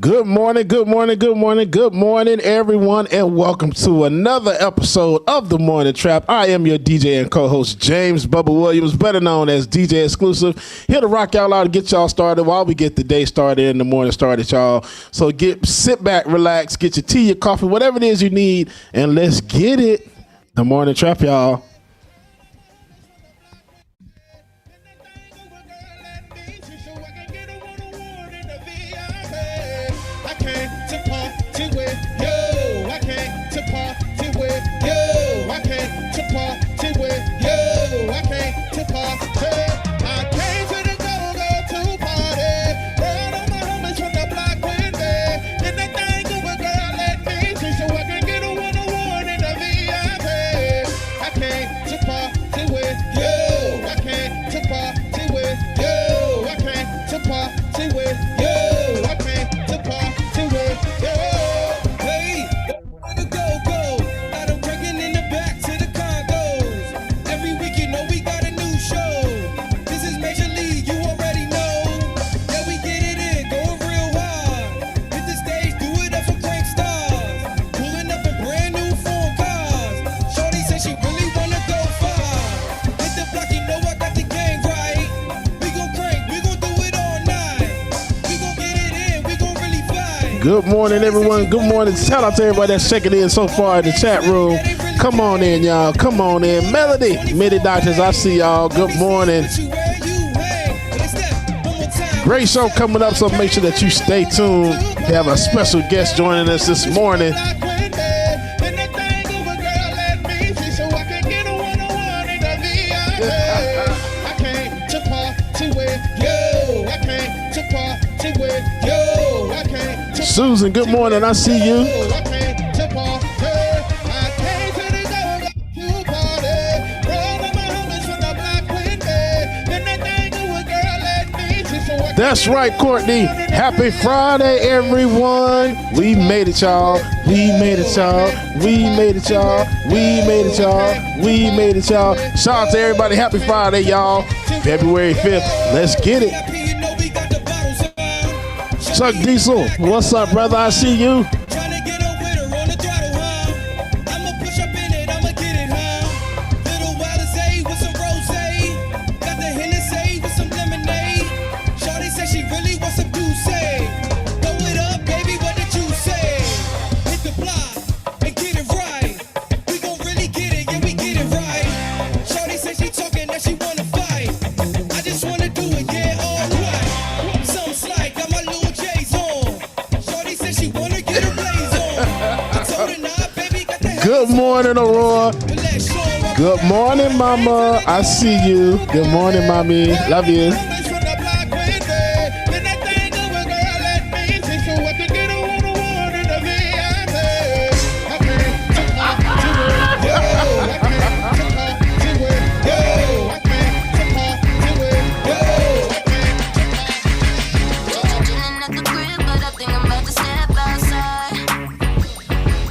Good morning, everyone, and welcome to another episode of The Morning Trap. I am your DJ and co-host, James Bubba Williams, better known as DJ Exclusive, here to rock y'all out and get y'all started while we get the day started and the morning started, y'all. So sit back, relax, get your tea, your coffee, whatever it is you need, and let's get it. The Morning Trap, y'all. Good morning, everyone. Good morning. Shout out to everybody that's checking in so far in the chat room. Come on in, y'all. Come on in. Melody, Midi Doctors, I see y'all. Good morning. Great show coming up, so make sure that you stay tuned. We have a special guest joining us this morning. Susan, good morning. I see you. That's right, Courtney. Happy Friday, everyone. We made it, y'all. We made it, y'all. We made it, y'all. We made it, y'all. We made it, y'all. Shout out to everybody. Happy Friday, y'all. February 5th. Let's get it. Chuck Diesel, what's up, brother? I see you. Good morning, Aurora. Good morning, Mama. I see you. Good morning, Mommy. Love you.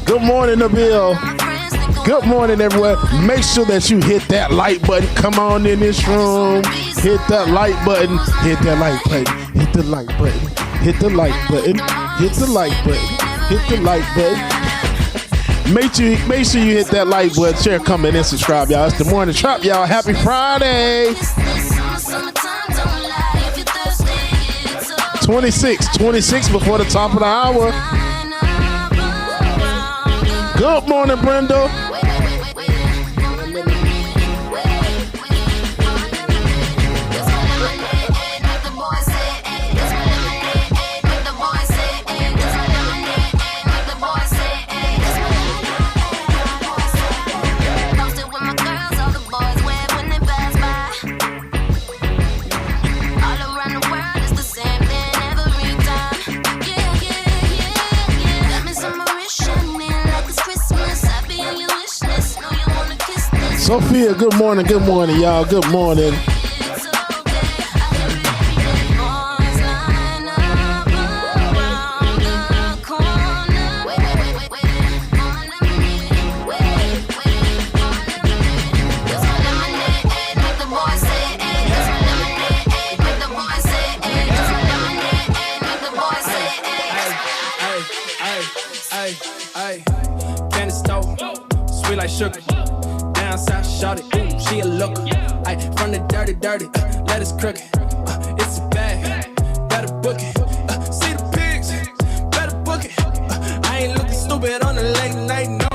Good morning, Nabil. Good morning, everyone. Make sure that you hit that like button. Come on in this room. Hit that like button. Hit that like button. Hit the like button. Hit the like button. Hit the like button. Hit the like button. Make sure you hit that like button. Share, comment, and subscribe, y'all. It's The Morning Trap, y'all. Happy Friday. 26 before the top of the hour. Good morning, Brenda. Sophia, good morning, y'all. Good morning. sugar. Down south, shorty, ooh, she a looker. Ay, from the dirty, let us crooked. It's a bag, better book it. See the pigs, better book it. I ain't looking stupid on the late night, no.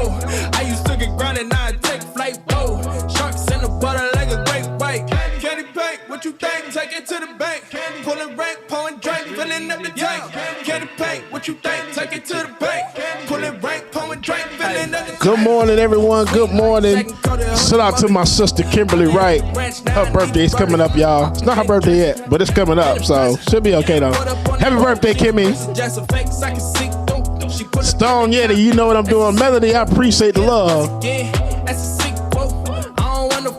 I used to get grounded, now I take flight, whoa. Sharks in the butter like a great white. Candy paint, what you think? Take it to the bank. Pulling rank, pouring drink, filling up the tank. Candy paint, what you think? Take it to the bank. Pulling rank, pouring drink, filling up the tank. Good morning, everyone. Good morning. Shout out to my sister Kimberly Wright. Her birthday's coming up, y'all. It's not her birthday yet, but it's coming up, so should be okay though. Happy birthday, Kimmy. Stone Yeti, you know what I'm doing. Melody, I appreciate the love.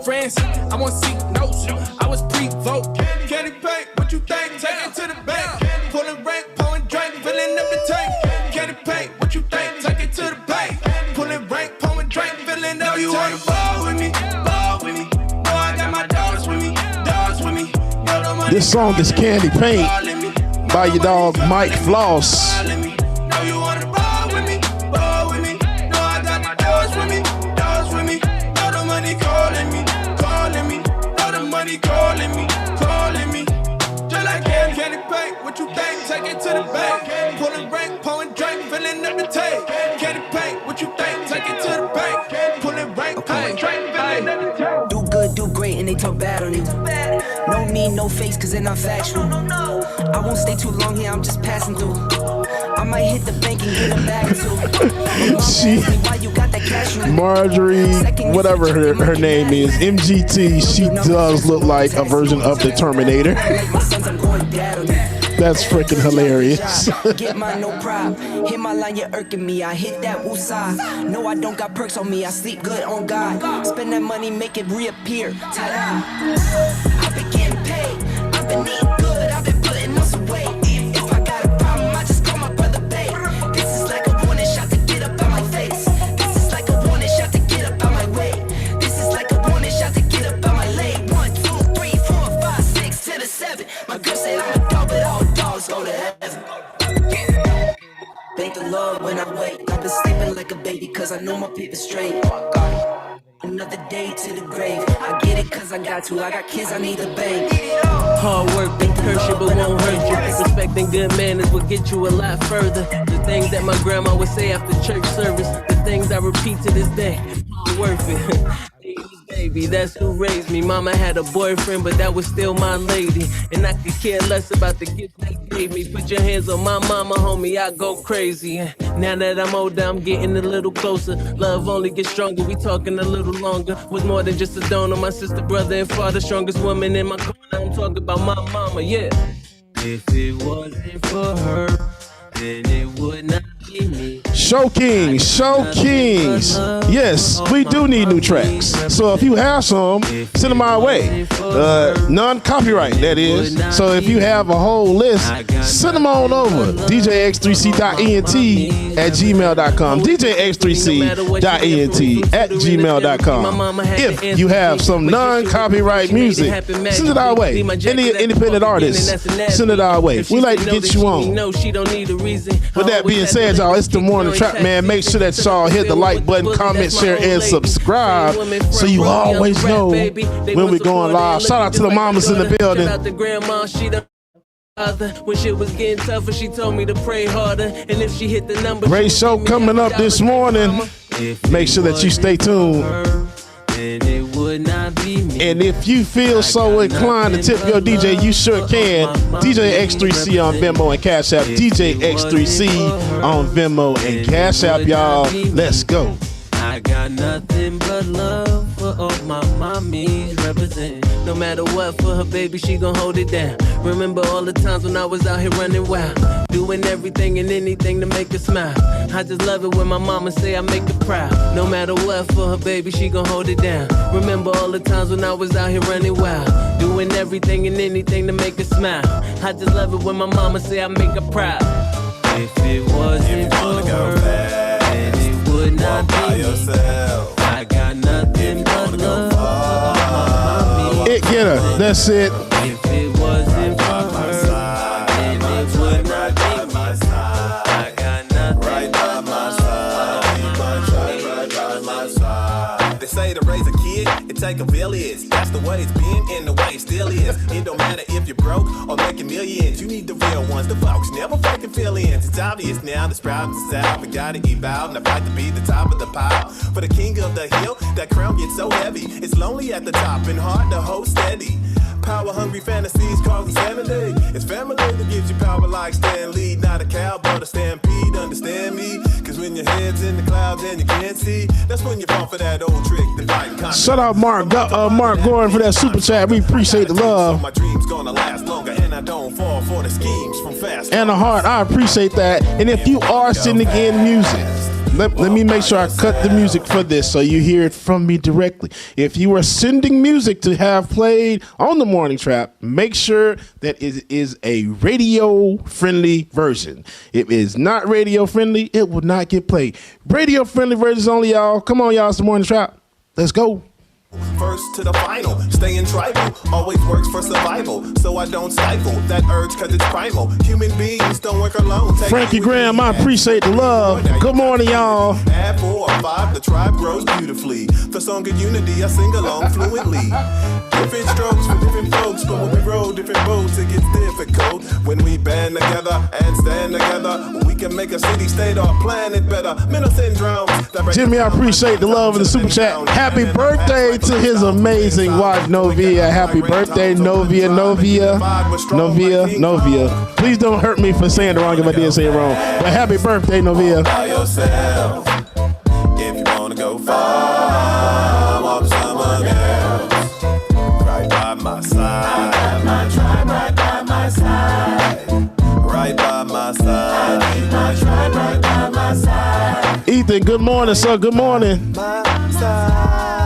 Friends, I want to see notes. I was pre-vote. Candy paint, what you think? Take it to the bank. Pulling rank, pouring drink, filling up the tank. Candy paint, what you think? Take it to the bank. Pulling rank, pouring drink, filling up the tank. You wanna ball with me? Ball with me. No, I got my dogs with me. Dogs with me. This song is Candy Paint by your dog Mike Floss. No, you wanna ball with me? Ball with me. No, I got my dogs with me. Dogs with me. No, the money calling me. Calling me, just like candy paint. What you think? Take it to the bank. Pulling rank, pouring drink, filling up the tank. Candy paint. What you think? Take it to the bank. Pulling rank, pouring drink, filling up the tank. Do good, do great, and they talk bad on you. No mean, no face, cause they're not factual. I won't stay too long here, I'm just passing through. I might hit the bank and get a bag too. Marjorie, whatever her name is, MGT, she does look like a version of the Terminator. That's freaking hilarious. Get mine, no problem. Hit my line, you're irking me. I hit that woosah. No, I don't got perks on me. I sleep good on God. Spend that money, make it reappear. Ta-da. I've been getting paid. I've been eating good. I've been putting on some weight. If I got a problem, I just call my brother Babe. This is like a warning shot to get up out my face. This is like a warning shot to get up out my way. This is like a warning shot to get up out my leg. 1, 2, 3, 4, 5, 6 to the 7. My girl said I'm a dog, but all dogs go to heaven. Thank the Lord when I wake. I've been sleeping like a baby, cause I know my paper straight. Another day to the grave. I get it cause I got to. I got kids, I need a bank. Hard work don't curse you but won't hurt you. Respect and good manners will get you a lot further. The things that my grandma would say after church service, the things I repeat to this day, worth it. Baby, that's who raised me. Mama had a boyfriend, but that was still my lady. And I could care less about the gift they gave me. Put your hands on my mama, homie, I go crazy. Now that I'm older, I'm getting a little closer. Love only gets stronger, we talking a little longer. Was more than just a donor, my sister, brother, and father. Strongest woman in my corner, I'm talking about my mama, yeah. If it wasn't for her, then it would not be me. Show Kings. Yes, we do need new tracks. So if you have some, send them our way. Non-copyright, that is. So if you have a whole list, send them on over. DJX3C.ENT at gmail.com. DJX3C.ENT at gmail.com. If you have some non-copyright music, send it our way. Any independent artists, send it our way. We like to get you on. With that being said, y'all, it's the morning trap, man. Make sure that y'all hit the like button, comment, share, and subscribe so you always know when we're going live. Shout out to the mamas in the building. When shit was getting tougher, she told me to pray harder. And if she hit the number, great show coming up this morning. Make sure that you stay tuned. And if you feel so inclined to tip your DJ, you sure can. DJ X3C on Venmo and Cash App. DJ X3C on Venmo and Cash App, y'all. Let's go. I got nothing but love for all my mommies representing. No matter what, for her baby, she gon' hold it down. Remember all the times when I was out here running wild, doing everything and anything to make her smile. I just love it when my mama say I make her proud. No matter what, for her baby, she gon' hold it down. Remember all the times when I was out here running wild, doing everything and anything to make her smile. I just love it when my mama say I make her proud. If it wasn't for her, then it would not be me. I got nothing but love for my mommy. It get her, that's it. If it wasn't for her, then it would not be me. I got nothing right by my side. Right by my side. say to raise a kid, it take a village. That's the way it's been and the way it still is. It don't matter if you're broke or making millions. You need the real ones, the folks never fucking fill in. It's obvious now, the sprouts is out. We gotta eat out and fight to be the top of the pile. For the king of the hill, that crown gets so heavy. It's lonely at the top and hard to hold steady. Power hungry fantasies cause insanity. It's family that gives you power like Stan Lee. Not a cow but a stampede, understand me? Cause when your head's in the clouds and you can't see, that's when you fall for that old trick. Shout out Mark Gordon for that super chat. We appreciate the love. My dreams gonna last longer and I don't fall for the schemes from fast. And the heart, I appreciate that. And if you are sending in music, let me make sure I cut the music for this so you hear it from me directly. If you are sending music to have played on the Morning Trap, make sure that it is a radio-friendly version. If it is not radio-friendly, it will not get played. Radio-friendly versions only, y'all. Come on, y'all. It's the Morning Trap. Let's go. First to the final, staying tribal, always works for survival, so I don't stifle that urge cause it's primal. Human beings don't work alone. Frankie Graham, I appreciate the love. Good morning, y'all. Add 4 or 5, the tribe grows beautifully. The song of unity, I sing along fluently. Different strokes for different folks, but when we roll different boats, it gets difficult. When we band together and stand together, we can make a city, state, or planet better. Mental syndromes. Jimmy, I appreciate the love in the super chat. Happy birthday to his amazing wife, Novia. Happy birthday, Novia. Please don't hurt me for saying it wrong if I did say it wrong. But happy birthday, Novia. By yourself. If you wanna go far, walk with someone else. Right by my side. Right by my side. Right by my side. Right by my side. Ethan, good morning, sir. Good morning. My side.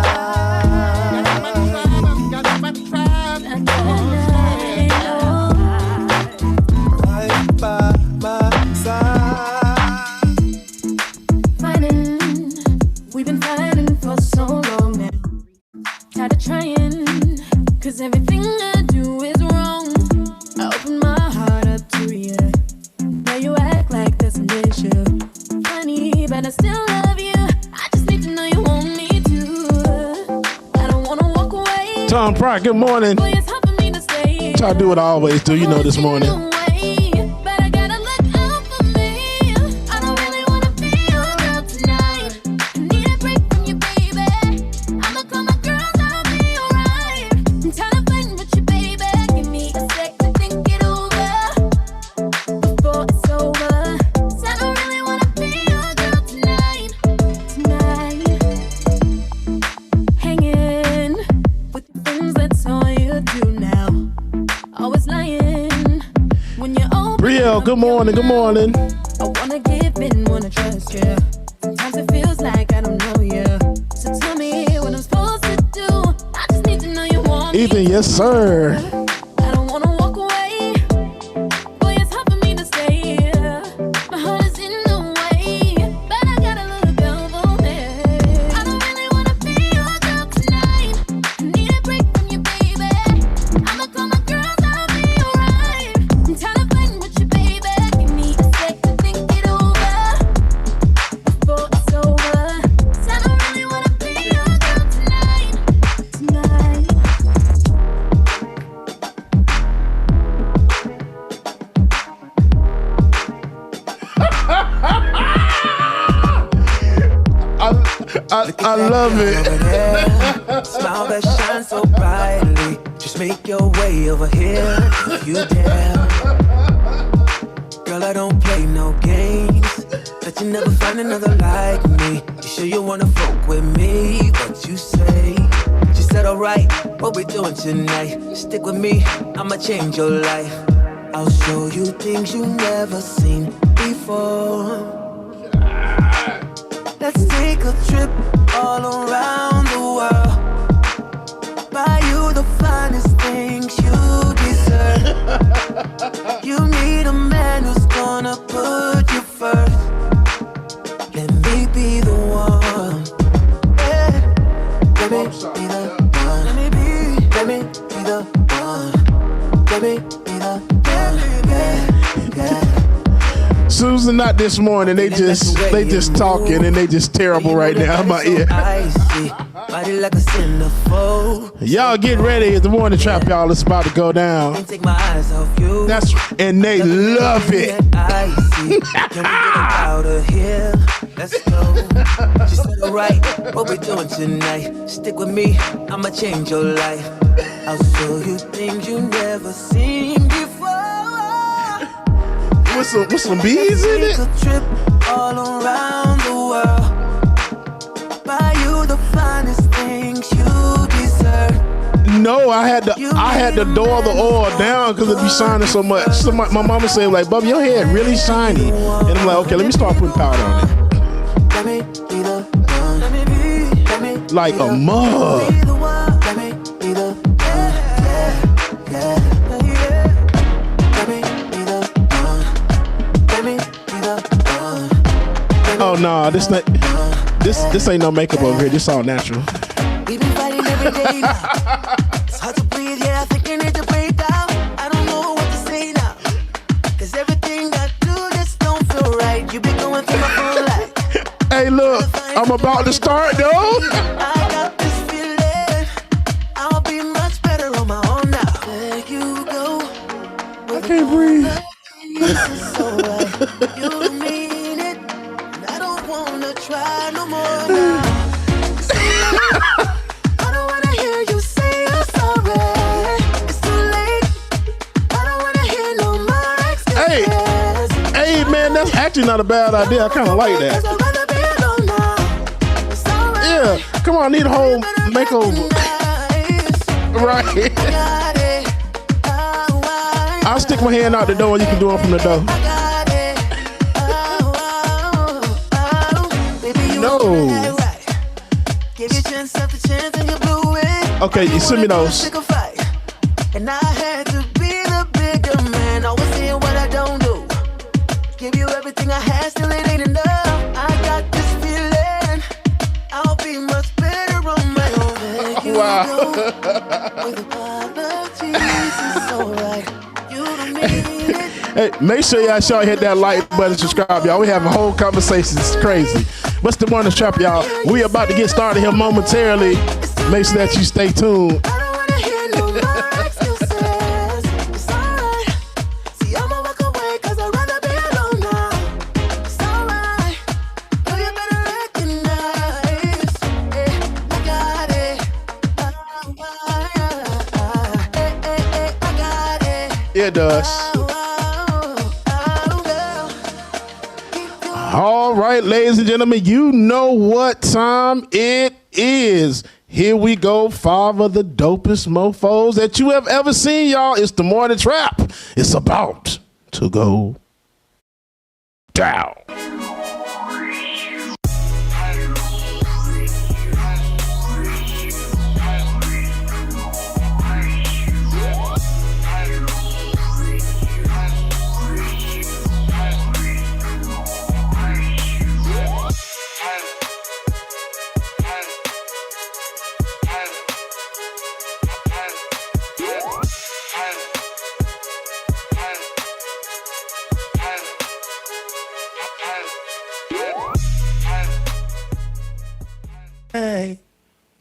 Cause everything I do is wrong. I open my heart up to you. Now you act like that's an issue. Funny, but I still love you. I just need to know you want me to. I don't wanna walk away. Tom Pratt, good morning. Boy, it's hard for me to stay. Try to do what I always do, you know, this morning. Good morning, good morning. I wanna give in, wanna trust you. Sometimes it feels like I don't know you. So tell me what I'm supposed to do. I just need to know you want me. Ethan, yes, sir. I don't wanna walk away. Boy, it's hard for me to stay here. My heart is in the way, but I gotta look out for me. I don't really wanna be your girl tonight. I need a break from you, baby. I'ma call my girls, I'll be alright. I'm tired of fighting with you, baby. I love it. Smile that shines so brightly. Just make your way over here if you dare. Girl, I don't play no games. Bet you never find another like me. You sure you wanna fuck with me? What you say? She said, alright, what we doing tonight? Stick with me, I'ma change your life. I'll show you things you never seen before. Let's take a trip all around the world. Buy you the finest things you deserve. You need a man who's gonna put you first. Let me be the one. Yeah. Let me be the one. Let me be the one. Let me be the one. Yeah. Susan, not this morning. They just talking and they just terrible right now in my ear. I see body like a centerfold. Y'all get ready. It's the morning trap, y'all. It's about to go down. Can't take my eyes off you. That's and they love it. I see. Can we get out of here? Let's go. She said, alright, what we doing tonight? Stick with me, I'ma change your life. I'll show you things you never seen before. With some bees in it? Take a trip all around the world. Buy you the finest things you deserve. No, I had to door the oil down because it be shining so much. So my mama said, like, Bubba, your hair really shiny. And I'm like, okay, let me start putting powder on it. Let me be the one. Let me be like a mug. Let me be the one. Yeah. Let me be the one. Let me be the one. Oh no, this ain't no makeup over here. This all natural. We've been fighting every day now. It's hard to breathe, yeah, I think you need to break down. I don't know what to say now. Cause everything I do just don't feel right. You've been going through my whole life. Hey, look, I'm about to start, though. I got this feeling I'll be much better on my own now. There you go. I can't breathe. This is so right. You mean it. And I don't wanna try no more now. I don't wanna hear you say you're sorry. It's too late. I don't wanna hear no more excuses. Hey, man, that's actually not a bad idea. I kind of like that. Yeah, come on, I need a whole makeover. Right. I'll stick my hand out the door and you can do it from the door. No. Okay, you send me those. And I had to be the bigger man. Always saying what I don't do. Give you everything I had, still it ain't enough. I got this feeling I'll be much better on my own. Wow. With apologies, it's alright. You don't need it. Hey, make sure y'all hit that like button, subscribe, y'all. We having whole conversations. It's crazy. What's the morning trap, y'all? We about to get started here momentarily. Make sure that you stay tuned. I don't wanna hear no more excuses. It's alright. See, I'ma walk away 'cause I'd rather be alone now. It's alright. Girl, you better recognize. I got it. I got it. It does. All right, ladies and gentlemen, you know what time it is. Here we go, 5 of the dopest mofos that you have ever seen, y'all. It's the morning trap. It's about to go down.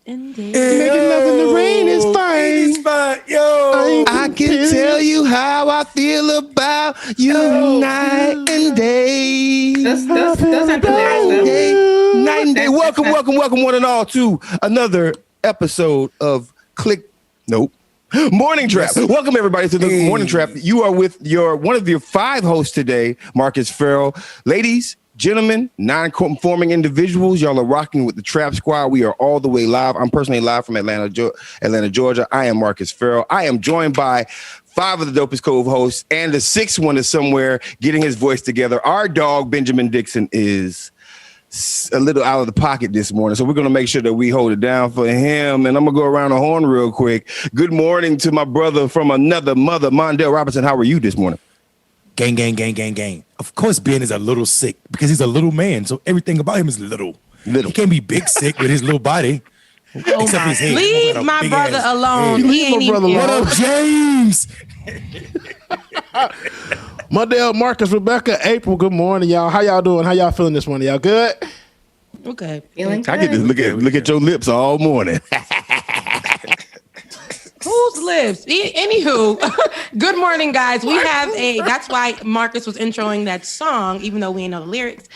Indeed. Making love in the rain is fine. It's fine. Yo, I can tell you how I feel about you night and day. Those aren't the lyrics, though. Night and day. Welcome, one and all to another episode of Morning Trap. Welcome everybody to the Morning Trap. You are with one of your 5 hosts today, Marcus Farrell. Ladies, gentlemen, non-conforming individuals, y'all are rocking with the Trap Squad. We are all the way live. I'm personally live from Atlanta, Georgia. I am Marcus Farrell. I am joined by 5 of the dopest co-hosts, and the 6th one is somewhere getting his voice together. Our dog, Benjamin Dixon, is a little out of the pocket this morning, so we're going to make sure that we hold it down for him. And I'm going to go around the horn real quick. Good morning to my brother from another mother, Mondale Robinson. How are you this morning? Gang. Of course, Ben is a little sick because he's a little man, so everything about him is little. He can't be big sick with his little body. Except his head. Leave my brother alone. He ain't even. What up, James? Mondale, Marcus, Rebecca, April, good morning, y'all. How y'all doing? How y'all feeling this morning? Y'all good? Okay. I can just look at your lips all morning. Whose lips? Anywho, good morning, guys. We have that's why Marcus was introing that song, even though we didn't know the lyrics.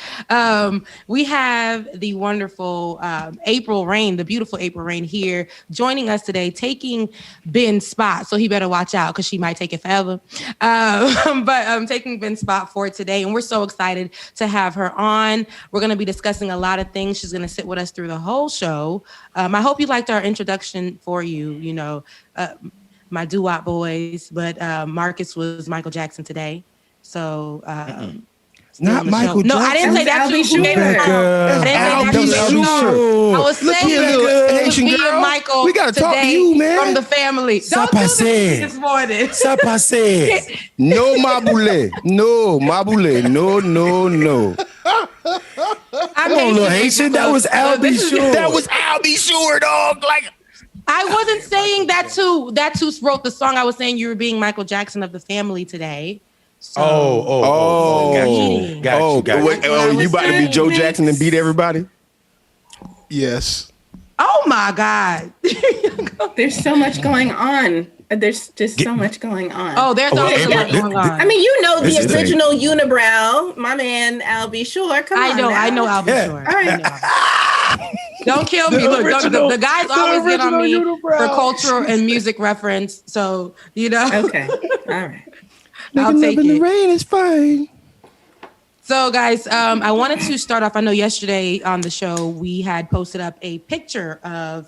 We have the wonderful April Rain, the beautiful April Rain here joining us today, taking Ben's spot. So he better watch out because she might take it forever. But taking Ben's spot for today. And we're so excited to have her on. We're going to be discussing a lot of things. She's going to sit with us through the whole show. I hope you liked our introduction for you, my doo-wop boys, but Marcus was Michael Jackson today. So not Michael Jackson. No, I didn't say that. I was saying me and Michael we gotta talk to you, man. From the family. Don't do this morning. Ça passe. No mabule. No mabule. No. Come on, little Haitian. That was Al B. Sure. That was Al B. Sure, dog. Like, I wasn't saying that's who wrote the song. I was saying you were being Michael Jackson of the family today. So, Got you. You about to be Joe Jackson and beat everybody? Yes. Oh my God. There's so much going on. There's just so much going on. Oh, there's always so much going on. I mean, the original unibrow, my man Al B. Shore. I know Al B. Shore. All right. Don't kill me. Look, the guys always get on me for cultural and music reference. So, Okay. All right. I'll take it. The rain is fine. So, guys, I wanted to start off. I know yesterday on the show we had posted up a picture of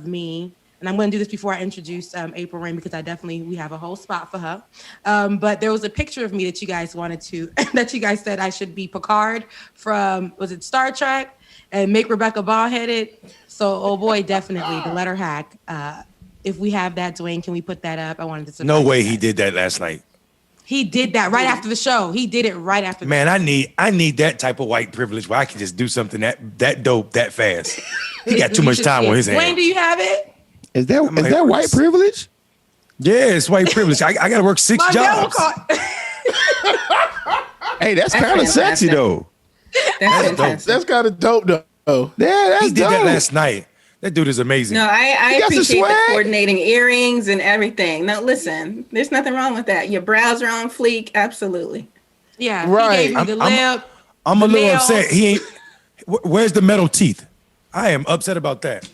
me, and I'm going to do this before I introduce April Rain because we have a whole spot for her. But there was a picture of me that you guys that you guys said I should be Picard from, was it Star Trek, and make Rebecca bald-headed. So, oh boy, definitely the letter hack. If we have that, Dwayne, can we put that up? I wanted to. No way he did that last night. He did that right after the show. He did it right after. Man, I need that type of white privilege where I can just do something that dope that fast. He got too much time on his hands. Dwayne, do you have it? Is that white privilege? Yeah, it's white privilege. I got to work 6 jobs. Hey, that's kind of sexy though. That's kind of dope though. Yeah, that's he did that last night. That dude is amazing. No, I appreciate the coordinating earrings and everything. Now, listen, there's nothing wrong with that. Your brows are on fleek. Absolutely. Yeah. Right. He gave me the lip. I'm a little upset. He ain't. Where's the metal teeth? I am upset about that.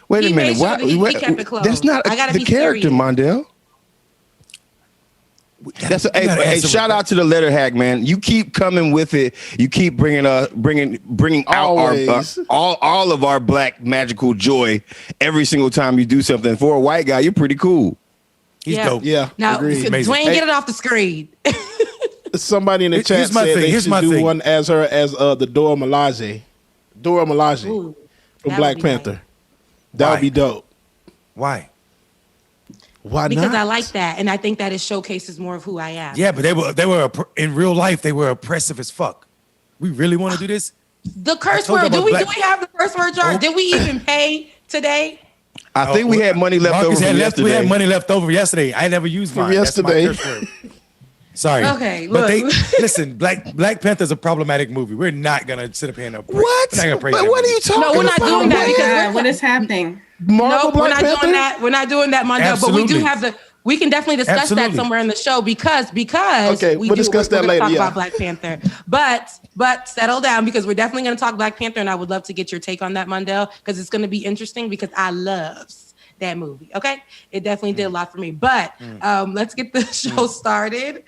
Wait a minute. Sure he kept it closed. That's not the character, Mondale. Hey, shout out to the letter hack, man. You keep coming with it. You keep bringing out all of our black magical joy every single time you do something. For a white guy, you're pretty cool. He's dope. Yeah. Now, Dwayne, get it off the screen. Somebody in the chat said they should do one as her as the Dora Milaje. From Black Panther. That would be dope. Why? Why because not? I like that, and I think that it showcases more of who I am. Yeah, but they were in real life they were oppressive as fuck. We really want to do this? The curse word. Do we have the curse word jar? Did we even pay today? I think we had money left over from yesterday. We had money left over yesterday. I never used mine. Yesterday. That's my curse word. Sorry. Okay, but listen. Black Panther's a problematic movie. We're not gonna sit up here and praise. What? We're not gonna praise. But what are you talking about? No, we're not doing that because what is happening? Marvel we're not Panther? doing that. We're not doing that, Mondale. But we do have we can definitely discuss that somewhere in the show because we'll discuss that later. Talk about Black Panther, but settle down because we're definitely going to talk Black Panther, and I would love to get your take on that, Mondale, because it's going to be interesting because I loves that movie. Okay, it definitely did a lot for me. But let's get the show started.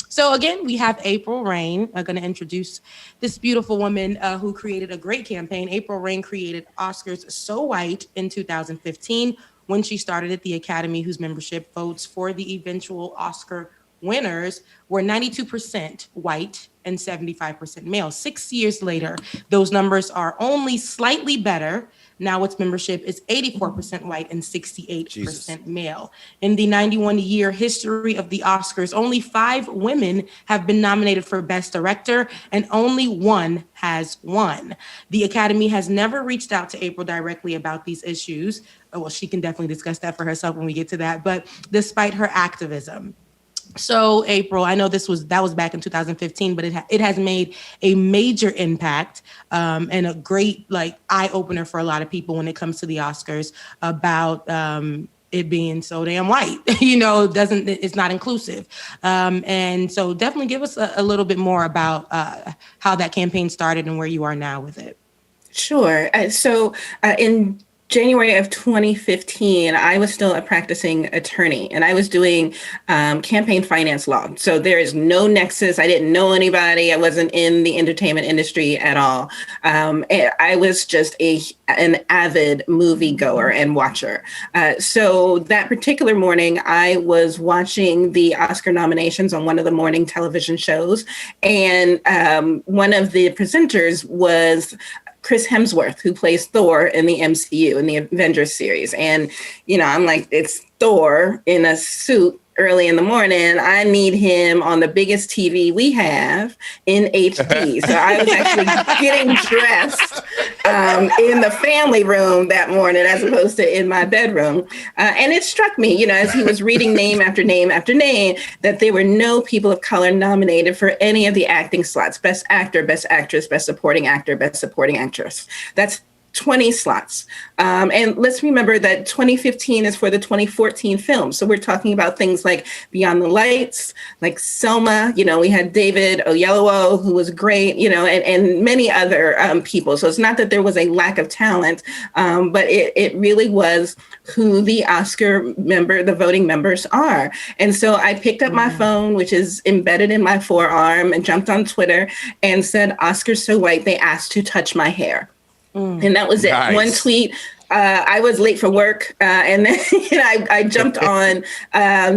So again, we have April Rain. I'm going to introduce this beautiful woman who created a great campaign. April Rain created Oscars So White in 2015 when she started at the Academy, whose membership votes for the eventual Oscar winners were 92% white and 75% male. 6 years later, those numbers are only slightly better. Now its membership is 84% white and 68% male. In the 91-year history of the Oscars, only 5 women have been nominated for Best Director, and only 1 has won. The Academy has never reached out to April directly about these issues. Well, she can definitely discuss that for herself when we get to that. But despite her activism, So April, I know that was back in 2015, but it has made a major impact and a great eye opener for a lot of people when it comes to the Oscars about it being so damn white. It's not inclusive, and so definitely give us a little bit more about how that campaign started and where you are now with it. Sure. So in January of 2015, I was still a practicing attorney, and I was doing campaign finance law. So there is no nexus. I didn't know anybody. I wasn't in the entertainment industry at all. I was just an avid moviegoer and watcher. So that particular morning, I was watching the Oscar nominations on one of the morning television shows, and one of the presenters was Chris Hemsworth, who plays Thor in the MCU, in the Avengers series. And, I'm like, it's Thor in a suit early in the morning. I need him on the biggest TV we have in HD. So I was actually getting dressed in the family room that morning as opposed to in my bedroom. And it struck me, as he was reading name after name after name, that there were no people of color nominated for any of the acting slots: Best Actor, Best Actress, Best Supporting Actor, Best Supporting Actress. That's 20 slots. And let's remember that 2015 is for the 2014 film. So we're talking about things like Beyond the Lights, like Selma. We had David Oyelowo, who was great, and many other people. So it's not that there was a lack of talent, but it really was who the the voting members are. And so I picked up my phone, which is embedded in my forearm, and jumped on Twitter and said, "Oscars so white, they asked to touch my hair." And that was it. Nice. One tweet. I was late for work, and then I jumped on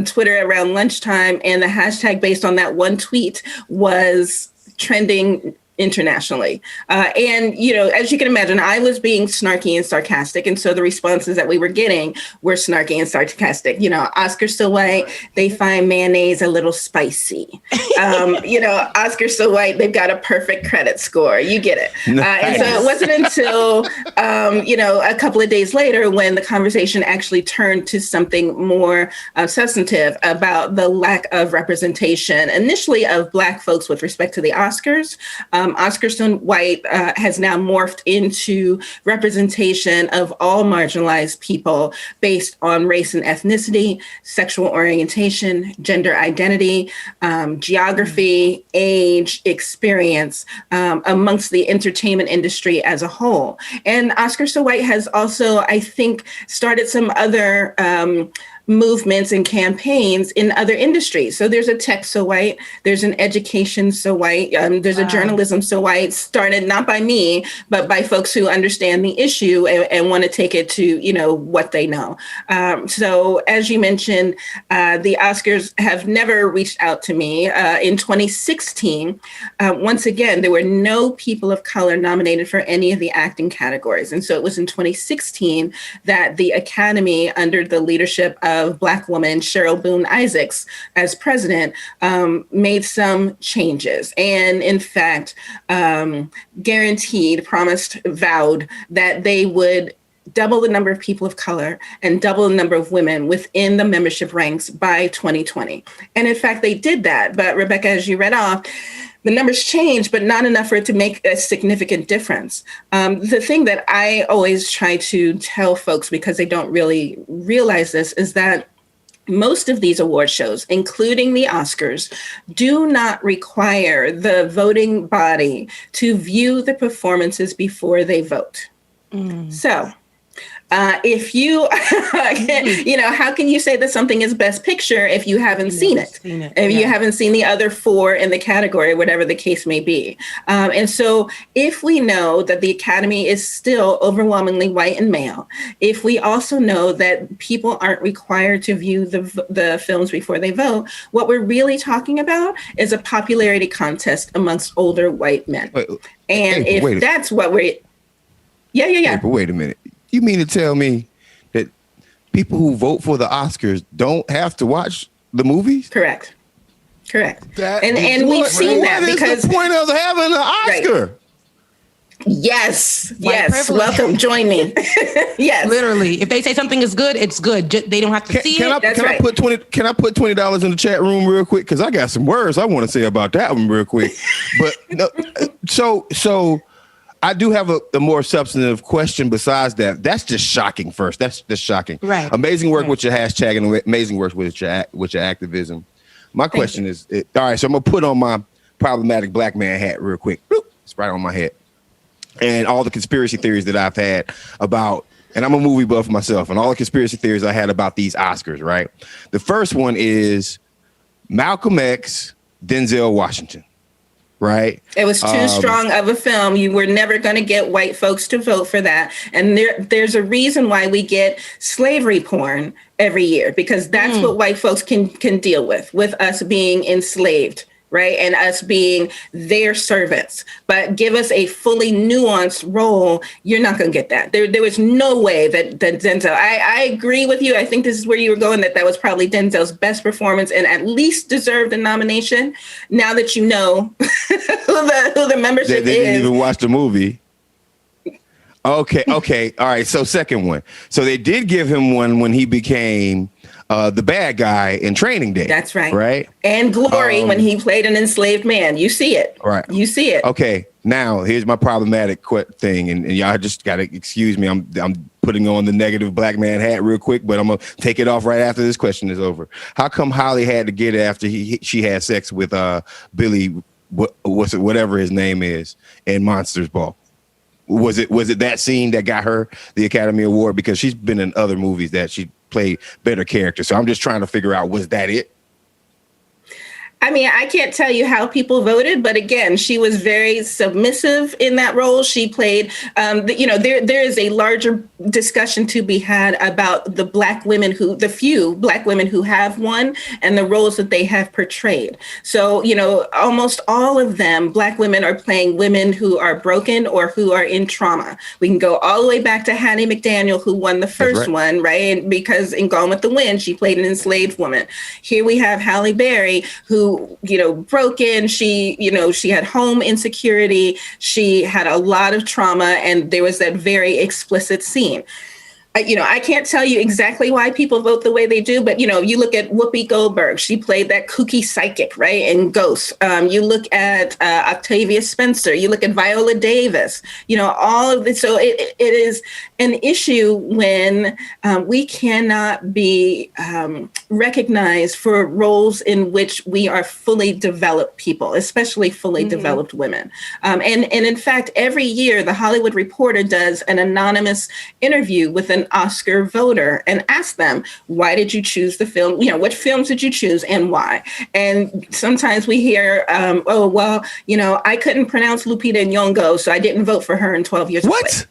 Twitter around lunchtime, and the hashtag based on that one tweet was trending internationally. And, as you can imagine, I was being snarky and sarcastic. And so the responses that we were getting were snarky and sarcastic. Oscars so white, they find mayonnaise a little spicy. Oscars so white, they've got a perfect credit score. You get it. Nice. And so it wasn't until, a couple of days later when the conversation actually turned to something more substantive about the lack of representation, initially of Black folks with respect to the Oscars. Oscars so white has now morphed into representation of all marginalized people based on race and ethnicity, sexual orientation, gender identity, geography, age, experience, amongst the entertainment industry as a whole. And Oscars so white has also, I think, started some other movements and campaigns in other industries. So there's a tech so white, there's an education so white, there's a journalism so white, started not by me, but by folks who understand the issue and want to take it to, what they know. So as you mentioned, the Oscars have never reached out to me. In 2016, once again, there were no people of color nominated for any of the acting categories. And so it was in 2016 that the Academy, under the leadership of Black woman Cheryl Boone Isaacs as president, made some changes. And in fact, vowed that they would double the number of people of color and double the number of women within the membership ranks by 2020. And in fact, they did that. But Rebecca, as you read off, the numbers changed, but not enough for it to make a significant difference. The thing that I always try to tell folks, because they don't really realize this, is that most of these award shows, including the Oscars, do not require the voting body to view the performances before they vote. So if you, how can you say that something is Best Picture if you haven't seen it? If you haven't seen the other four in the category, whatever the case may be. And so if we know that the Academy is still overwhelmingly white and male, if we also know that people aren't required to view the films before they vote, what we're really talking about is a popularity contest amongst older white men. That's what we're... Yeah. But wait a minute. You mean to tell me that people who vote for the Oscars don't have to watch the movies? Correct. And we've seen that because what is the point of having an Oscar? Yes. White Yes. privilege. Welcome. Join me. Yes. Literally, if they say something is good, it's good. They don't have to see Can it. I put $20 in the chat room real quick? Because I got some words I want to say about that one real quick. But no, so I do have a more substantive question besides that. That's just shocking first. That's just shocking. Right. Amazing work with your hashtag and amazing work with your activism. My question is, all right, so I'm going to put on my problematic black man hat real quick. Boop, it's right on my head. And all the conspiracy theories that I've had about, and I'm a movie buff myself, and all the conspiracy theories I had about these Oscars, right? The first one is Malcolm X, Denzel Washington, right? It was too strong of a film. You were never going to get white folks to vote for that. And there's a reason why we get slavery porn every year, because that's what white folks can deal with us being enslaved. Right. And us being their servants. But give us a fully nuanced role. You're not going to get that. There was no way that Denzel. I agree with you. I think this is where you were going, that was probably Denzel's best performance and at least deserved the nomination. Now that you know who the membership is. They didn't even watch the movie. Okay. All right. So second one. So they did give him one when he became the bad guy in Training Day. That's right. Right. And Glory when he played an enslaved man. You see it. Right. You see it. Okay. Now here's my problematic thing, and y'all just gotta excuse me. I'm putting on the negative black man hat real quick, but I'm gonna take it off right after this question is over. How come Holly had to get it after she had sex with Billy? Whatever his name is in Monsters Ball? Was it that scene that got her the Academy Award? Because she's been in other movies that she played better characters. So I'm just trying to figure out, was that it? I mean, I can't tell you how people voted, but again, she was very submissive in that role. She played, there is a larger discussion to be had about the few black women who have won and the roles that they have portrayed. So, almost all of them, black women are playing women who are broken or who are in trauma. We can go all the way back to Hattie McDaniel, who won the first one, right? And because in Gone with the Wind, she played an enslaved woman. Here we have Halle Berry, who broken. She had home insecurity. She had a lot of trauma, and there was that very explicit scene. I can't tell you exactly why people vote the way they do, but, you look at Whoopi Goldberg. She played that kooky psychic, right, in Ghost. You look at Octavia Spencer. You look at Viola Davis. All of this. So it is an issue when we cannot be recognized for roles in which we are fully developed people, especially fully developed women. And in fact, every year, The Hollywood Reporter does an anonymous interview with an Oscar voter and ask them, why did you choose the film? What films did you choose and why? And sometimes we hear, I couldn't pronounce Lupita Nyong'o, so I didn't vote for her in 12 Years. What?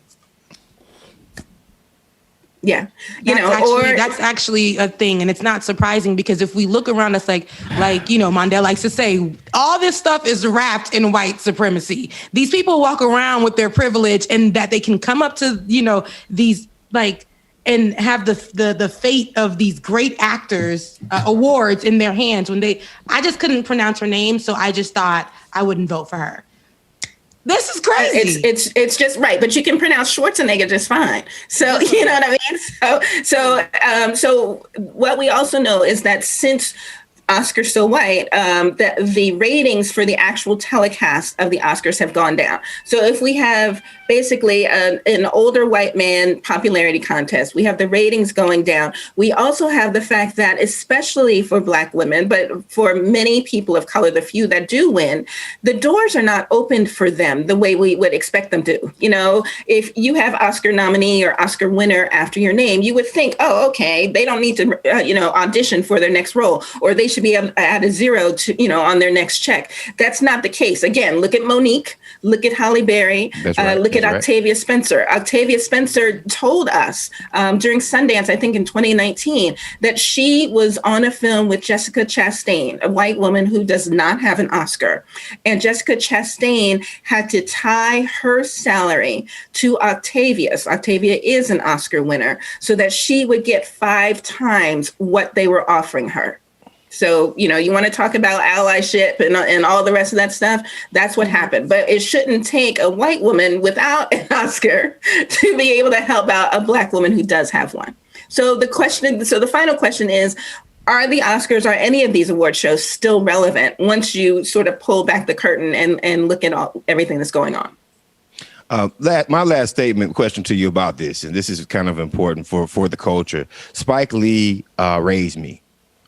Yeah. That's actually a thing. And it's not surprising, because if we look around us, like Mondale likes to say, all this stuff is wrapped in white supremacy. These people walk around with their privilege, and that they can come up to, these and have the fate of these great actors awards in their hands I just couldn't pronounce her name. So I just thought I wouldn't vote for her. This is crazy. It's just right, but you can pronounce Schwarzenegger just fine. So you know what I mean. So what we also know is that since Oscars So White, that the ratings for the actual telecast of the Oscars have gone down. So if we have basically an older white man popularity contest, we have the ratings going down. We also have the fact that, especially for Black women, but for many people of color, the few that do win, the doors are not opened for them the way we would expect them to. If you have Oscar nominee or Oscar winner after your name, you would think, oh, okay, they don't need to, audition for their next role, or they should be able to add a zero to, on their next check. That's not the case. Again, look at Monique, look at Halle Berry, look at Octavia Spencer. Octavia Spencer told us during Sundance, I think in 2019, that she was on a film with Jessica Chastain, a white woman who does not have an Oscar. And Jessica Chastain had to tie her salary to Octavia's. Octavia is an Oscar winner, so that she would get 5 times what they were offering her. So, you want to talk about allyship and all the rest of that stuff. That's what happened. But it shouldn't take a white woman without an Oscar to be able to help out a Black woman who does have one. So the final question is, are the Oscars, are any of these award shows still relevant once you sort of pull back the curtain and look at everything that's going on? My last statement question to you about this, and this is kind of important for the culture. Spike Lee raised me,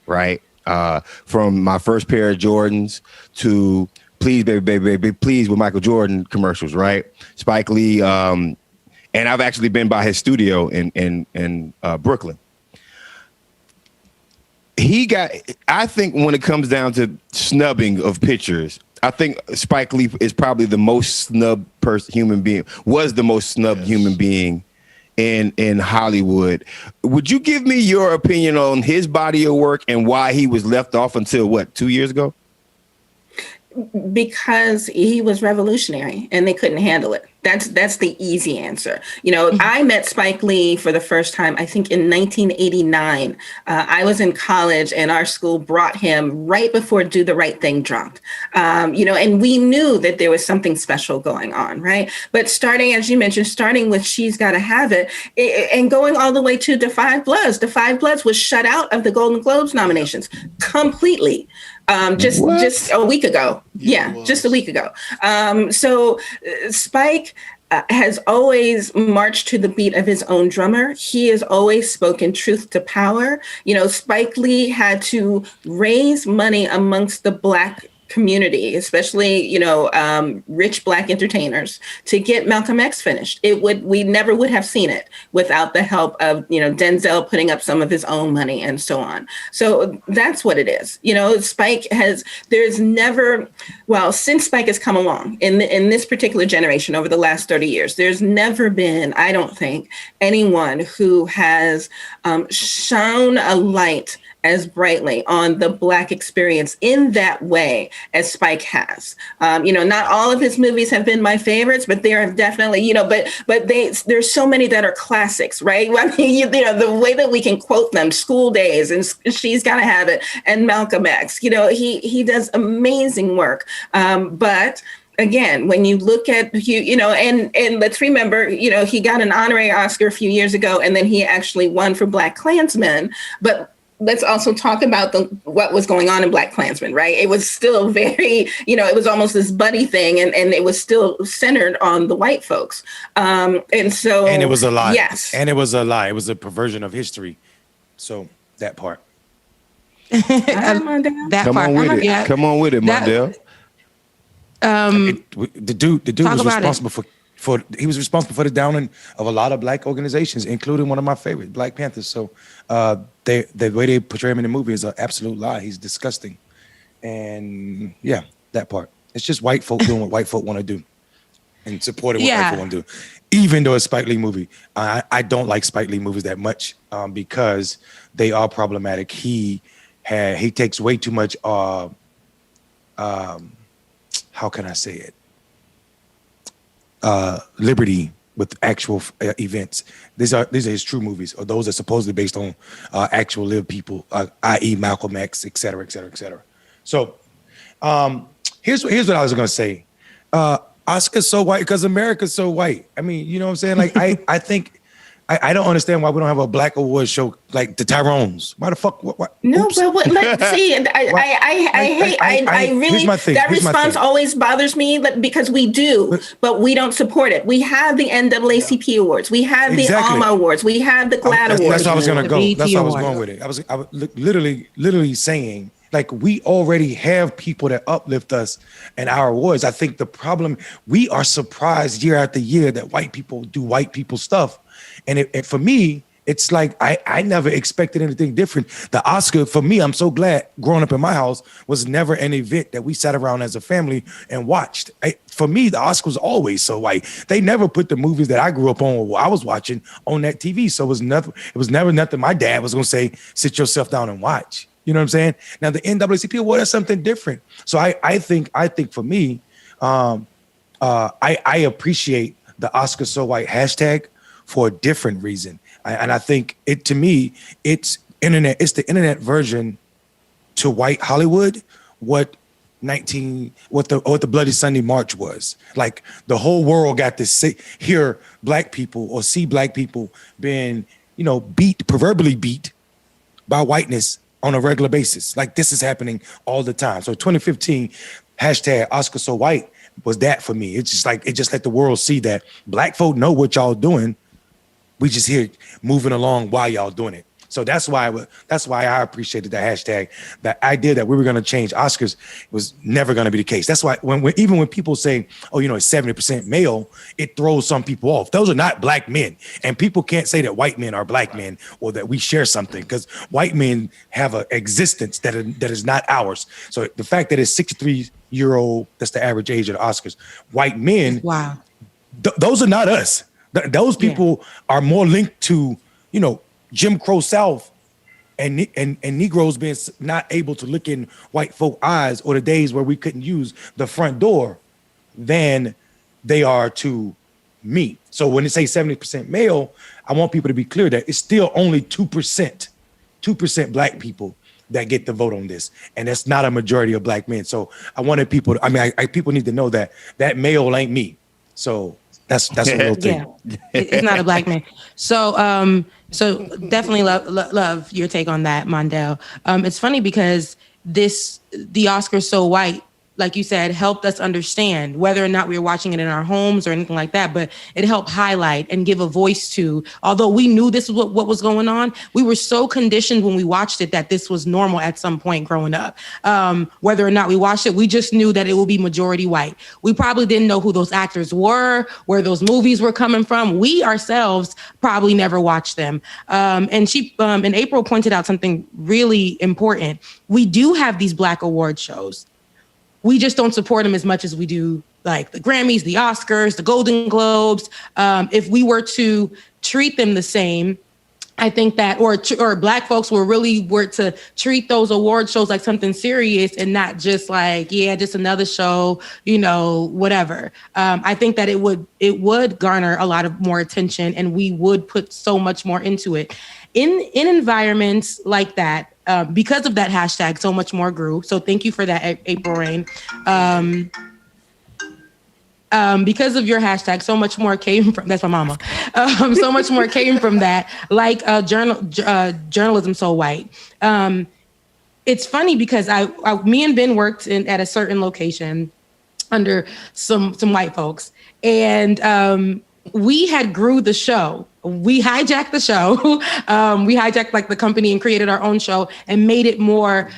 right? From my first pair of Jordans to Please Baby Baby Baby Please with Michael Jordan commercials, right? Spike Lee, and I've actually been by his studio in Brooklyn. I think when it comes down to snubbing of pictures, I think Spike Lee is probably the most snubbed human being, was the most snubbed human being in Hollywood. Would you give me your opinion on his body of work and why he was left off until 2 years ago? Because he was revolutionary and they couldn't handle it. That's the easy answer. I met Spike Lee for the first time, I think in 1989. I was in college and our school brought him right before Do the Right Thing dropped. And we knew that there was something special going on, right? But starting, as you mentioned, starting with She's Gotta Have It and going all the way to Da 5 Bloods. Da 5 Bloods was shut out of the Golden Globes nominations completely. Just a week ago. Just a week ago. So Spike has always marched to the beat of his own drummer. He has always spoken truth to power. Spike Lee had to raise money amongst the Black community, especially, rich Black entertainers, to get Malcolm X finished. We never would have seen it without the help of, Denzel putting up some of his own money and so on. So that's what it is. Spike since Spike has come along in this particular generation over the last 30 years, there's never been, I don't think, anyone who has shone a light as brightly on the Black experience in that way as Spike has. Not all of his movies have been my favorites, but there have definitely, but there's so many that are classics, right? I mean, the way that we can quote them, School Days and She's Gotta Have It and Malcolm X, he does amazing work. But again, when you look at, and let's remember, he got an honorary Oscar a few years ago, and then he actually won for Black Klansman. But let's also talk about what was going on in Black Klansman, right? It was still very, it was almost this buddy thing, and it was still centered on the white folks. And it was a lie. Yes. And it was a lie. It was a perversion of history. So that part. Come on with it. Yeah. Come on with it, Mondale. The dude was responsible he was responsible for the downing of a lot of Black organizations, including one of my favorite, Black Panthers. So the way they portray him in the movie is an absolute lie. He's disgusting. And yeah, that part. It's just white folk doing what white folk want to do and supporting what white folk want to do. Even though it's a Spike Lee movie, I don't like Spike Lee movies that much because they are problematic. He takes way too much, how can I say it? Liberty with actual events. These are his true movies, or those are supposedly based on actual live people, i.e. Malcolm X, et cetera, et cetera, et cetera. So here's what I was going to say. Oscar's so white because America's so white. I mean, you know what I'm saying? Like, I think I don't understand why we don't have a Black award show like the Tyrones. Why the fuck? What? No, but let's see. I really, here's my thing. That response always bothers me because we do, but we don't support it. We have the NAACP awards. We have the ALMA awards. We have the GLAAD awards. That's how I was going to go. That's how I was going with it. I was literally saying, like, we already have people that uplift us in our awards. I think the problem, we are surprised year after year that white people do white people stuff. And for me, it's like I never expected anything different. The Oscar, for me, I'm so glad growing up in my house was never an event that we sat around as a family and watched. For me, the Oscar was always so white. They never put the movies that I grew up on or what I was watching on that TV. So it was never nothing my dad was going to say, sit yourself down and watch. You know what I'm saying? Now, the NAACP award is something different. So I think for me, I appreciate the Oscar so white hashtag for a different reason. And I think to me, it's the internet version to white Hollywood what the Bloody Sunday March was. Like the whole world got to hear black people or see black people being, proverbially beat by whiteness on a regular basis. Like this is happening all the time. So 2015, hashtag Oscar So White was that for me. It's just like, it just let the world see that black folk know what y'all doing. We just here moving along while y'all doing it. So that's why I appreciated that hashtag. That idea that we were going to change Oscars was never going to be the case. That's why even when people say, oh, it's 70% male, it throws some people off. Those are not black men. And people can't say that white men are black men or that we share something, because white men have an existence that is not ours. So the fact that it's 63-year-old, that's the average age of the Oscars, white men, wow, those are not us. Those people are more linked to, Jim Crow South and Negroes being not able to look in white folk eyes, or the days where we couldn't use the front door, than they are to me. So when they say 70% male, I want people to be clear that it's still only 2% black people that get the vote on this. And that's not a majority of black men. So I wanted people to, people need to know that male ain't me. So that's a real thing. Yeah, it's not a black man. So definitely love your take on that, Mondale. It's funny because the Oscar So White, like you said, helped us understand whether or not we were watching it in our homes or anything like that, but it helped highlight and give a voice to, although we knew this was what was going on, we were so conditioned when we watched it that this was normal at some point growing up. Whether or not we watched it, we just knew that it would be majority white. We probably didn't know who those actors were, where those movies were coming from. We ourselves probably never watched them. And she, in April, pointed out something really important. We do have these Black award shows. We just don't support them as much as we do, like the Grammys, the Oscars, the Golden Globes. If we were to treat them the same, I think that, or black folks were to treat those award shows like something serious and not just like, just another show, whatever. I think that it would garner a lot of more attention, and we would put so much more into it. In environments like that, because of that hashtag, so much more grew. So thank you for that, April Rain. Because of your hashtag, so much more came from, that's my mama. So much more came from that, like journalism so white. It's funny because me and Ben worked at a certain location under some white folks, and we had grew the show. We hijacked the show. We hijacked like the company and created our own show and made it more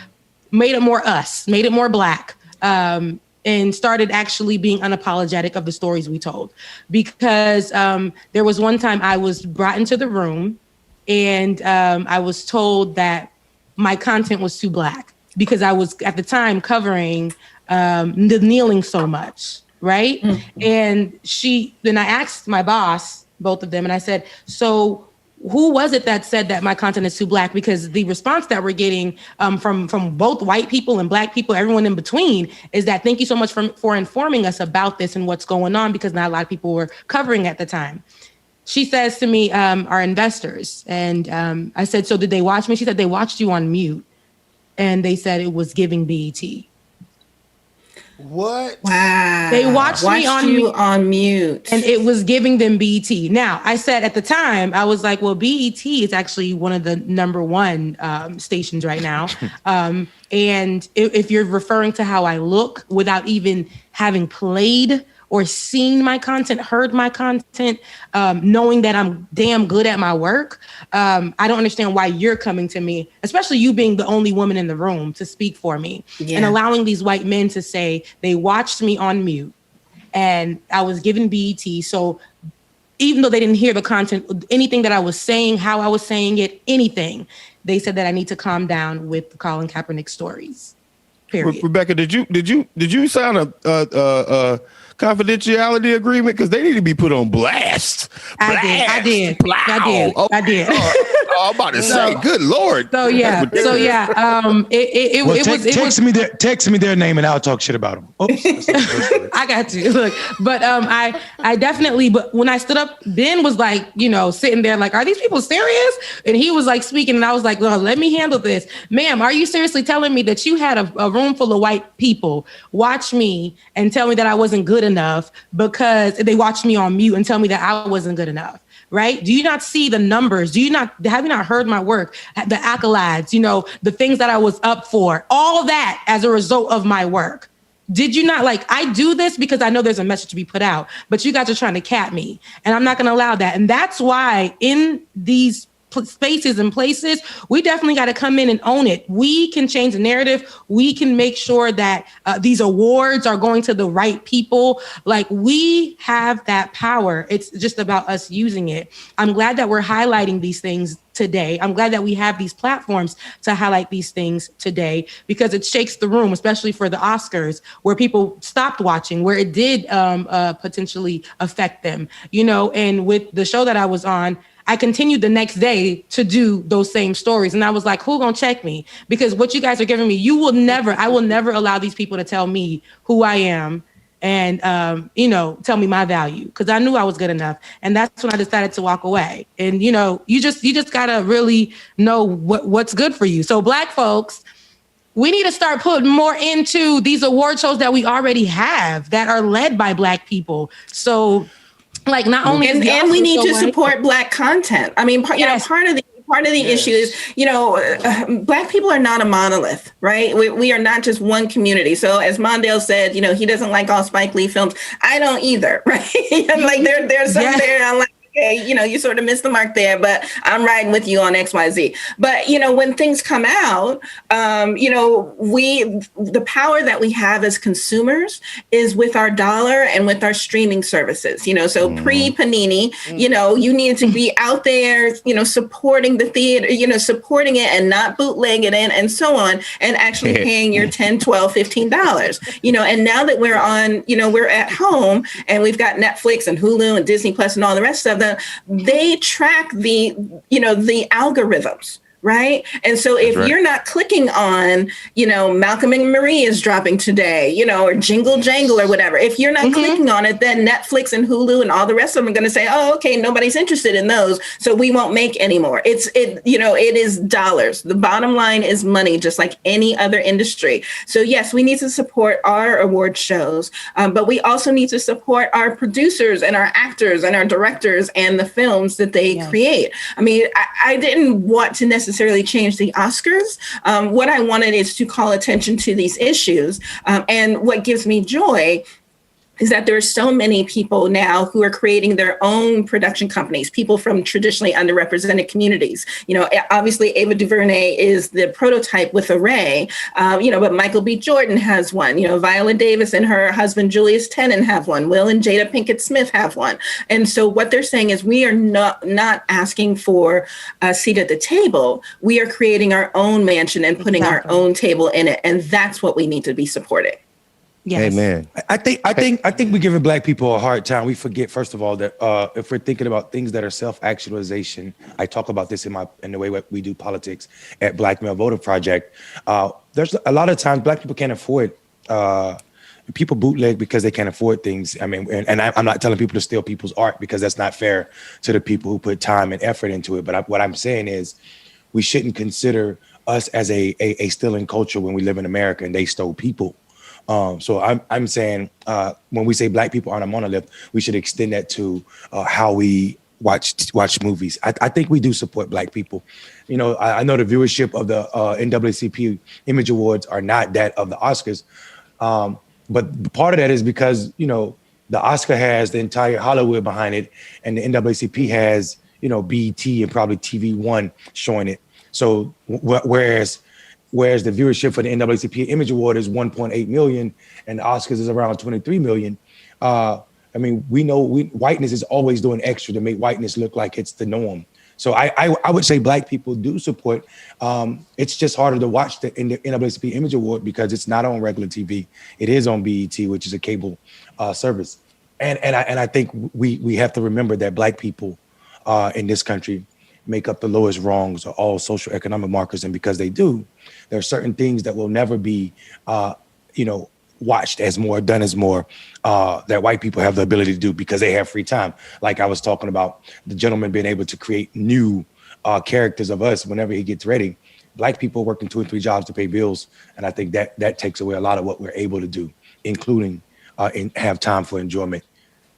us, made it more black, and started actually being unapologetic of the stories we told. Because there was one time I was brought into the room and I was told that my content was too black because I was at the time covering the kneeling so much, right? Mm-hmm. And then I asked my boss, both of them, and I said, so who was it that said that my content is too black? Because the response that we're getting from both white people and black people, everyone in between, is that thank you so much for informing us about this and what's going on, because not a lot of people were covering at the time. She says to me, our investors, and I said, so did they watch me? She said, they watched you on mute, and they said it was giving BET. What? Wow. They watched me on mute. And it was giving them BET. Now, I said at the time, I was like, well, BET is actually one of the number one stations right now. And if you're referring to how I look without even having played or seen my content, heard my content, knowing that I'm damn good at my work, I don't understand why you're coming to me, especially you being the only woman in the room to speak for me, and allowing these white men to say they watched me on mute and I was given BET. So even though they didn't hear the content, anything that I was saying, how I was saying it, anything, they said that I need to calm down with the Colin Kaepernick stories. Period. Rebecca, did you sign a confidentiality agreement? Because they need to be put on blast. I did. Oh, I did. I'm about to say, good Lord. So yeah. Text me their name and I'll talk shit about them. Oops. I got to look, but I definitely. But when I stood up, Ben was like, sitting there like, are these people serious? And he was like speaking, and I was like, well, let me handle this, ma'am. Are you seriously telling me that you had a room full of white people watch me and tell me that I wasn't good enough because they watched me on mute and tell me that I wasn't good enough? Right? Do you not see the numbers? Have you not heard my work, the accolades, the things that I was up for, all of that as a result of my work? Did you not I do this because I know there's a message to be put out, but you guys are trying to cap me, and I'm not going to allow that. And that's why in these spaces and places, we definitely got to come in and own it. We can change the narrative. We can make sure that these awards are going to the right people. We have that power. It's just about us using it. I'm glad that we're highlighting these things today. I'm glad that we have these platforms to highlight these things today, because it shakes the room, especially for the Oscars, where people stopped watching, where it did potentially affect them, and with the show that I was on, I continued the next day to do those same stories. And I was like, who gonna check me? Because what you guys are giving me, I will never allow these people to tell me who I am and, tell me my value, because I knew I was good enough. And that's when I decided to walk away. And, you just gotta really know what's good for you. So Black folks, we need to start putting more into these award shows that we already have that are led by Black people. So not only and we need to support Black content. I mean, part of the issue is, Black people are not a monolith, right? We are not just one community. So as Mondale said, he doesn't like all Spike Lee films. I don't either, right? There's some there I'm like, okay, you sort of missed the mark there, but I'm riding with you on XYZ. But, when things come out, the power that we have as consumers is with our dollar and with our streaming services, so pre-Panini, you need to be out there, supporting the theater, supporting it and not bootleg it in and so on, and actually paying your $10, $12, $15, and now that we're on, we're at home and we've got Netflix and Hulu and Disney Plus and all the rest of them. They track the algorithms, right? And so if you're not clicking on, Malcolm and Marie is dropping today, or Jingle Jangle or whatever, if you're not clicking on it, then Netflix and Hulu and all the rest of them are going to say, oh, okay, nobody's interested in those, so we won't make any more. It is dollars. The bottom line is money, just like any other industry. So yes, we need to support our award shows, but we also need to support our producers and our actors and our directors and the films that they create. I mean, I didn't want to necessarily change the Oscars. What I wanted is to call attention to these issues. And what gives me joy is that there are so many people now who are creating their own production companies, people from traditionally underrepresented communities. Obviously Ava DuVernay is the prototype with Array, but Michael B. Jordan has one, Viola Davis and her husband, Julius Tennant, have one. Will and Jada Pinkett Smith have one. And so what they're saying is we are not asking for a seat at the table. We are creating our own mansion and putting our own table in it. And that's what we need to be supporting. Yes. Amen. I think we're giving Black people a hard time. We forget, first of all, that if we're thinking about things that are self-actualization, I talk about this in the way we do politics at Black Male Voter Project. There's a lot of times Black people can't afford. People bootleg because they can't afford things. I mean, and I'm not telling people to steal people's art, because that's not fair to the people who put time and effort into it. But what I'm saying is, we shouldn't consider us as a stealing culture when we live in America and they stole people. So I'm saying when we say Black people aren't a monolith, we should extend that to how we watch movies. I think we do support Black people. I know the viewership of the NAACP Image Awards are not that of the Oscars, but part of that is because the Oscar has the entire Hollywood behind it, and the NAACP has BET and probably TV One showing it. So whereas the viewership for the NAACP Image Award is 1.8 million and the Oscars is around 23 million. I mean, we know whiteness is always doing extra to make whiteness look like it's the norm. So I would say Black people do support. It's just harder to watch the NAACP Image Award because it's not on regular TV. It is on BET, which is a cable service. And I think we have to remember that Black people in this country make up the lowest wrongs of all social economic markers. And because they do, there are certain things that will never be, watched as more, done as more, that white people have the ability to do because they have free time. Like I was talking about the gentleman being able to create new characters of us whenever he gets ready. Black people working 2 and 3 jobs to pay bills. And I think that takes away a lot of what we're able to do, including and have time for enjoyment,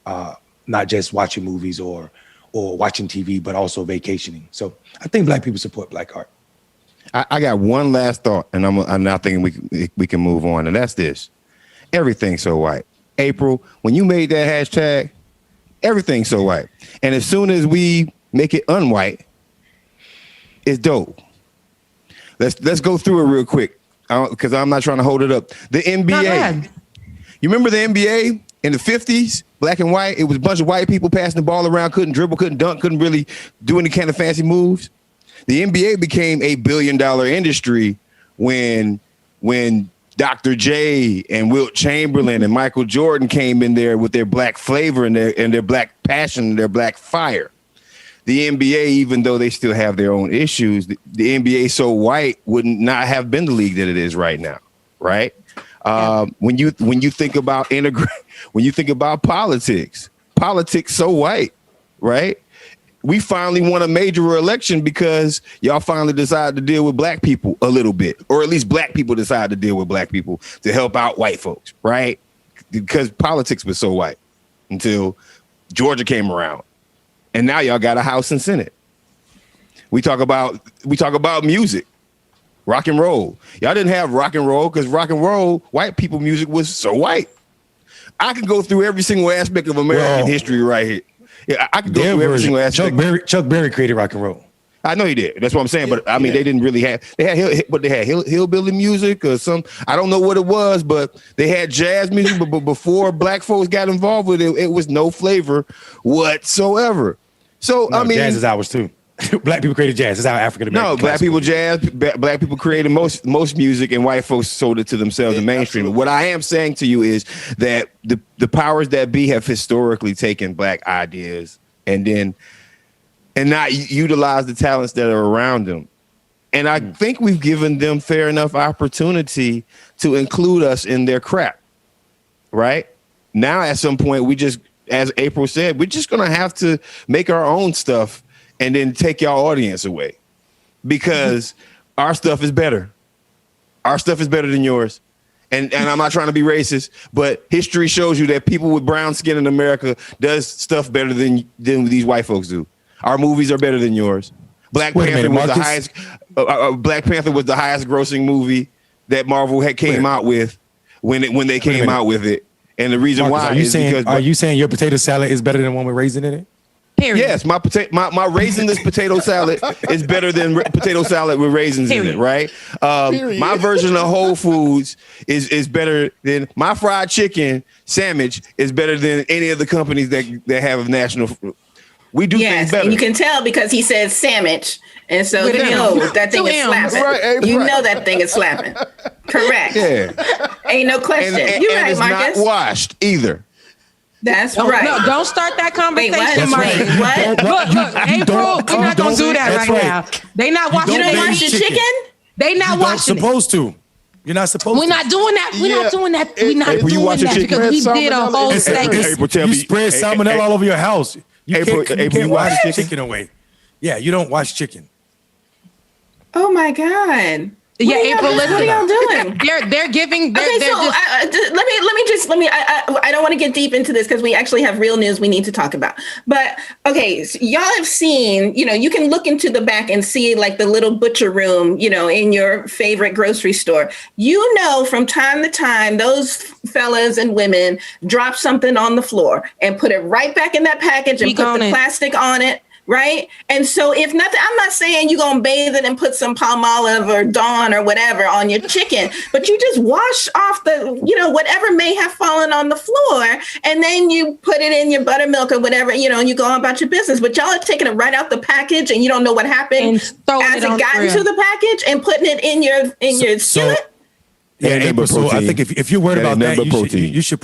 not just watching movies or watching TV, but also vacationing. So I think Black people support Black art. I got one last thought, and I'm now thinking we can move on, and that's this. Everything's so white. April, when you made that hashtag, everything's so white. And as soon as we make it unwhite, it's dope. Let's go through it real quick, because I'm not trying to hold it up. The NBA. You remember the NBA in the 50s, black and white? It was a bunch of white people passing the ball around, couldn't dribble, couldn't dunk, couldn't really do any kind of fancy moves. The NBA became $1 billion industry when Dr. J and Wilt Chamberlain and Michael Jordan came in there with their black flavor and their black passion and their black fire. The NBA, even though they still have their own issues, the NBA so white would not have been the league that it is right now, right? When you think about when you think about politics so white, right? We finally won a major election because y'all finally decided to deal with black people a little bit, or at least black people decided to deal with black people to help out white folks, right? Because politics was so white until Georgia came around, and now y'all got a House and Senate. We talk about music, rock and roll. Y'all didn't have rock and roll because rock and roll, white people music was so white. I can go through every single aspect of American history right here. Yeah, I could go through every single aspect. Chuck Berry created rock and roll. I know he did. That's what I'm saying. But I mean, they didn't really have. They had hillbilly music or some. I don't know what it was, but they had jazz music. But before black folks got involved with it, it was no flavor whatsoever. So I mean, jazz is ours too. Black people created jazz. That's how African American. No, black people jazz. Black people created most music, and white folks sold it to themselves in mainstream. Absolutely. What I am saying to you is that the powers that be have historically taken black ideas and not utilize the talents that are around them. And I think we've given them fair enough opportunity to include us in their crap. Right now, at some point, we just, as April said, we're just gonna have to make our own stuff. And then take y'all audience away because our stuff is better. Our stuff is better than yours. And I'm not trying to be racist, but history shows you that people with brown skin in America does stuff better than these white folks do. Our movies are better than yours. Black Panther was the highest. Black Panther was the highest grossing movie that Marvel came out with when they came out with it. And the reason why is because are you saying your potato salad is better than one with raisin in it? Period. Yes, my raisinless potato salad is better than potato salad with raisins in it, right? My version of Whole Foods is better than my fried chicken sandwich is better than any of the companies that have a national. We do things better. And you can tell because he says sandwich, and so you know that thing is slapping. Right, you know that thing is slapping. Correct. Yeah. Ain't no question. You're right, it's Marcus. Not washed either. That's right. No, don't start that conversation, Marcus. What? Look, April, we're not gonna do that right now. They not washing. You don't wash the chicken. They not washing. Supposed to. You're not supposed. We're not doing that. We're not doing that. We're not doing that because we did a whole segment. You spread salmonella all over your house. You can't wash chicken away. Yeah, you don't wash chicken. Oh my God. Yeah, April, listen. What are y'all doing? They're giving. Let me. I don't want to get deep into this because we actually have real news we need to talk about. But okay, so y'all have seen. You can look into the back and see like the little butcher room. In your favorite grocery store. From time to time, those fellas and women drop something on the floor and put it right back in that package and put the plastic on it. Right. And so if nothing, I'm not saying you're going to bathe it and put some Palmolive or Dawn or whatever on your chicken, but you just wash off the, whatever may have fallen on the floor. And then you put it in your buttermilk or whatever, and you go on about your business. But y'all are taking it right out the package and you don't know what happened as it got into the package and putting it in your skillet. Yeah, April, so I think if you're worried about that, you should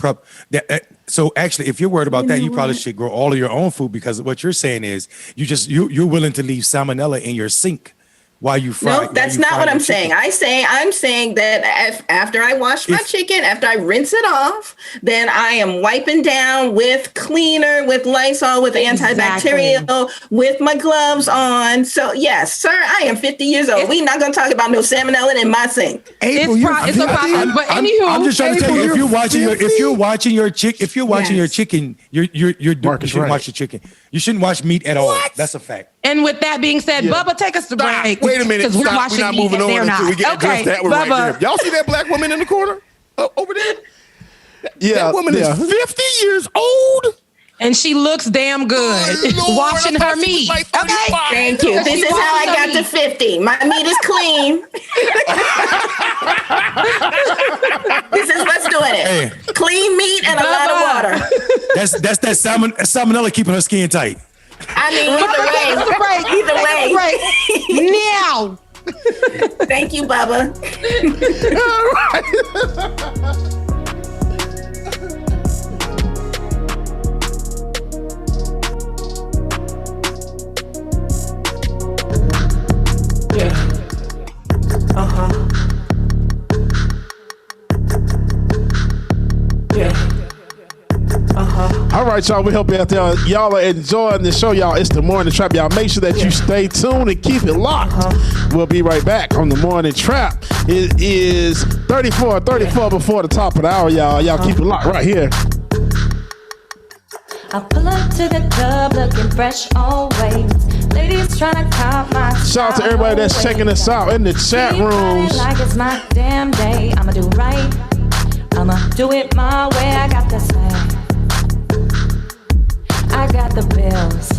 So actually, if you're worried about that, you probably should grow all of your own food, because what you're saying is you're willing to leave salmonella in your sink while you fry. No, that's not what I'm saying. I'm saying that after I wash my chicken, after I rinse it off, then I am wiping down with cleaner, with Lysol, with antibacterial, with my gloves on. So yes, sir, I am 50 years old. We're not going to talk about no salmonella in my sink. April, it's a process. But anywho, I'm just trying to tell you, if you're watching your chicken, you shouldn't watch the chicken. You shouldn't watch meat at all. That's a fact. And with that being said, Bubba, take us to break. Wait a minute. We're watching not moving on until we get addressed that one right there. Y'all see that black woman in the corner over there? Yeah. That woman is 50 years old. And she looks damn good washing her meat. Like thank you. This is how I got to 50. My meat is clean. This is what's doing it. Hey. Clean meat and a lot of water. That's that salmonella keeping her skin tight. I mean, either way. Now. Thank you, Bubba. All right, y'all. We hope you out there. Y'all are enjoying the show, y'all. It's the Morning Trap. Y'all make sure that you stay tuned and keep it locked. We'll be right back on the Morning Trap. It is 34 before the top of the hour, y'all. Y'all keep it locked right here. I pull up to the club looking fresh always. Ladies trying to cop my shout out to everybody that's checking us out in the chat rooms. Like it's my damn day. I'ma do right. I'ma do it my way. I got the swag. I got the bills.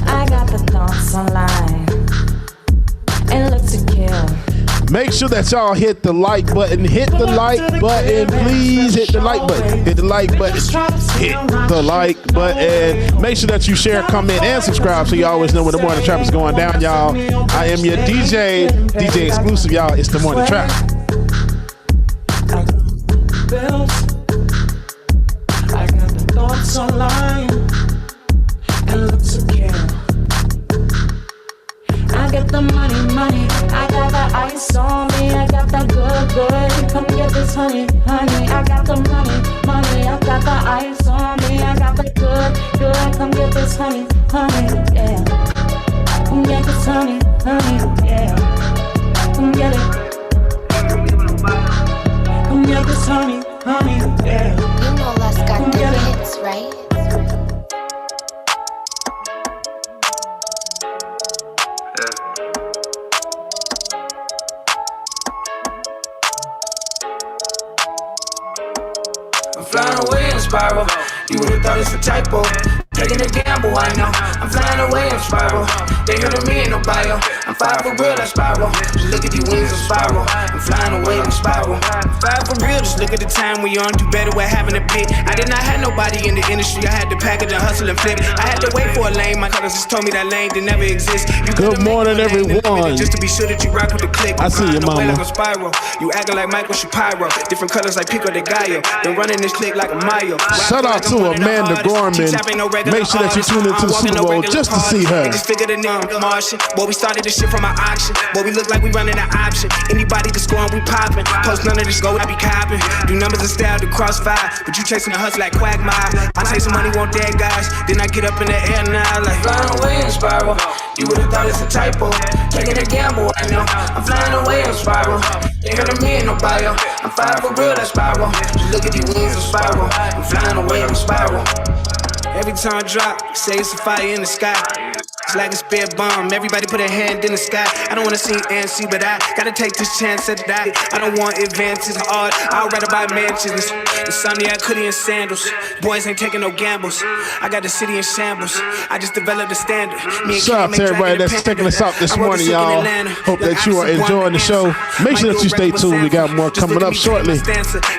I got the thoughts online. And look to kill. Make sure that y'all hit the like button. Hit the like button. Please hit the like button. Hit the like button. Hit the like button. Make sure that you share, comment, and subscribe so you always know when the Morning Trap is going down, y'all. I am your DJ exclusive, y'all. It's the Morning Trap. I got the thoughts online and look to kill. I got the money. I got the ice on me. I got the good. Come get this honey. I got the money. I got the ice on me. I got the good. Come get this honey. Yeah. Come get this honey. Yeah. Come get it. Come get this honey. Yeah. You know Les got the hits, right? I'm flying away in a spiral. You would've thought it's a typo. Taking a gamble, I know. I'm flying away in a spiral. They heard of me in no bio. I'm fire for real, that spiral. Just look at these wings of spiral. I'm flying away in a spiral. I'm fire for real, just look at the time we on. Do better with having a pit. I did not have nobody in the industry. I had to package and hustle and flip. I had to wait for a lane. My colors just told me that lane did never exist. You good morning, everyone. Just to be sure that you rock with the click. I see you, mama. Like a spiral. You acting like Michael Shapiro. Different colors like Pico de Gallo. Been running this click like a Mayo. Shout out to Amanda Gorman. Make sure that you tune into the Super Bowl just to see her. Just figured the name Martian. Boy, we started this shit from an auction. Boy, we look like we running an option. Anybody can score and we poppin'. Post none of this go, I be copping. Do numbers and style to crossfire. But you chasing the hustle like Quagmire. I take some money, want dead guys. Then I get up in the air now like flying away in a spiral. You would've thought it's a typo. Taking a gamble, I know. I'm flying away in a spiral. They heard of me in no bio. I'm fire for real, that spiral. Just look at these wings of spiral. I'm flying away in a spiral. Every time I drop, say it's a fire in the sky. It's like a spare bomb. Everybody put a hand in the sky. I don't wanna see and see, but I gotta take this chance at that. I don't want advances in art. I'll write about mansions. Insomniac, hoodie and sandals. Boys ain't taking no gambles. I got the city in shambles. I just developed a standard. Shout out to everybody that's checking us out this morning, y'all. Hope that you are enjoying the show. Make sure that you stay tuned. We got more coming up shortly.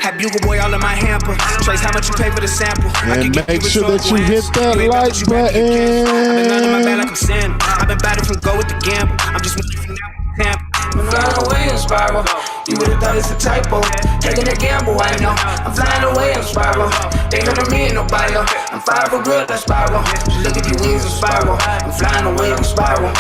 Have Bugle Boy all in my hamper. Trace how much you pay for the sample. And make sure that you hit that like button. I've been battered from go with the gamble. I'm just moving from now to Tampa. I'm flying away in a spiral. You would've thought well, it's a typo. Taking a gamble, I know. I'm flying away, I'm spiral. They heard of me in no bio. I'm fire for real, that's spiral. Just look at these wings and spiral. I'm flying away, I'm spiral.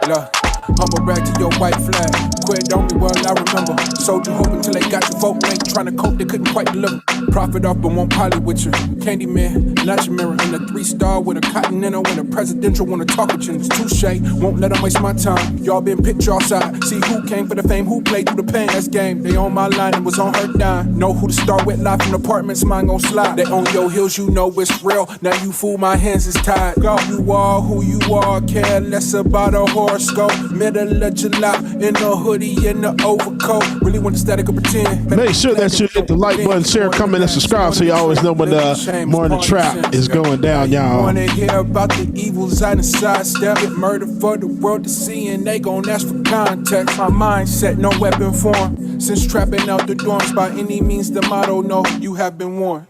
Look, humble brag to your white flag. Quit on me, well, I remember. Sold you hope until they got your vote. Ain't trying to cope, they couldn't quite deliver. Profit off, but won't poly with you. Candyman, not your mirror. And a 3-star with a continental and a presidential wanna talk with you. It's touche, won't let them waste my time. Y'all been picked outside. See who came for the fame, who played through the pain. That's game. They on my line and was on her dime. Know who to start with, live from apartments, mine gon' slide. They on your heels, you know it's real. Now you fool, my hands is tied. Go, you are who you are, care less about a horoscope. Middle of July, in the hoodie, in the overcoat. Really want the static of pretend. Make sure that you hit the like button, share, comment, and subscribe so you always know when the morning trap is going down, y'all. Wanna hear about the evils I done sidestep. Get murdered for the world to see, and they gon' ask for context. My mindset, no weapon form. Since trapping out the dorms, by any means the motto, no, you have been warned.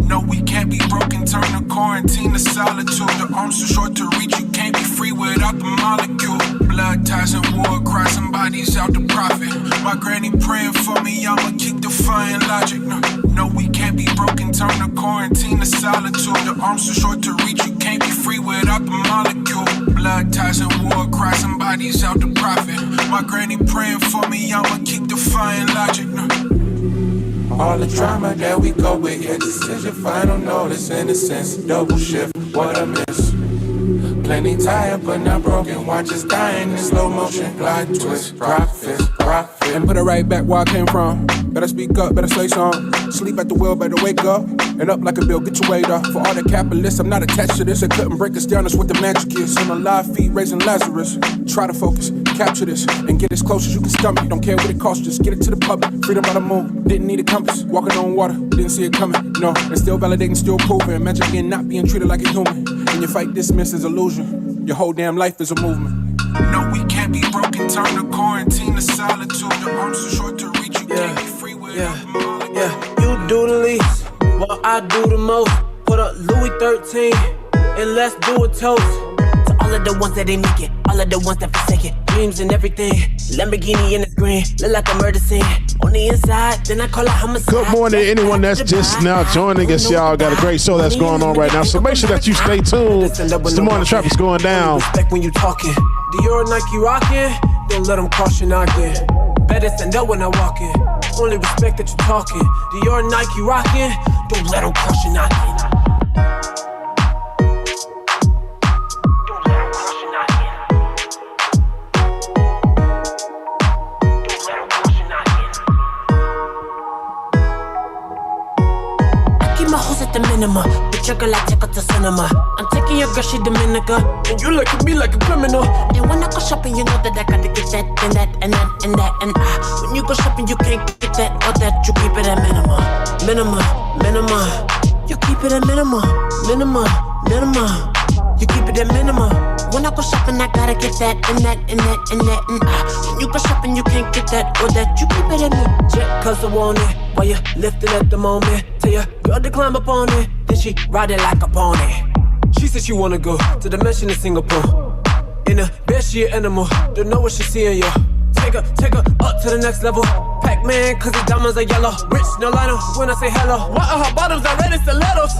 No, we can't be broken, turn the quarantine to solitude. The arms too short to reach, you can't be free without the molecule. Blood ties and war cry, somebody's out to profit. My granny praying for me, I'ma keep defying logic. No, we can't be broken, turn the quarantine to solitude. The arms too short to reach, you can't be free without the molecule. Blood ties and war cry, somebody's out to profit. My granny praying for me, I'ma keep defying logic. All the drama that we go with, yeah, this is your final notice. Innocence, double shift, what I miss. Plenty tired, but not broken. Watch us dying in slow motion. Glide twist, profit. And put it right back where I came from. Better speak up, better say something. Sleep at the wheel, better wake up. And up like a bill, get your weight off. For all the capitalists, I'm not attached to this. They couldn't break us down, that's what the magic is. On the live feed, raising Lazarus. Try to focus, capture this, and get as close as you can stomach. Don't care what it costs, just get it to the public. Freedom by the moon, didn't need a compass. Walking on water, didn't see it coming. No, and still validating, still proving. Magic in not being treated like a human. And your fight dismissed as illusion. Your whole damn life is a movement. No, we can't be broken, turn the quarantine to solitude. The arms too short to reach, you can't be free without the molecule. You do the least, while I do the most. Put up Louis 13, and let's do a toast. To all of the ones that ain't make it, all of the ones that forsake it. Dreams and everything, Lamborghini in the screen, look like a murder scene. On the inside, then I call it homicide. Good morning to anyone that's just now joining us, y'all. Got a great show that's going on right now, so make sure that you stay tuned. It's the morning trap is going down. Respect when you talking. Dior Nike rocking, don't let them cross your noggin. Better stand up when I walk in. Only respect that you talking. Dior Nike rocking, don't let them cross your noggin. At the minimum, but your girl I take her to cinema. I'm taking your girl, she Dominica, and you look at me like a criminal. And when I go shopping, you know that I gotta get that, and that, and that, and that, and when you go shopping, you can't get that or that. You keep it at minimum, minimum. You keep it at minimum. You keep it at minimum. When I go shopping, I gotta get that, and that, and that, and that, and when you go shopping, you can't get that or that. You keep it at me. Jet cause I want it, while you lifting at the moment. Tell your girl to climb up on it, then she ride it like a pony. She said she wanna go to the mansion in Singapore. In a bed, she an animal, don't know what she seeing, yo. Take her up to the next level. Pac-Man, cause the diamonds are yellow. Rich, no lino, when I say hello. Why are her bottoms already stilettos?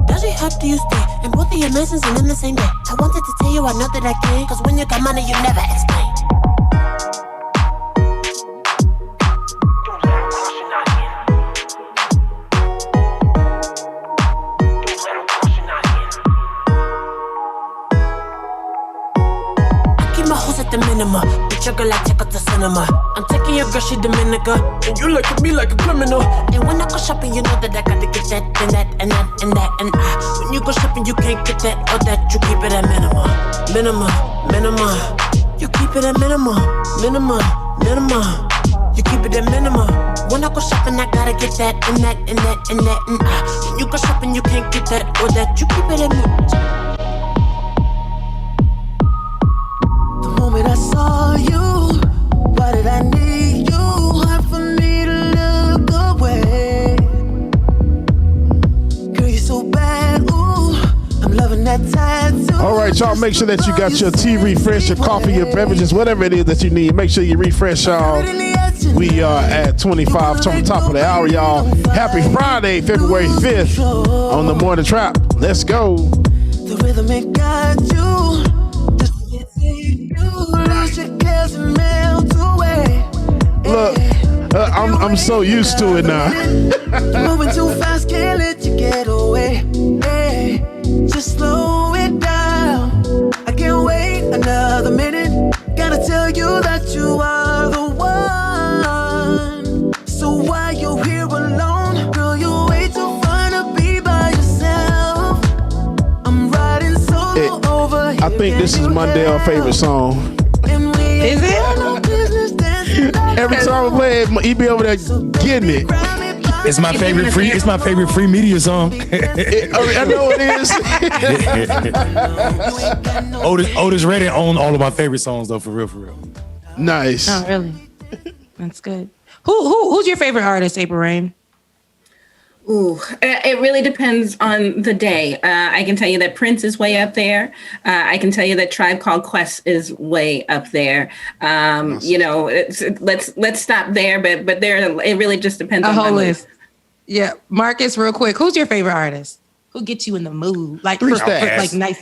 Does she have to you stay? And both of your mentions and in the same day. I wanted to tell you I know that I can, cause when you got money, you never explain. At the minimum, but your girl I take her to cinema. I'm taking your girl, she Dominica, and you look at me like a criminal. And when I go shopping, you know that I gotta get that, and that, and that, and that, and when you go shopping, you can't get that or that. You keep it at minimum. You keep it at minimum. You keep it at minimum. When I go shopping, I gotta get that, and that, and that, and that, and when you go shopping, you can't get that or that. You keep it at minimum. Moment I saw you, why did I need you? Hard for me to look away. Girl, you're so bad, ooh, I'm loving that All right, y'all, make sure that you got your tea refresh, your coffee, your beverages, whatever it is that you need. Make sure you refresh, y'all. We are at 25 to the top of the hour, y'all. Happy Friday, February 5th on the Morning Trap. Let's go. The rhythm it got you. Lose your cares and melt away. Look, I'm so used to it now. Moving too fast, can't let you get away. Hey, just slow it down. I can't wait another minute. Gotta tell you that you are the one. So why you here alone? Girl, you way too fun to be by yourself. I'm riding solo over here. I think this is Mondale's favorite song. Is it? Every time I play it, he be over there getting it. It's my favorite free. It's my favorite free media song. I know it is. Otis Redding owned all of my favorite songs though, for real. Nice. Oh, really? That's good. Who's your favorite artist, April Rain? Ooh, it really depends on the day. I can tell you that Prince is way up there. I can tell you that Tribe Called Quest is way up there. You know, let's stop there. But there, it really just depends on a whole my list. Yeah, Marcus, real quick, who's your favorite artist? Who gets you in the mood? Like Three for Stacks. like nice.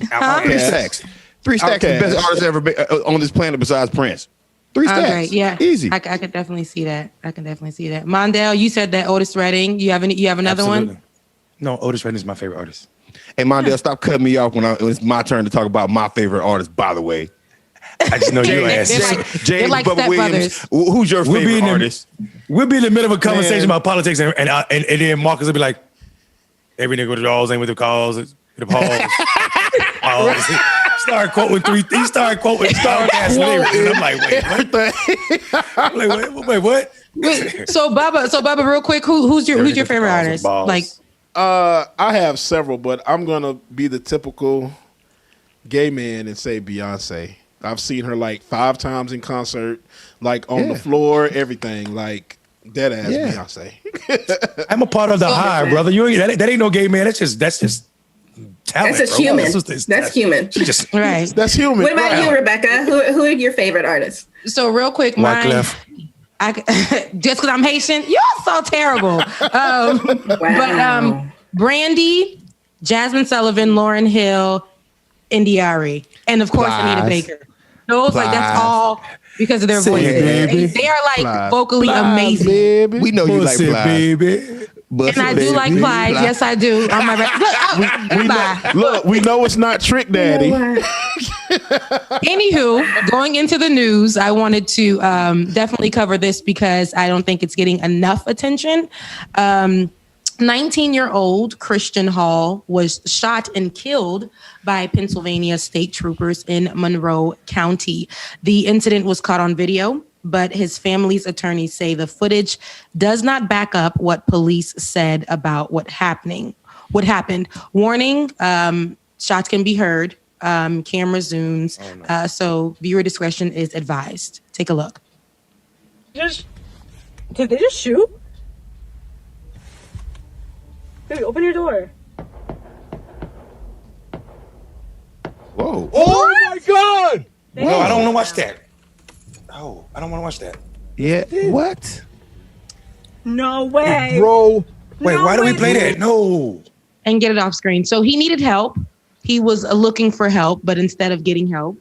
Three Stacks. Three Stacks is the best artist ever on this planet besides Prince. Three Stacks. Okay, yeah, easy. I could definitely see that. Mondale, you said that Otis Redding. You have another Absolutely. one? No, Otis Redding is my favorite artist. Hey, Mondale, stop cutting me off when it's my turn to talk about my favorite artist, by the way. I just know your ass. They're like Bubba Williams. Who's your favorite artist? We'll be in the middle of a conversation about politics, and then Marcus will be like, every nigga with the dolls ain't with the calls, the balls. Start quoting He started quoting Starcast lyrics, and I'm like, wait, what? So Bubba, real quick, who's your favorite artist? Like, I have several, but I'm gonna be the typical gay man and say Beyonce. I've seen her like 5 times in concert, like on the floor, everything, like dead ass Beyonce. I'm a part of the high, brother. That ain't no gay man. That's just talent. That's just human. That's human. Just right. That's human. What about you, Rebecca? Who are your favorite artists? So real quick, mine. Just because I'm Haitian, you're so terrible. But Brandy, Jasmine Sullivan, Lauryn Hill, Indiari, and of course Anita Baker. Those that's all because of their voices. They are like vocally amazing. Baby. We know you like Fly, baby. And I do like Fly. Yes, I do. On my Look, we know it's not Trick Daddy. Anywho, going into the news, I wanted to definitely cover this because I don't think it's getting enough attention. 19-year-old Christian Hall was shot and killed by Pennsylvania state troopers in Monroe County. The incident was caught on video, but his family's attorneys say the footage does not back up what police said about what happened. Warning, shots can be heard, camera zooms, so viewer discretion is advised. Take a look. Did they just shoot? Baby, open your door. Whoa. Oh my God! No, I don't want to watch that. Oh, I don't want to watch that. Yeah. What? No way. Bro. Wait, why do we play that? No. And get it off screen. So he needed help. He was looking for help, but instead of getting help,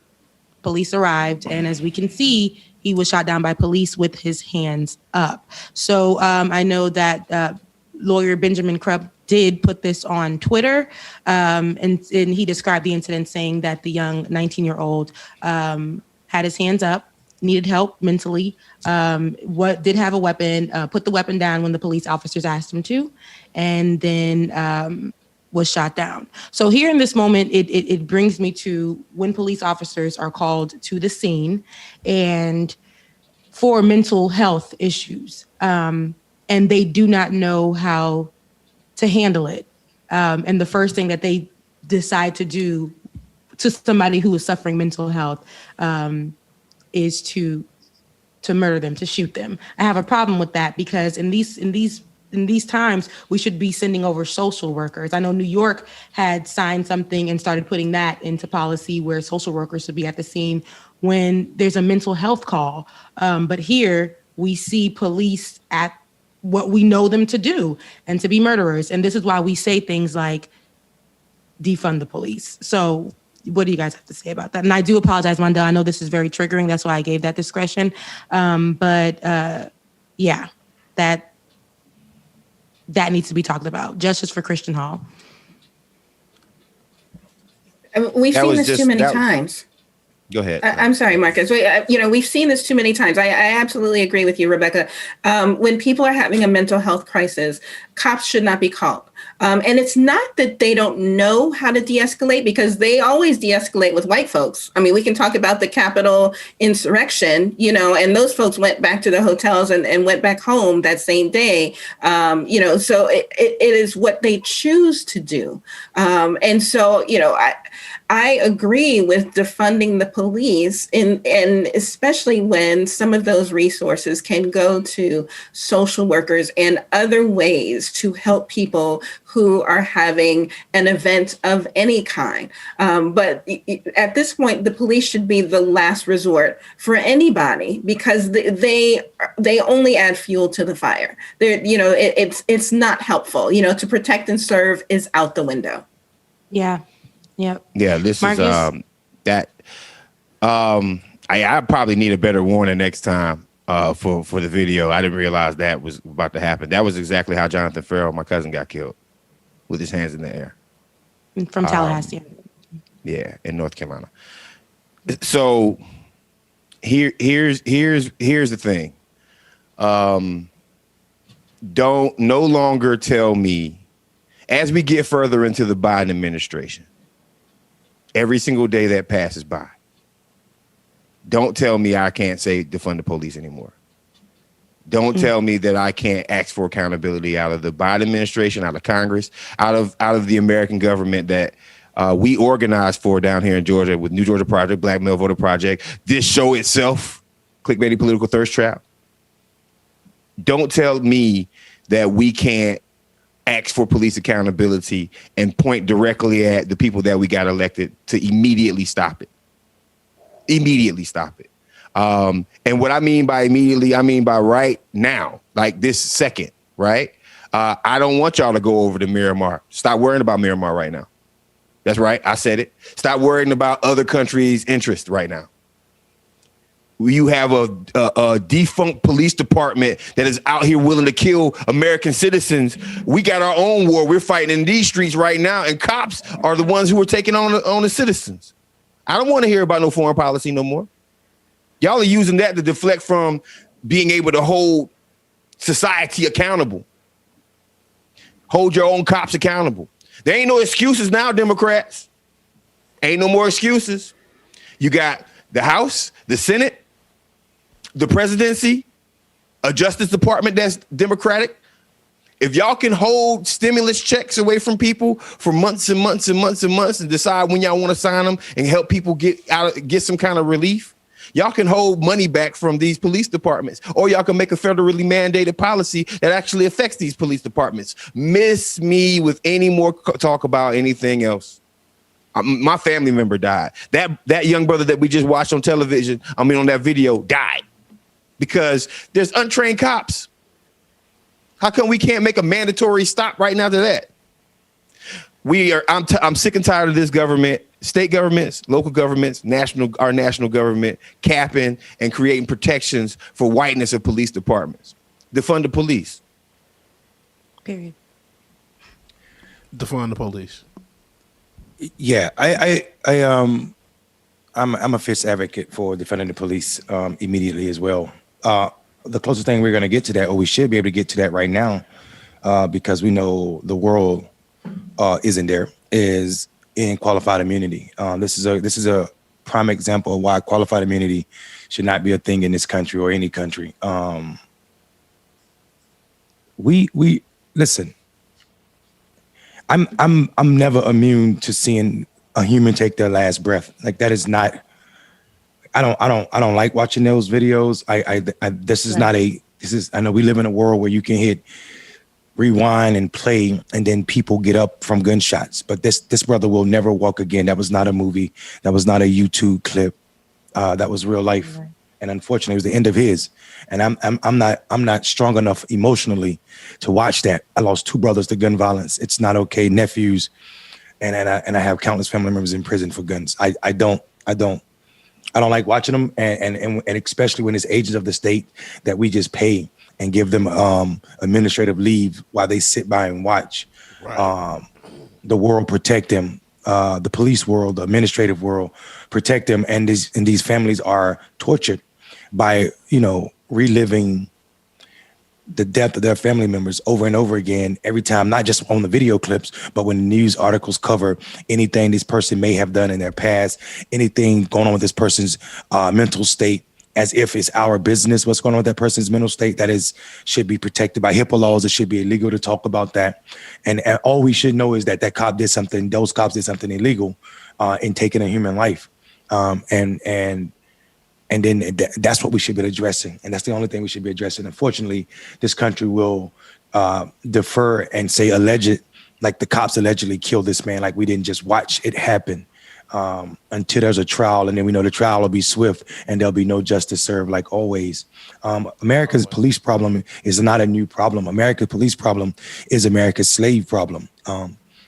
police arrived. And as we can see, he was shot down by police with his hands up. So I know that lawyer Benjamin Krupp did put this on Twitter, and he described the incident saying that the young 19-year-old had his hands up, needed help mentally, did have a weapon, put the weapon down when the police officers asked him to, and then was shot down. So here in this moment, it brings me to when police officers are called to the scene and for mental health issues, and they do not know how to handle it. And the first thing that they decide to do to somebody who is suffering mental health is to murder them, to shoot them. I have a problem with that because in these in these times, we should be sending over social workers. I know New York had signed something and started putting that into policy where social workers should be at the scene when there's a mental health call. But here we see police at what we know them to do and to be murderers. And this is why we say things like defund the police. So what do you guys have to say about that? And I do apologize, Mondale. I know this is very triggering. That's why I gave that discretion. Yeah, that needs to be talked about. Justice for Christian Hall. We've seen this too many times. Go ahead. I'm sorry, Marcus. We've seen this too many times. I absolutely agree with you, Rebecca. When people are having a mental health crisis, cops should not be called. And it's not that they don't know how to de-escalate, because they always de-escalate with white folks. I mean, we can talk about the Capitol insurrection, and those folks went back to their hotels and went back home that same day. So it is what they choose to do. And so, I agree with defunding the police, and especially when some of those resources can go to social workers and other ways to help people who are having an event of any kind. But at this point, the police should be the last resort for anybody, because they only add fuel to the fire. It's not helpful. To protect and serve is out the window. Yeah. Yep. Yeah, this Marcus? is that. I probably need a better warning next time for the video. I didn't realize that was about to happen. That was exactly how Jonathan Farrell, my cousin, got killed, with his hands in the air. From Tallahassee. Yeah, in North Carolina. So here's the thing. Don't no longer tell me, as we get further into the Biden administration, every single day that passes by, don't tell me I can't say defund the police anymore. Don't tell me that I can't ask for accountability out of the Biden administration, out of Congress, out of the American government that we organized for down here in Georgia with New Georgia Project, Black Male Voter Project, this show itself, Clickbaity Political Thirst Trap. Don't tell me that we can't ask for police accountability and point directly at the people that we got elected to immediately stop it. Immediately stop it. And what I mean by immediately, I mean by right now, like this second, right? I don't want y'all to go over to Miramar. Stop worrying about Miramar right now. That's right. I said it. Stop worrying about other countries' interest right now. You have a defunct police department that is out here willing to kill American citizens. We got our own war. We're fighting in these streets right now, and cops are the ones who are taking on the citizens. I don't want to hear about no foreign policy no more. Y'all are using that to deflect from being able to hold society accountable. Hold your own cops accountable. There ain't no excuses now, Democrats. Ain't no more excuses. You got the House, the Senate, the presidency, a Justice Department that's Democratic. If y'all can hold stimulus checks away from people for months and months and months and months and decide when y'all want to sign them and help people get some kind of relief, y'all can hold money back from these police departments, or y'all can make a federally mandated policy that actually affects these police departments. Miss me with any more talk about anything else. My family member died. That young brother that we just watched on television, on that video, died because there's untrained cops. How come we can't make a mandatory stop right now to that? I'm sick and tired of this government, state governments, local governments, our national government capping and creating protections for whiteness of police departments. Defund the police. Period. Defund the police. Yeah, I'm a fierce advocate for defunding the police immediately as well. The closest thing we're going to get to that, or we should be able to get to that right now, because we know the world isn't there, is in qualified immunity. This is a prime example of why qualified immunity should not be a thing in this country or any country. We listen. I'm never immune to seeing a human take their last breath. Like, that is not. I don't like watching those videos. I know we live in a world where you can hit rewind and play, and then people get up from gunshots. But this brother will never walk again. That was not a movie. That was not a YouTube clip. That was real life. Right. And unfortunately, it was the end of his. And I'm not strong enough emotionally to watch that. I lost 2 brothers to gun violence. It's not okay. Nephews, and I have countless family members in prison for guns. I don't like watching them, and especially when it's agents of the state that we just pay and give them administrative leave while they sit by and watch. Right. The world protect them. The police world, the administrative world protect them, and these families are tortured by reliving the death of their family members over and over again every time, not just on the video clips, but when the news articles cover anything this person may have done in their past, anything going on with this person's mental state, as if it's our business what's going on with that person's mental state. That should be protected by HIPAA laws. It should be illegal to talk about that. And all we should know is that cop did something, those cops did something illegal in taking a human life. And then that's what we should be addressing. And that's the only thing we should be addressing. Unfortunately, this country will defer and say alleged, like the cops allegedly killed this man, like we didn't just watch it happen until there's a trial. And then we know the trial will be swift and there'll be no justice served, like always. America's police problem is not a new problem. America's police problem is America's slave problem.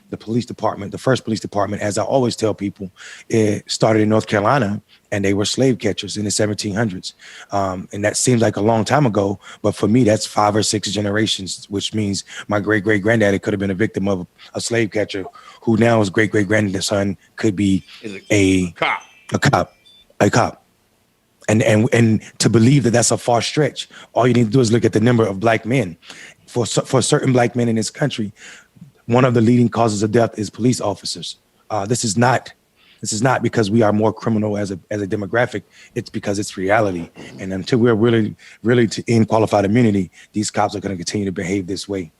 The police department, the first police department, as I always tell people, it started in North Carolina, and they were slave catchers in the 1700s. And that seems like a long time ago, but for me, that's 5 or 6 generations, which means my great-great-granddaddy could have been a victim of a slave catcher, who now his great-great-grandson could be a cop. And to believe that that's a far stretch, all you need to do is look at the number of black men. For certain black men in this country, one of the leading causes of death is police officers. This is not because we are more criminal as a demographic. It's because it's reality. And until we're really to end qualified immunity, these cops are going to continue to behave this way.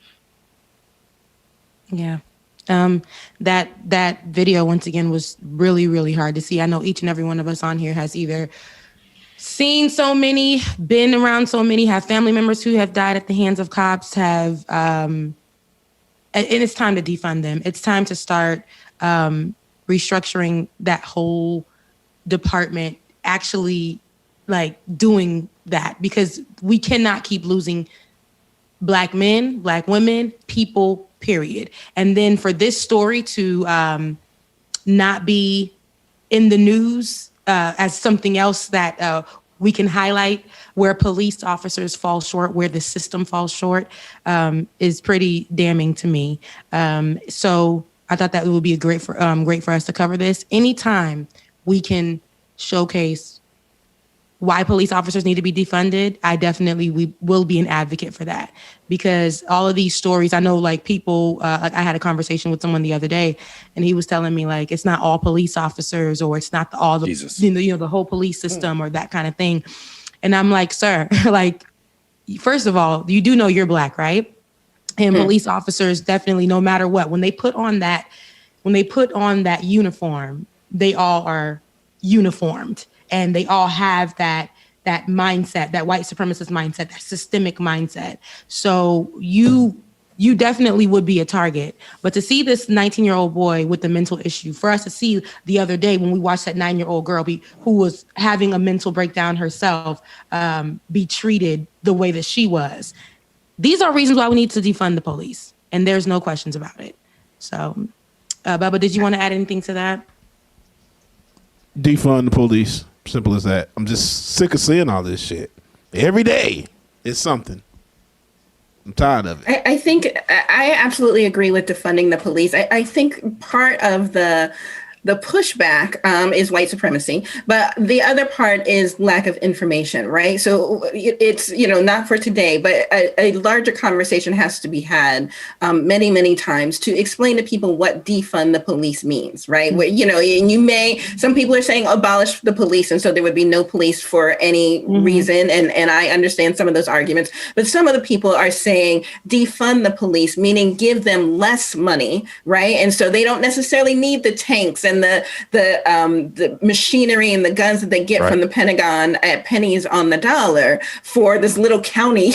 Yeah. That video, once again, was really, really hard to see. I know each and every one of us on here has either seen so many, been around so many, have family members who have died at the hands of cops, have and it's time to defund them. It's time to start restructuring that whole department, actually like doing that, because we cannot keep losing black men, black women, people, period. And then for this story to not be in the news as something else that we can highlight, where police officers fall short, where the system falls short, is pretty damning to me. So I thought that it would be great for us to cover this. Anytime we can showcase why police officers need to be defunded, we will be an advocate for that, because all of these stories, I know, like people, I had a conversation with someone the other day, and he was telling me like it's not all police officers, or it's not all the the whole police system, or that kind of thing. And I'm like, sir, like, first of all, you do know you're black, right? And police officers definitely, no matter what, when they put on that uniform, they all are uniformed. And they all have that mindset, that white supremacist mindset, that systemic mindset. So you definitely would be a target. But to see this 19-year-old boy with a mental issue, for us to see the other day when we watched that 9-year-old girl who was having a mental breakdown herself, be treated the way that she was, these are reasons why we need to defund the police. And there's no questions about it. So, Bubba, did you want to add anything to that? Defund the police. Simple as that. I'm just sick of seeing all this shit. Every day it's something. I'm tired of it. I think I absolutely agree with defunding the police. I think part of the pushback is white supremacy, but the other part is lack of information, right? So it's, not for today, but a larger conversation has to be had many, many times to explain to people what defund the police means, right? Where, and some people are saying abolish the police, and so there would be no police for any reason. And I understand some of those arguments, but some of the people are saying defund the police, meaning give them less money, right? And so they don't necessarily need the tanks and and the machinery and the guns that they get from the Pentagon at pennies on the dollar for this little county,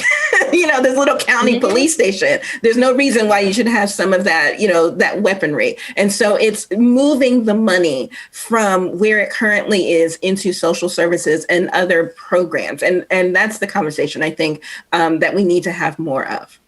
this little county police station. There's no reason why you should have some of that, that weaponry. And so it's moving the money from where it currently is into social services and other programs. And that's the conversation I think that we need to have more of.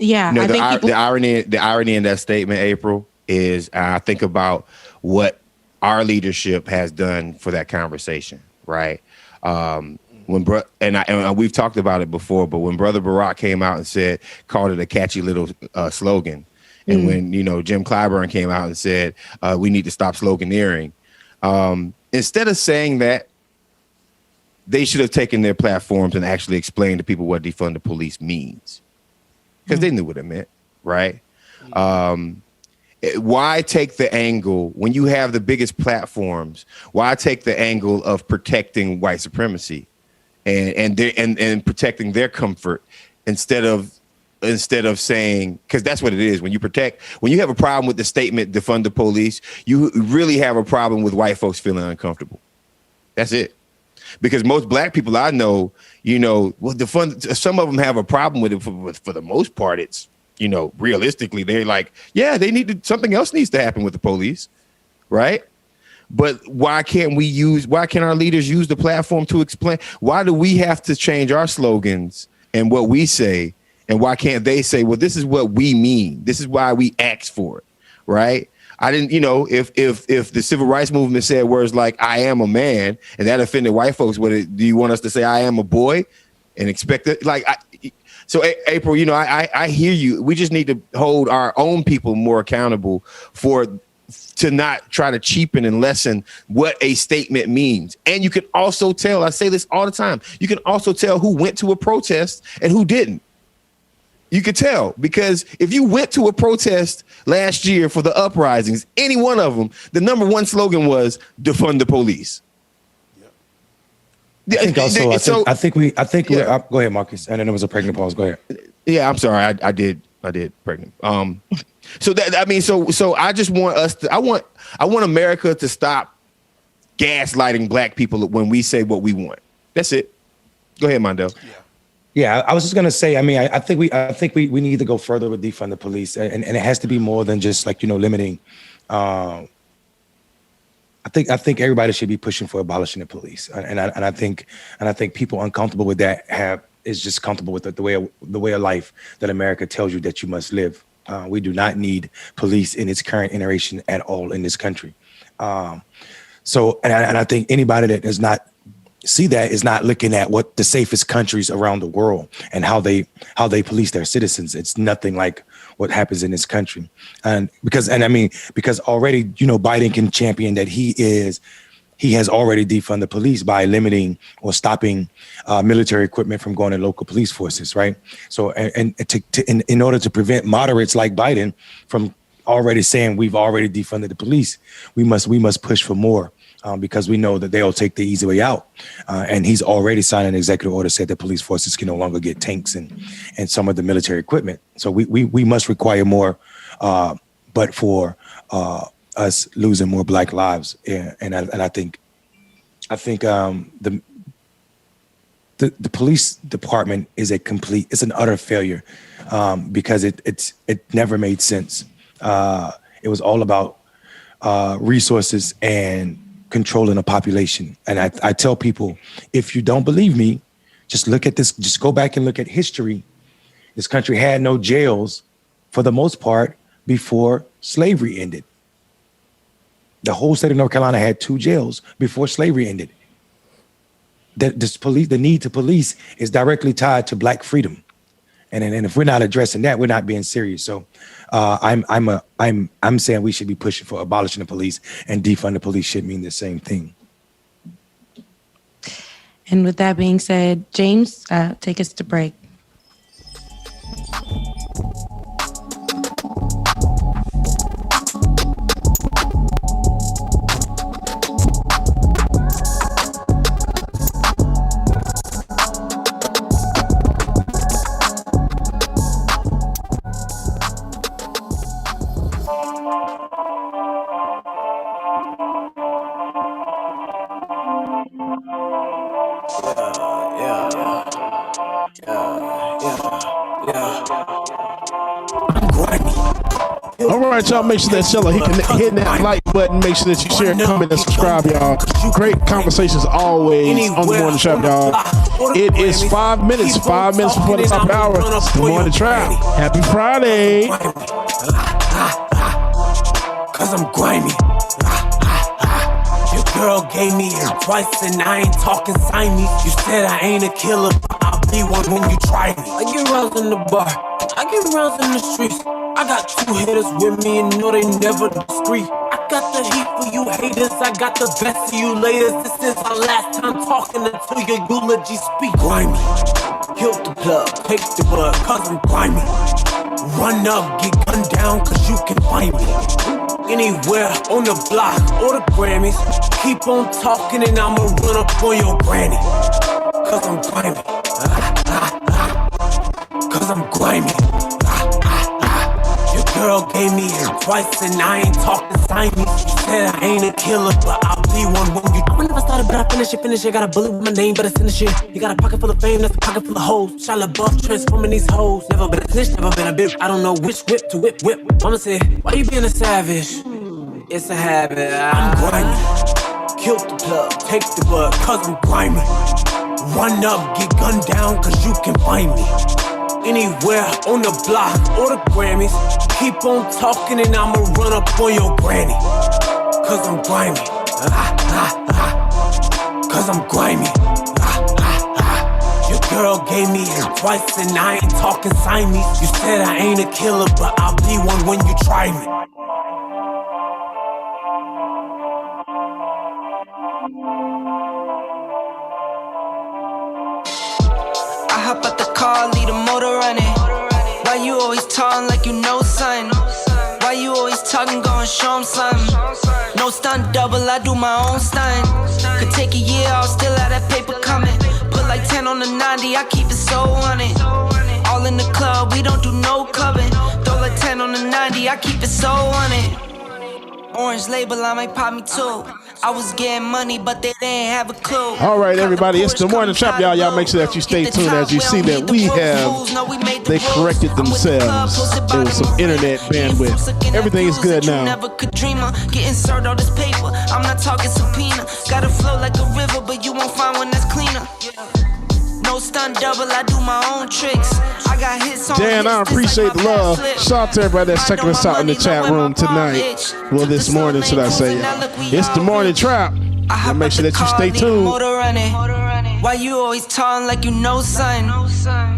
Yeah, No, I think the irony in that statement, April, is I think about what our leadership has done for that conversation, right? And we've talked about it before, but when Brother Barack came out and called it a catchy little slogan, and when Jim Clyburn came out and said we need to stop sloganeering, instead of saying that, they should have taken their platforms and actually explained to people what defund the police means. Because they knew what it meant, right? Why take the angle when you have the biggest platforms? Why take the angle of protecting white supremacy and protecting their comfort instead of saying, because that's what it is. When you have a problem with the statement defund the police, you really have a problem with white folks feeling uncomfortable. That's it. Because most black people I know, some of them have a problem with it. For the most part, it's, realistically, they're like, yeah, something else needs to happen with the police, right? But why can't our leaders use the platform to explain? Why do we have to change our slogans and what we say? And why can't they say, well, this is what we mean. This is why we asked for it, right? I didn't, if the civil rights movement said words like "I am a man" and that offended white folks, do you want us to say "I am a boy" and expect it? So April, I hear you. We just need to hold our own people more accountable to not try to cheapen and lessen what a statement means. And you can also tell. I say this all the time. You can also tell who went to a protest and who didn't. You could tell, because if you went to a protest last year for the uprisings, any one of them, the number one slogan was "defund the police." I think go ahead, Marcus. And then there was a pregnant pause. Go ahead. Yeah, I'm sorry. I did pregnant. So I just want I want America to stop gaslighting black people when we say what we want. That's it. Go ahead, Mondale. Yeah, I was just gonna say. I mean, I think we need to go further with defund the police, and it has to be more than just limiting. I think everybody should be pushing for abolishing the police, and I think people uncomfortable with that is just comfortable with the way of life that America tells you that you must live. We do not need police in its current iteration at all in this country. So I think anybody that does not see that is not looking at what the safest countries around the world and how they police their citizens. It's nothing like what happens in this country. Because already, Biden can champion that he has already defunded the police by limiting or stopping military equipment from going to local police forces, right? So, in order to prevent moderates like Biden from already saying we've already defunded the police, we must push for more. Because we know that they'll take the easy way out. And he's already signed an executive order said that police forces can no longer get tanks and some of the military equipment. So we must require more, but for us losing more black lives. And I think the police department is it's an utter failure because it never made sense. It was all about resources and controlling a population. And I tell people, if you don't believe me, just look at this, just go back and look at history. This country had no jails for the most part before slavery ended. The whole state of North Carolina had 2 jails before slavery ended. The need to police is directly tied to black freedom. And if we're not addressing that, we're not being serious. So I'm saying we should be pushing for abolishing the police, and defund the police should mean the same thing. And with that being said, James, take us to break. All right, y'all. Make sure that y'all hitting that like button. Make sure that you share, comment, and subscribe, y'all. Great conversations always on the morning trap, y'all. It is 5 minutes. 5 minutes before the top of the hour. It's the morning trap. Happy Friday. Cause I'm grimy. Your girl gave me it twice and I ain't talking Siamese. You said I ain't a killer, but I'll be one when you try me. I get rounds in the bar, I get rounds in the streets. I got 2 hitters with me and know they never discreet. I got the heat for you haters, I got the best for you laters. This is our last time talking until your eulogy speak. Grimy, kill the plug, take the bud, cause I'm grimy. Run up, get gunned down, cause you can find me anywhere on the block or the Grammys. Keep on talking and I'ma run up on your granny. Cause I'm grimy. Cause I'm grimy. Your girl gave me it twice and I ain't talking Siamese. You said I ain't a killer, but I'll be one when you. I never started, but I finish it. Got a bullet with my name, but it's in the shit. You got a pocket full of fame, that's a pocket full of hoes. Shot LaBeouf, transforming these hoes. Never been a snitch, never been a bitch. I don't know which whip to whip. Mama said, why you being a savage? It's a habit. I'm grimy. Kill the plug, take the bud, cause I'm grimy. Run up, get gunned down, cause you can find me anywhere on the block or the Grammys. Keep on talking and I'ma run up on your granny. Cause I'm grimy. Cause I'm grimy. Your girl gave me it twice and I ain't talking Siamese. You said I ain't a killer, but I'll be one when you try me. I hop out the car, leave the motor running. Why you always talking like you know something? Why you always talking, gon' show 'em something? No stunt double, I do my own stunt. Could take a year, I'll still have that paper coming. Put like 10 on the 90, I keep it so on it. All in the club, we don't do no clubbing. Throw like 10 on the 90, I keep it so on it. Orange label, I might pop me too. I was getting money, but they didn't have a clue. All right, everybody, it's the morning trap, y'all. Y'all make sure that you stay tuned as you see that they corrected themselves. There was some internet bandwidth. Everything is good now. Never could dream of getting served all this paper. I'm not talking subpoena. Gotta flow like a river, but you won't find one that's cleaner. No stunt double, I do my own tricks. I got hits on Dan, I appreciate the love. Shout out to everybody that's checking us out in the chat room tonight. Well, this morning, should I say. It's the morning trap. And make sure that you stay tuned. Why you always talking like you know something?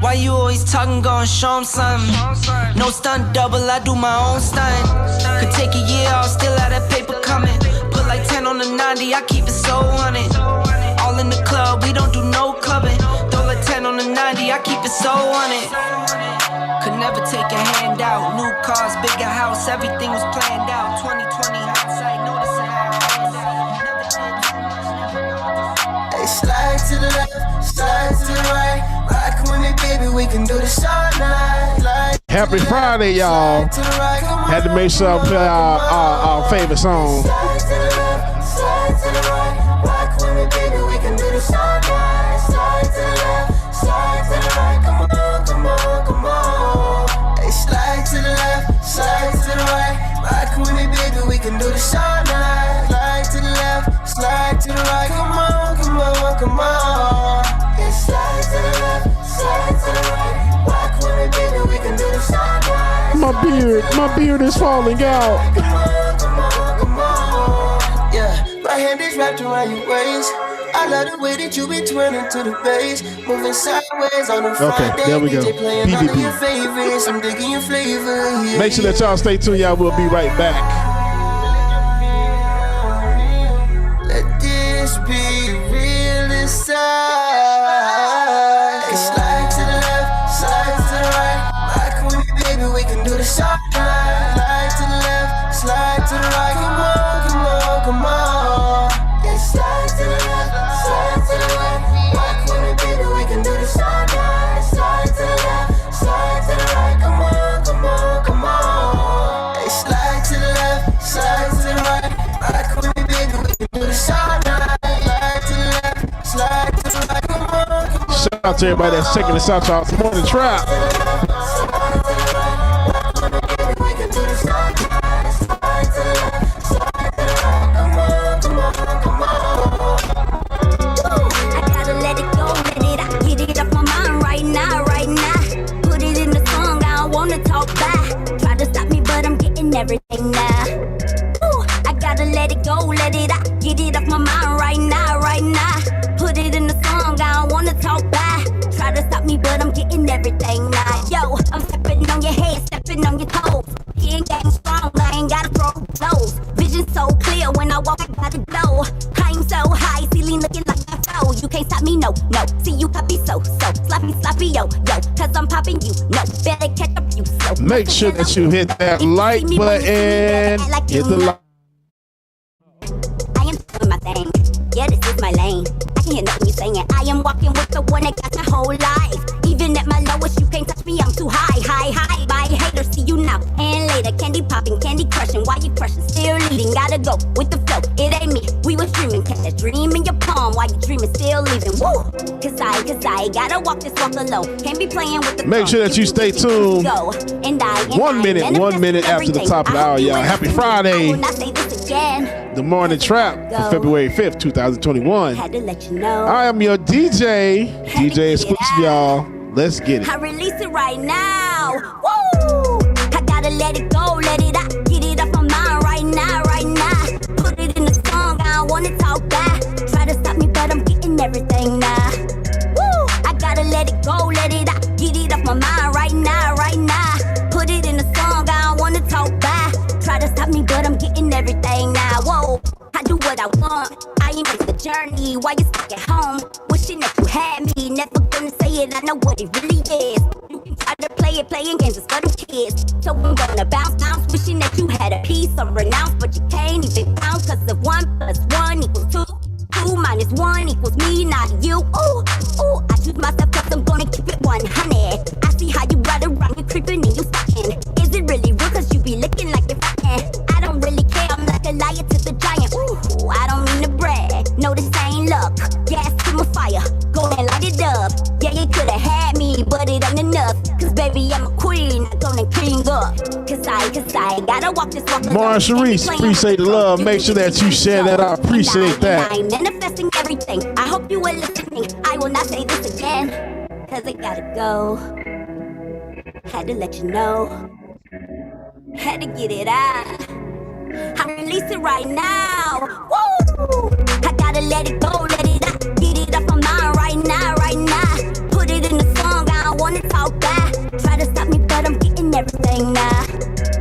Why you always talking, gon' show 'em something? No stunt double, I do my own stunt. Could take a year, I'll still have that paper coming. Put like 10 on the 90, I keep it so on it. All in the club, we don't do no clubbing. Throw like 10 on the 90, I keep it so on it. Could never take a handout. New cars, bigger house, everything was planned out. 2020 hindsight, noticing how Hey, slide to the left, slide to the right. Rock with me, baby, we can do this all night. Happy Friday, y'all. Had to make sure I play our favorite song. Slide to the left, slide to the right. Rock with me, baby, we can do this all night. Slide to the left, slide to the right. Come on, come on, come on. Hey, slide to the left, slide to the right. Rock with me, baby, we can do this all night. Slide to the left, slide to the right. Come on, come on, come on. Yeah, slide to the left, slide to the right. Rock with me, baby, we can do this all night. My beard is falling out. Come on, come on, come on. Yeah, my hand is wrapped around your waist. I love the way that you be twirling to the bass, moving sideways on the Friday. Okay, there we go. DJ playing all of your favorites. I'm digging your flavor. Yeah, Make sure that y'all stay tuned, y'all. We'll be right back. Let this be real inside. Hey, slide to the left, slide to the right. Rock with me, baby, we can do this all night. Slide to the left, slide to the right. Come on, come on, come on. Yeah, slide to the left, slide to the right. Rock with me, baby, we can do this all night. Slide to the left, slide to the right. Come on, come on, come on. Hey, slide to the left, slide to the right. Rock with me, baby, we can do this all night. Slide to the left, slide to the right. Come on, come on. Shout out to everybody that's checking us out, y'all. It's the morning trap. We can do this all night. getting everything now. Ooh, I gotta let it go, let it out. Get it off my mind right now, right now. Put it in the song, I don't wanna talk back. Try to stop me, but I'm getting everything now. Yo, I'm stepping on your head, stepping on your toes. He ain't getting strong, I ain't gotta throw blows. Vision so clear when I walk, I gotta glow. I'm so high, ceiling looking like a flow. You can't stop me, no, no. See you copy so sloppy, yo, cause I'm popping you, no. Better catch up you slow. Make sure that you hit that like button. Hit the like. I am doing my thing. Yeah, this is my lane. I can hear nothing you saying. I am walking with the one that got my whole life. Even at my lowest, you can't touch me. I'm too high. Bye, haters, see you now and later. Candy popping, candy crushing. Why you crushing? Still leading. Gotta go with the flow. It ain't me. We was dreaming. Catch that dream in your palm. While you dreaming, still leaving. Woo! Cause I gotta walk this walk alone. Can't be playing with the. Make sure that you stay tuned. Go. And 1 minute after the top of the hour, y'all. Happy Friday. I will not say this again. The Morning Trap for February 5th, 2021. Had to let you know. I am your DJ exclusive, y'all. Let's get it. I release it right now. Woo! I gotta let it go, let it out. Get it off my mind right now, right now. Put it in the song, I don't wanna talk back. Try to stop me, but I'm getting everything now. Woo! I gotta let it go, let it out. Get it off my mind right now, right now. Put it in the song, I don't wanna talk back. Try to stop me, but I'm getting everything now. Whoa! I do what I want. I embrace the journey while you stuck at home. Wishing that you had me. Never gonna say it, I know what it really is. You can try to play it, playing games is for the kids. So I'm gonna bounce, wishing that you had a piece or renounce, but you can't even count. Cause if 1 + 1 = 2, 2 - 1 = me, not you. Ooh, I choose myself cause I'm gonna keep it 100. I see how you ride around, you creeping and you fucking. Is it really real cause you be looking like you're fucking? I don't really care, I'm like a liar to the giant. Ooh, I don't mean to brag, no this ain't luck. Gas to my fire, go and light it up. Yeah, you could've had me, but it ain't enough. Cause baby, I'm a queen, I'm gonna clean up. Cause I gotta walk this walk. Marjorie, appreciate the love. Make sure that you share that. I appreciate that. I'm manifesting everything. I hope you were listening. I will not say this again. Cause I gotta go. Had to let you know. Had to get it out. I release it right now. Woo! I gotta let it go, let it out. Get it off my mind right now, right now. Put it in the song, I don't wanna talk back. Try to stop me, but I'm getting everything now.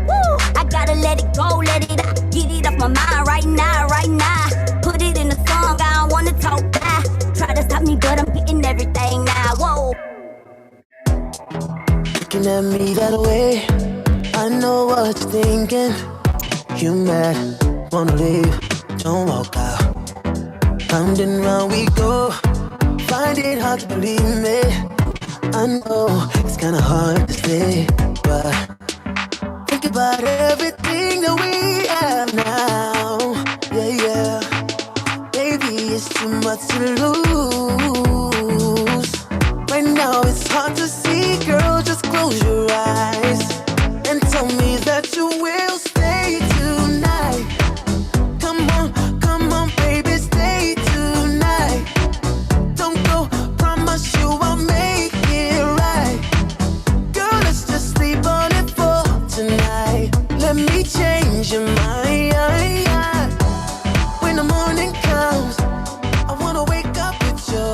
Woo! I gotta let it go, let it out. Get it off my mind right now, right now. Put it in the song, I don't wanna talk back. Try to stop me, but I'm getting everything now. Whoa! Looking at me that way, I know what you're thinking. You mad, wanna leave, don't walk out. Round and round we go, find it hard to believe me. I know it's kinda hard to say, but think about everything that we have now. Yeah, baby, it's too much to lose. Right now it's hard to see, girl, just close your eyes and tell me that you will stay tonight. Come on, baby, stay tonight. Don't go, promise you I'll make it right. Girl, let's just sleep on it for tonight. Let me change your mind. When the morning comes, I wanna wake up with you,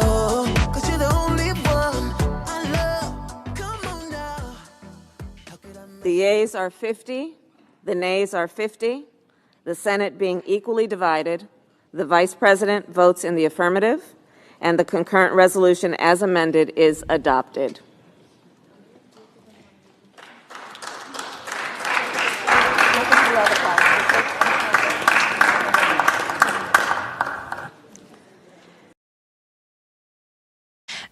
cause you're the only one I love. Come on now. The yeas are 50, the nays are 50, the Senate being equally divided. The Vice President votes in the affirmative, and the concurrent resolution as amended is adopted.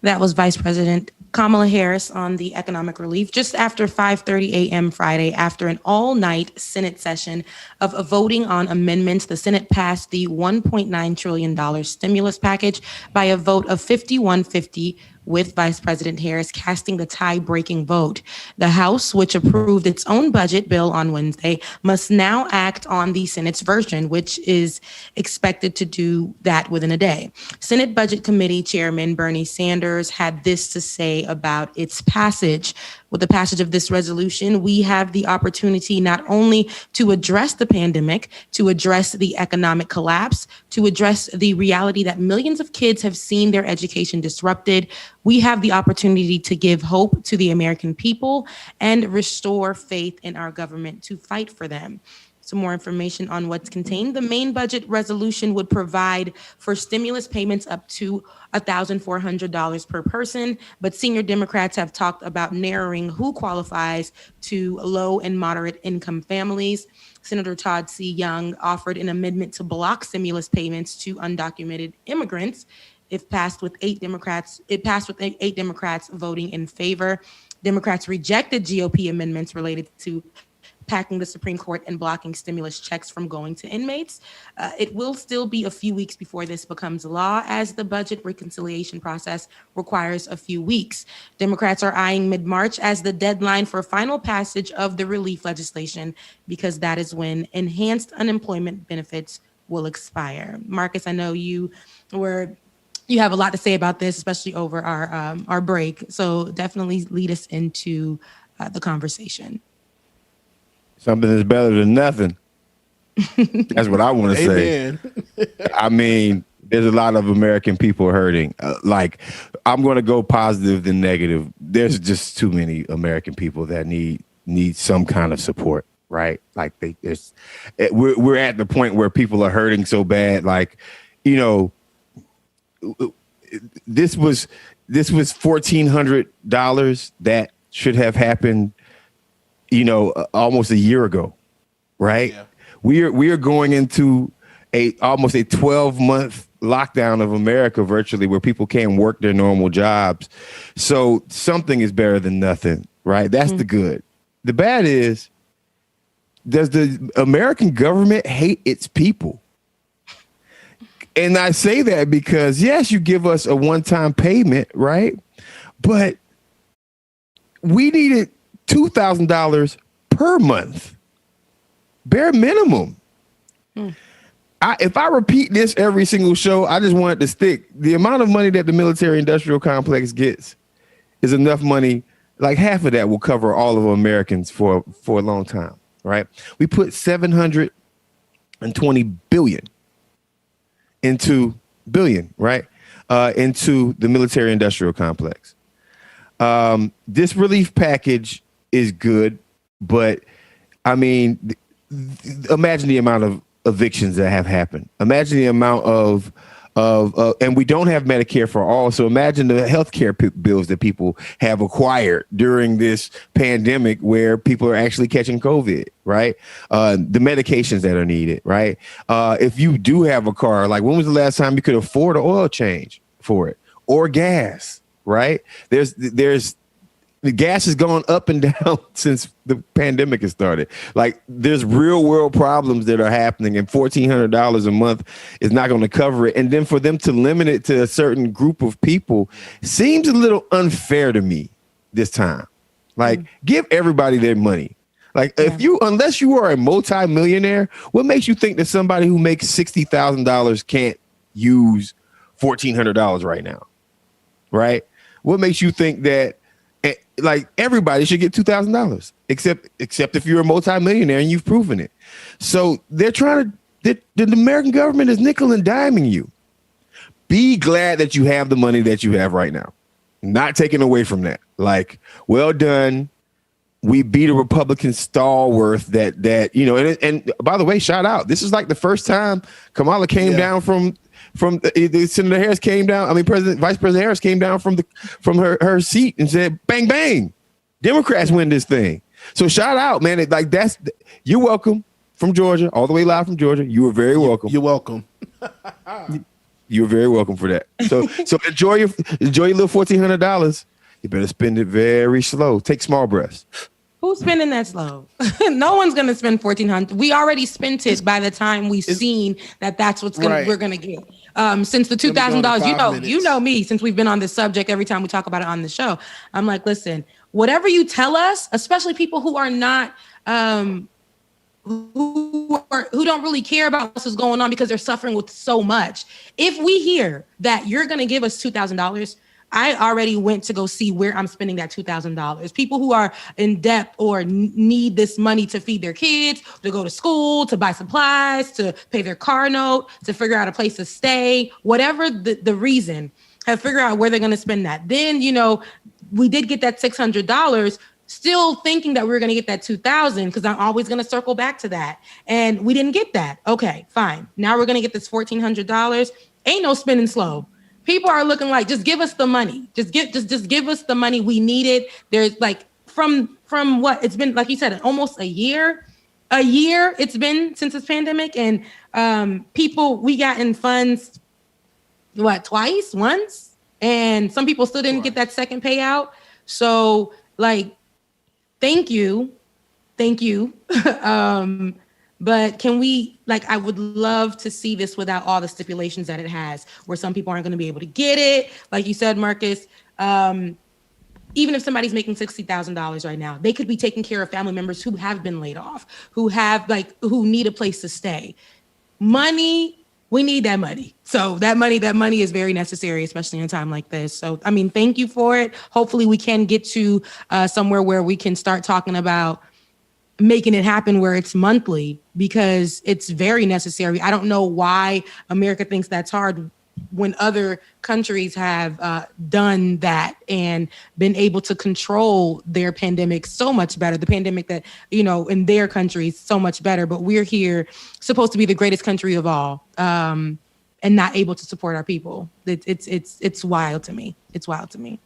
That was Vice President Kamala Harris on the economic relief just after 5:30 a.m. Friday. After an all-night Senate session of voting on amendments, the Senate passed the $1.9 trillion stimulus package by a vote of 51-50, with Vice President Harris casting the tie-breaking vote. The House, which approved its own budget bill on Wednesday, must now act on the Senate's version, which is expected to do that within a day. Senate Budget Committee Chairman Bernie Sanders had this to say about its passage, With the passage of this resolution, we have the opportunity not only to address the pandemic, to address the economic collapse, to address the reality that millions of kids have seen their education disrupted. We have the opportunity to give hope to the American people and restore faith in our government to fight for them. Some more information on what's contained. The main budget resolution would provide for stimulus payments up to $1,400 per person, but senior Democrats have talked about narrowing who qualifies to low and moderate income families. Senator Todd C. Young offered an amendment to block stimulus payments to undocumented immigrants. If passed with 8 Democrats, it passed with 8 Democrats voting in favor. Democrats rejected GOP amendments related to packing the Supreme Court and blocking stimulus checks from going to inmates. It will still be a few weeks before this becomes law, as the budget reconciliation process requires a few weeks. Democrats are eyeing mid-March as the deadline for final passage of the relief legislation, because that is when enhanced unemployment benefits will expire. Marcus, I know you have a lot to say about this, especially over our break. So definitely lead us into the conversation. Something is better than nothing. That's what I want to say. I mean, there's a lot of American people hurting. I'm going to go positive than negative. There's just too many American people that need some kind of support, right? Like we're at the point where people are hurting so bad. Like, you know, this was $1,400 that should have happened, you know, almost a year ago, right? Yeah. We are going into almost a 12-month lockdown of America virtually, where people can't work their normal jobs. So something is better than nothing, right? That's the good. The bad is, does the American government hate its people? And I say that because, yes, you give us a one-time payment, right? But we needed $2,000 per month, bare minimum. If I repeat this every single show, I just want it to stick. The amount of money that the military-industrial complex gets is enough money. Like half of that will cover all of Americans for a long time, right? We put $720 billion into the military-industrial complex. This relief package is good, but I mean, imagine the amount of evictions that have happened. Imagine the amount of and we don't have Medicare for all. So imagine the healthcare bills that people have acquired during this pandemic, where people are actually catching COVID, right? The medications that are needed, right? If you do have a car, like when was the last time you could afford an oil change for it, or gas, right? The gas has gone up and down since the pandemic has started. Like, there's real world problems that are happening, and $1,400 a month is not going to cover it. And then for them to limit it to a certain group of people seems a little unfair to me this time. Like, give everybody their money. Like, unless you are a multi-millionaire, what makes you think that somebody who makes $60,000 can't use $1,400 right now? Right? What makes you think that, like, everybody should get $2,000, except if you're a multimillionaire and you've proven it? So they're trying to, the American government is nickel and diming you. Be glad that you have the money that you have right now. Not taken away from that. Like, well done. We beat a Republican stalwart that you know, and by the way, shout out. This is like the first time Kamala came down from Senator Harris came down. I mean, Vice President Harris came down from her seat and said, "Bang bang, Democrats win this thing." So shout out, man. You're welcome from Georgia, all the way live from Georgia. You were very welcome. You're welcome. You're very welcome for that. So enjoy your little $1,400. You better spend it very slow. Take small breaths. Who's spending that slow? No one's gonna spend $1,400. We already spent it by the time we've seen that's what's we're gonna get. Since the $2,000, you know me. Since we've been on this subject, every time we talk about it on the show, I'm like, listen, whatever you tell us, especially people who are not who don't really care about what's going on because they're suffering with so much. If we hear that you're gonna give us $2,000, I already went to go see where I'm spending that $2,000. People who are in debt or need this money to feed their kids, to go to school, to buy supplies, to pay their car note, to figure out a place to stay, whatever the reason, have figured out where they're going to spend that. Then, we did get that $600, still thinking that we were going to get that $2,000 because I'm always going to circle back to that. And we didn't get that. Okay, fine. Now we're going to get this $1,400. Ain't no spending slow. People are looking like, just give us the money. Just give us the money. We need it. There's like from what it's been, like you said, almost a year it's been since this pandemic. And people, we got in funds, once? And some people still didn't get that second payout. So like, thank you. But can we, I would love to see this without all the stipulations that it has, where some people aren't going to be able to get it. Like you said, Marcus, even if somebody's making $60,000 right now, they could be taking care of family members who have been laid off, who need a place to stay. Money, we need that money. So that money is very necessary, especially in a time like this. So, thank you for it. Hopefully we can get to somewhere where we can start talking about making it happen where it's monthly, because it's very necessary. I don't know why America thinks that's hard when other countries have done that and been able to control their pandemic so much better. The pandemic that, in their countries so much better, but we're here supposed to be the greatest country of all, and not able to support our people. It's wild to me. It's wild to me.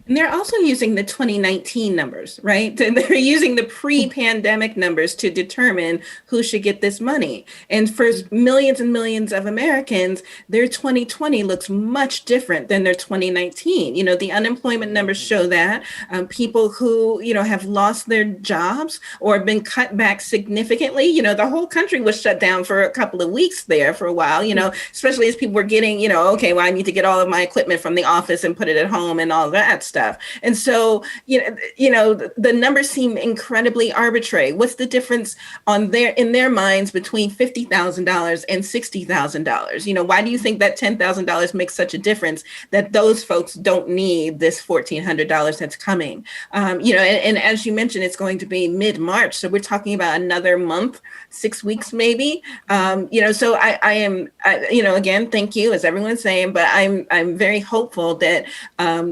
And they're also using the 2019 numbers, right? They're using the pre-pandemic numbers to determine who should get this money. And for millions and millions of Americans, their 2020 looks much different than their 2019. The unemployment numbers show that. People who, have lost their jobs or been cut back significantly, the whole country was shut down for a couple of weeks there for a while, especially as people were getting, okay, well, I need to get all of my equipment from the office and put it at home and all that stuff. And so, the numbers seem incredibly arbitrary. What's the difference in their minds between $50,000 and $60,000? Why do you think that $10,000 makes such a difference that those folks don't need this $1,400 that's coming? And as you mentioned, it's going to be mid-March. So we're talking about another month, 6 weeks, maybe. So I am, again, thank you, as everyone's saying, but I'm very hopeful that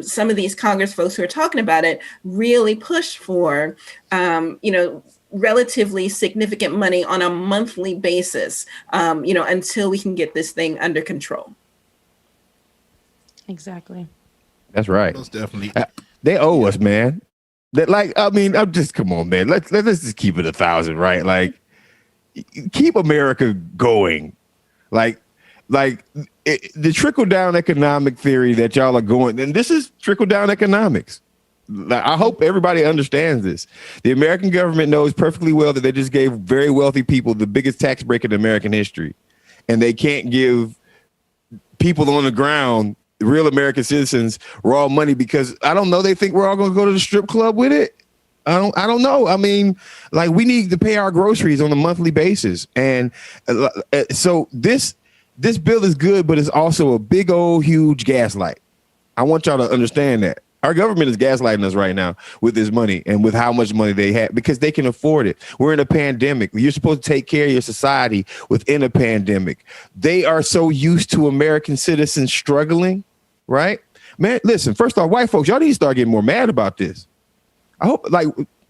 some of these Congress folks who are talking about it really push for, relatively significant money on a monthly basis, until we can get this thing under control. Exactly. That's right. Most definitely. They owe us, man. I'm just, come on, man. Let's just keep it 1,000, right? Like, keep America going. The trickle-down economic theory that y'all are going, and this is trickle-down economics. I hope everybody understands this. The American government knows perfectly well that they just gave very wealthy people the biggest tax break in American history, and they can't give people on the ground, real American citizens, raw money because I don't know. They think we're all going to go to the strip club with it. I don't know. We need to pay our groceries on a monthly basis, and so this bill is good, but it's also a big old huge gaslight. I want y'all to understand that. Our government is gaslighting us right now with this money and with how much money they have because they can afford it. We're in a pandemic. You're supposed to take care of your society within a pandemic. They are so used to American citizens struggling, right? Man, listen, first off, white folks, y'all need to start getting more mad about this. I hope,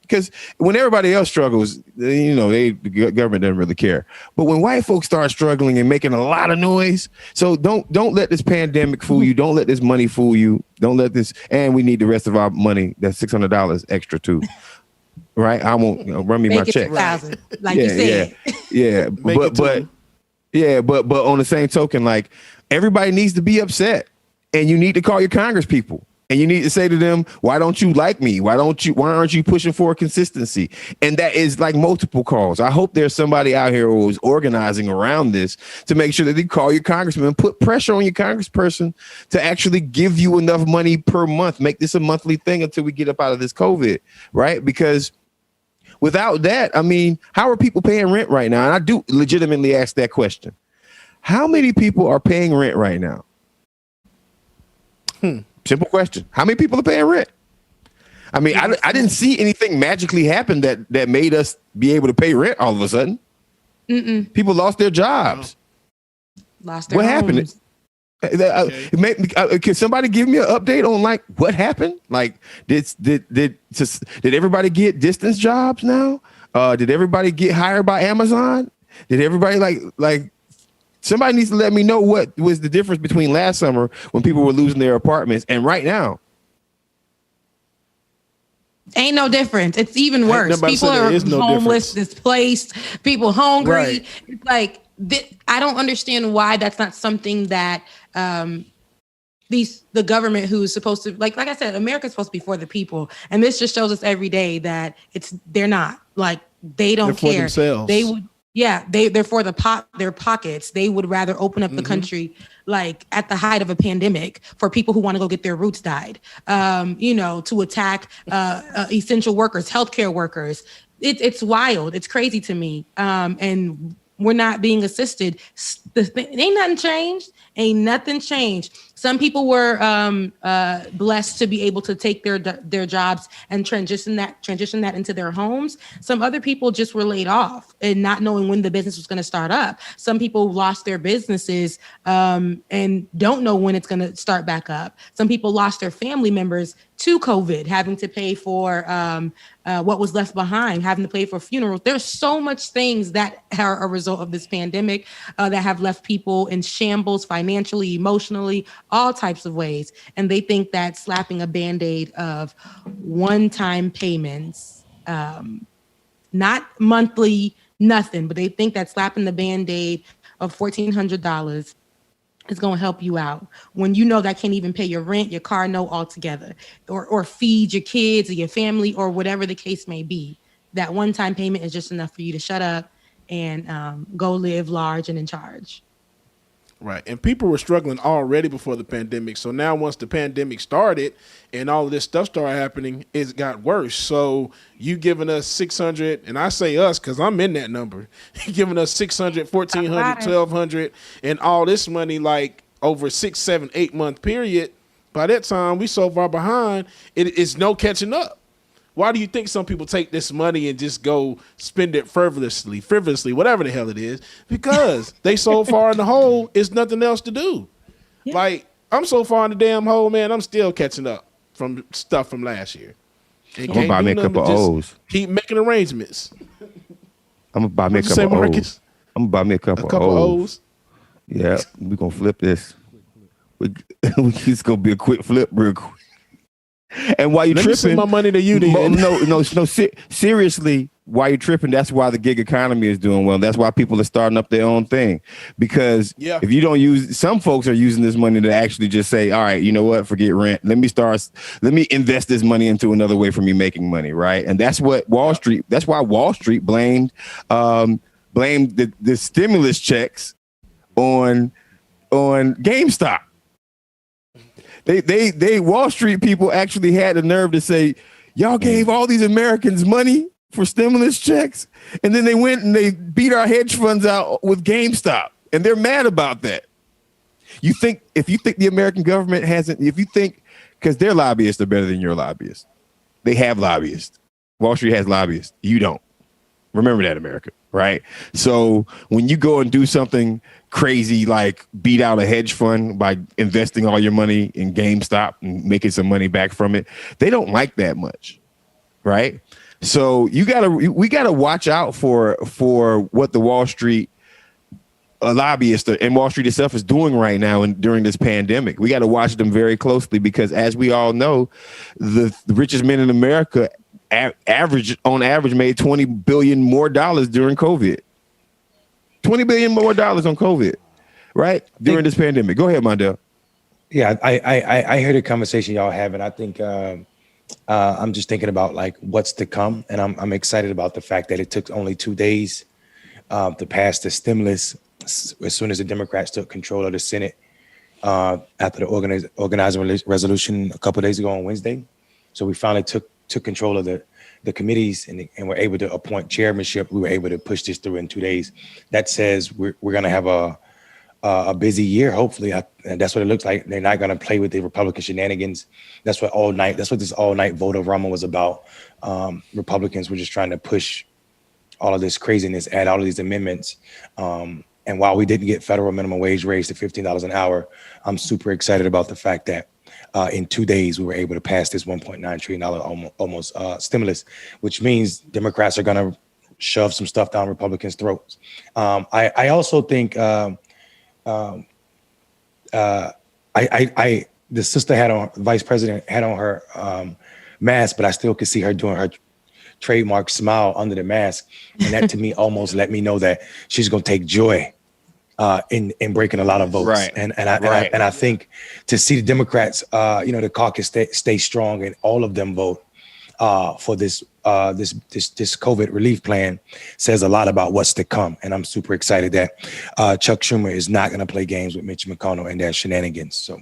because when everybody else struggles, the government doesn't really care. But when white folks start struggling and making a lot of noise, so don't let this pandemic fool you. Don't let this money fool you. Don't let this, and we need the rest of our money. That's $600 extra too, right? I won't run me my check. $1,000, you said. Yeah. But on the same token, everybody needs to be upset, and you need to call your Congress people. And you need to say to them, why don't you like me? Why aren't you pushing for consistency? And that is multiple calls. I hope there's somebody out here who is organizing around this to make sure that they call your congressman and put pressure on your congressperson to actually give you enough money per month. Make this a monthly thing until we get up out of this COVID, right? Because without that, how are people paying rent right now? And I do legitimately ask that question. How many people are paying rent right now? Simple question. How many people are paying rent? I mean, I didn't see anything magically happen that made us be able to pay rent all of a sudden. People lost their jobs. Lost their What homes. happened? Can somebody give me an update on like what happened? Like, did everybody get distance jobs now? Did everybody get hired by Amazon? Did everybody like? Somebody needs to let me know what was the difference between last summer when people were losing their apartments and right now. Ain't no difference. It's even worse. People are homeless, displaced, people hungry. Right. It's like, I don't understand why that's not something that the government who's supposed to, like I said, America's supposed to be for the people. And this just shows us every day that they're not. Like, they don't They're care. for themselves. They would. Yeah, they're for their pockets. They would rather open up the country like at the height of a pandemic for people who want to go get their roots dyed, to attack essential workers, healthcare workers. It's wild. It's crazy to me. And we're not being assisted. Ain't nothing changed. Ain't nothing changed. Some people were blessed to be able to take their jobs and transition that into their homes. Some other people just were laid off and not knowing when the business was going to start up. Some people lost their businesses and don't know when it's going to start back up. Some people lost their family members to COVID, having to pay for what was left behind, having to pay for funerals. There's so much things that are a result of this pandemic that have left people in shambles financially, emotionally, all types of ways. And they think that slapping a Band-Aid of one-time payments, not monthly, nothing, but they think that slapping the Band-Aid of $1,400 is going to help you out when you know that can't even pay your rent, your car note altogether, or feed your kids or your family or whatever the case may be. That one-time payment is just enough for you to shut up and go live large and in charge. Right. And people were struggling already before the pandemic. So now once the pandemic started and all of this stuff started happening, it got worse. So you giving us 600, and I say us because I'm in that number, giving us 600, 1,400, 1,200, and all this money like over 6, 7, 8 month period. By that time, we so far behind, it's no catching up. Why do you think some people take this money and just go spend it frivolously, whatever the hell it is? Because they so far in the hole, it's nothing else to do. Yeah. Like, I'm so far in the damn hole, man, I'm still catching up from stuff from last year. I'm going to buy me a couple of O's. Keep making arrangements. I'm going to buy me a couple of O's. I'm going to buy me a couple of O's. Yeah, we're going to flip this. It's going to be a quick flip real quick. And while you're tripping, send my money to you. No. Seriously, while you're tripping, that's why the gig economy is doing well. That's why people are starting up their own thing. Because if you don't use, some folks are using this money to actually just say, all right, you know what? Forget rent. Let me invest this money into another way for me making money, right? And that's what Wall Street. That's why Wall Street blamed the stimulus checks on GameStop. They Wall Street people actually had the nerve to say, y'all gave all these Americans money for stimulus checks, and then they went and they beat our hedge funds out with GameStop, and they're mad about that. If you think the American government hasn't, because their lobbyists are better than your lobbyists. They have lobbyists. Wall Street has lobbyists. You don't. Remember that, America, right? So when you go and do something crazy like beat out a hedge fund by investing all your money in GameStop and making some money back from it, they don't like that much, right? So we gotta watch out for what the Wall Street lobbyists and Wall Street itself is doing right now and during this pandemic. We got to watch them very closely because, as we all know, the richest men in America on average made $20 billion more during COVID. $20 billion more on COVID, right? During this pandemic. Go ahead, Mondale. Yeah, I heard a conversation y'all having. I think I'm just thinking about like what's to come, and I'm excited about the fact that it took only 2 days to pass the stimulus as soon as the Democrats took control of the Senate after the organizing resolution a couple of days ago on Wednesday. So we finally took control of the committees and were able to appoint chairmanship. We were able to push this through in 2 days. That says we're going to have a busy year. Hopefully, and that's what it looks like. They're not going to play with the Republican shenanigans. That's what this all-night vote of Rama was about. Republicans were just trying to push all of this craziness, add all of these amendments. And while we didn't get federal minimum wage raised to $15 an hour, I'm super excited about the fact that in 2 days we were able to pass this $1.9 trillion almost stimulus, which means Democrats are going to shove some stuff down Republicans' throats. I also think the sister had on, Vice President had on her mask, but I still could see her doing her trademark smile under the mask, and that to me almost let me know that she's going to take joy in breaking a lot of votes. Right. And I think to see the Democrats, the caucus stay strong and all of them vote for this COVID relief plan says a lot about what's to come. And I'm super excited that Chuck Schumer is not going to play games with Mitch McConnell and their shenanigans. So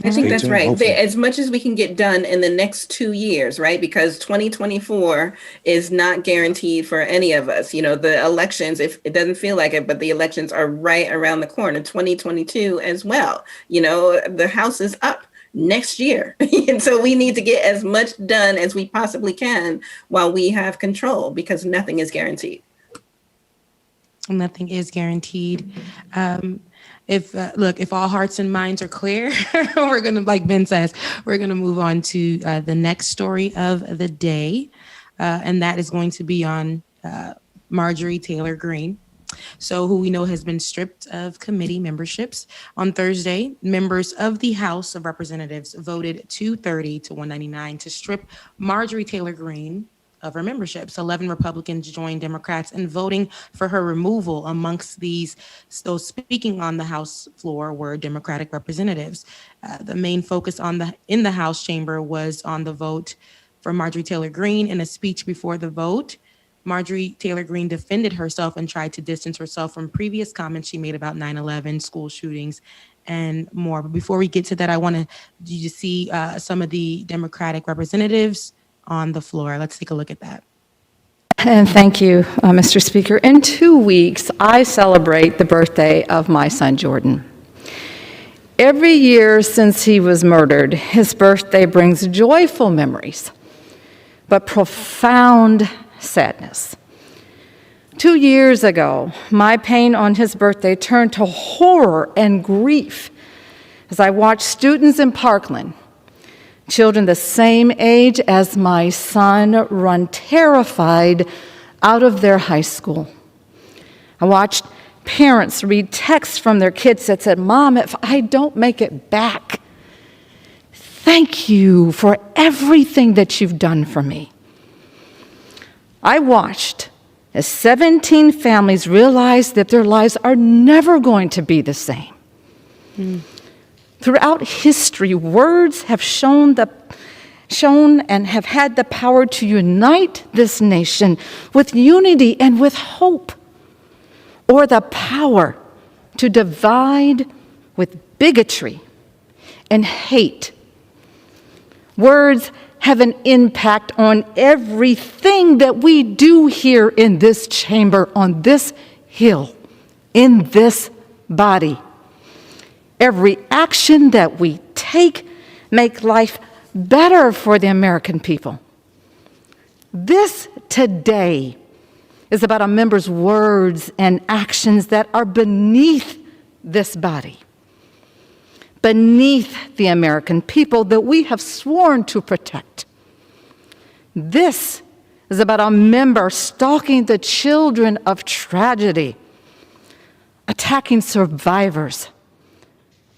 I think that's tuned, right. hopefully. As much as we can get done in the next 2 years, right? Because 2024 is not guaranteed for any of us. The elections, if it doesn't feel like it, but the elections are right around the corner, 2022 as well. The House is up next year. And so we need to get as much done as we possibly can while we have control, because nothing is guaranteed. Nothing is guaranteed. If all hearts and minds are clear, we're going to, like Ben says, we're going to move on to the next story of the day. And that is going to be on Marjorie Taylor Greene. So who we know has been stripped of committee memberships. On Thursday, members of the House of Representatives voted 230 to 199 to strip Marjorie Taylor Greene of her memberships. 11 Republicans joined Democrats in voting for her removal. Amongst those speaking on the House floor were Democratic representatives. The main focus in the House chamber was on the vote for Marjorie Taylor Greene. In a speech before the vote, Marjorie Taylor Greene defended herself and tried to distance herself from previous comments she made about 9/11, school shootings, and more. But before we get to that, I want you to see some of the Democratic representatives on the floor. Let's take a look at that. And thank you, Mr. Speaker. In 2 weeks, I celebrate the birthday of my son, Jordan. Every year since he was murdered, his birthday brings joyful memories, but profound sadness. 2 years ago, my pain on his birthday turned to horror and grief as I watched students in Parkland, children the same age as my son, run terrified out of their high school. I watched parents read texts from their kids that said, "Mom, if I don't make it back, thank you for everything that you've done for me." I watched as 17 families realized that their lives are never going to be the same. Throughout history, words have shown and have had the power to unite this nation with unity and with hope, or the power to divide with bigotry and hate. Words have an impact on everything that we do here in this chamber, on this hill, in this body. Every action that we take make life better for the American people. This today is about a member's words and actions that are beneath this body, beneath the American people that we have sworn to protect. This is about a member stalking the children of tragedy, attacking survivors,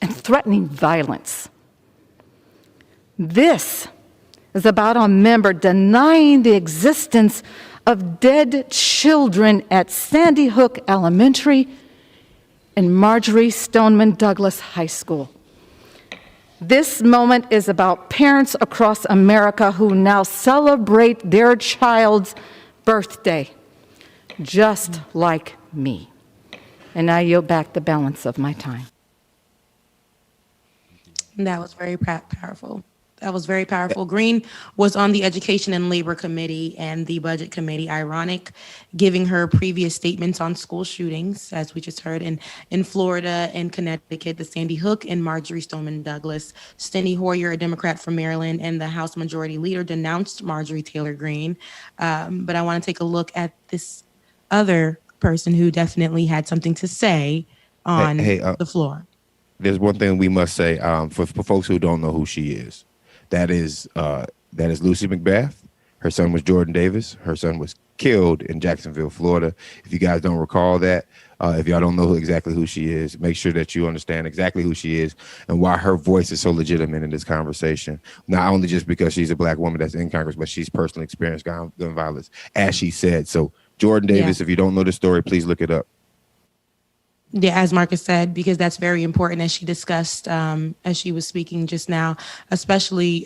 and threatening violence. This is about a member denying the existence of dead children at Sandy Hook Elementary and Marjorie Stoneman Douglas High School. This moment is about parents across America who now celebrate their child's birthday, just like me. And I yield back the balance of my time. That was very powerful. That was very powerful. Green was on the Education and Labor Committee and the Budget Committee. Ironic, giving her previous statements on school shootings, as we just heard, in Florida and Connecticut, the Sandy Hook and Marjorie Stoneman Douglas. Steny Hoyer, a Democrat from Maryland, and the House Majority Leader denounced Marjorie Taylor Greene. But I want to take a look at this other person who definitely had something to say on the floor. There's one thing we must say for folks who don't know who she is. That is Lucy McBath. Her son was Jordan Davis. Her son was killed in Jacksonville, Florida. If you guys don't recall that, if y'all don't know exactly who she is, make sure that you understand exactly who she is and why her voice is so legitimate in this conversation. Not only just because she's a black woman that's in Congress, but she's personally experienced gun violence, as she said. So Jordan Davis, if you don't know the story, please look it up. Yeah, as Marcus said, because that's very important, as she discussed as she was speaking just now, especially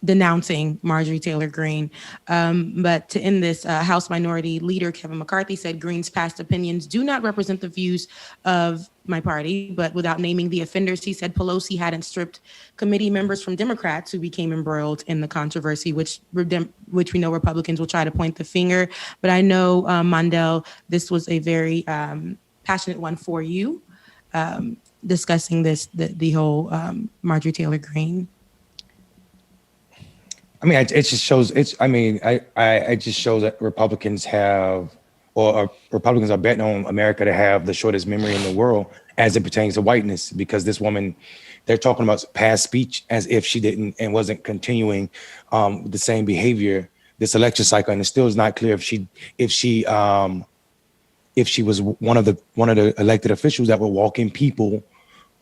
denouncing Marjorie Taylor Greene. But to end this, House Minority Leader Kevin McCarthy said Greene's past opinions do not represent the views of my party, but without naming the offenders, he said Pelosi hadn't stripped committee members from Democrats who became embroiled in the controversy, which we know Republicans will try to point the finger. But I know, Mondale, this was a very passionate one for you, discussing the whole Marjorie Taylor Greene. I mean, it just shows. It just shows that Republicans are betting on America to have the shortest memory in the world as it pertains to whiteness. Because this woman, they're talking about past speech as if she didn't and wasn't continuing the same behavior this election cycle, and it still is not clear if she was one of the elected officials that were walking people.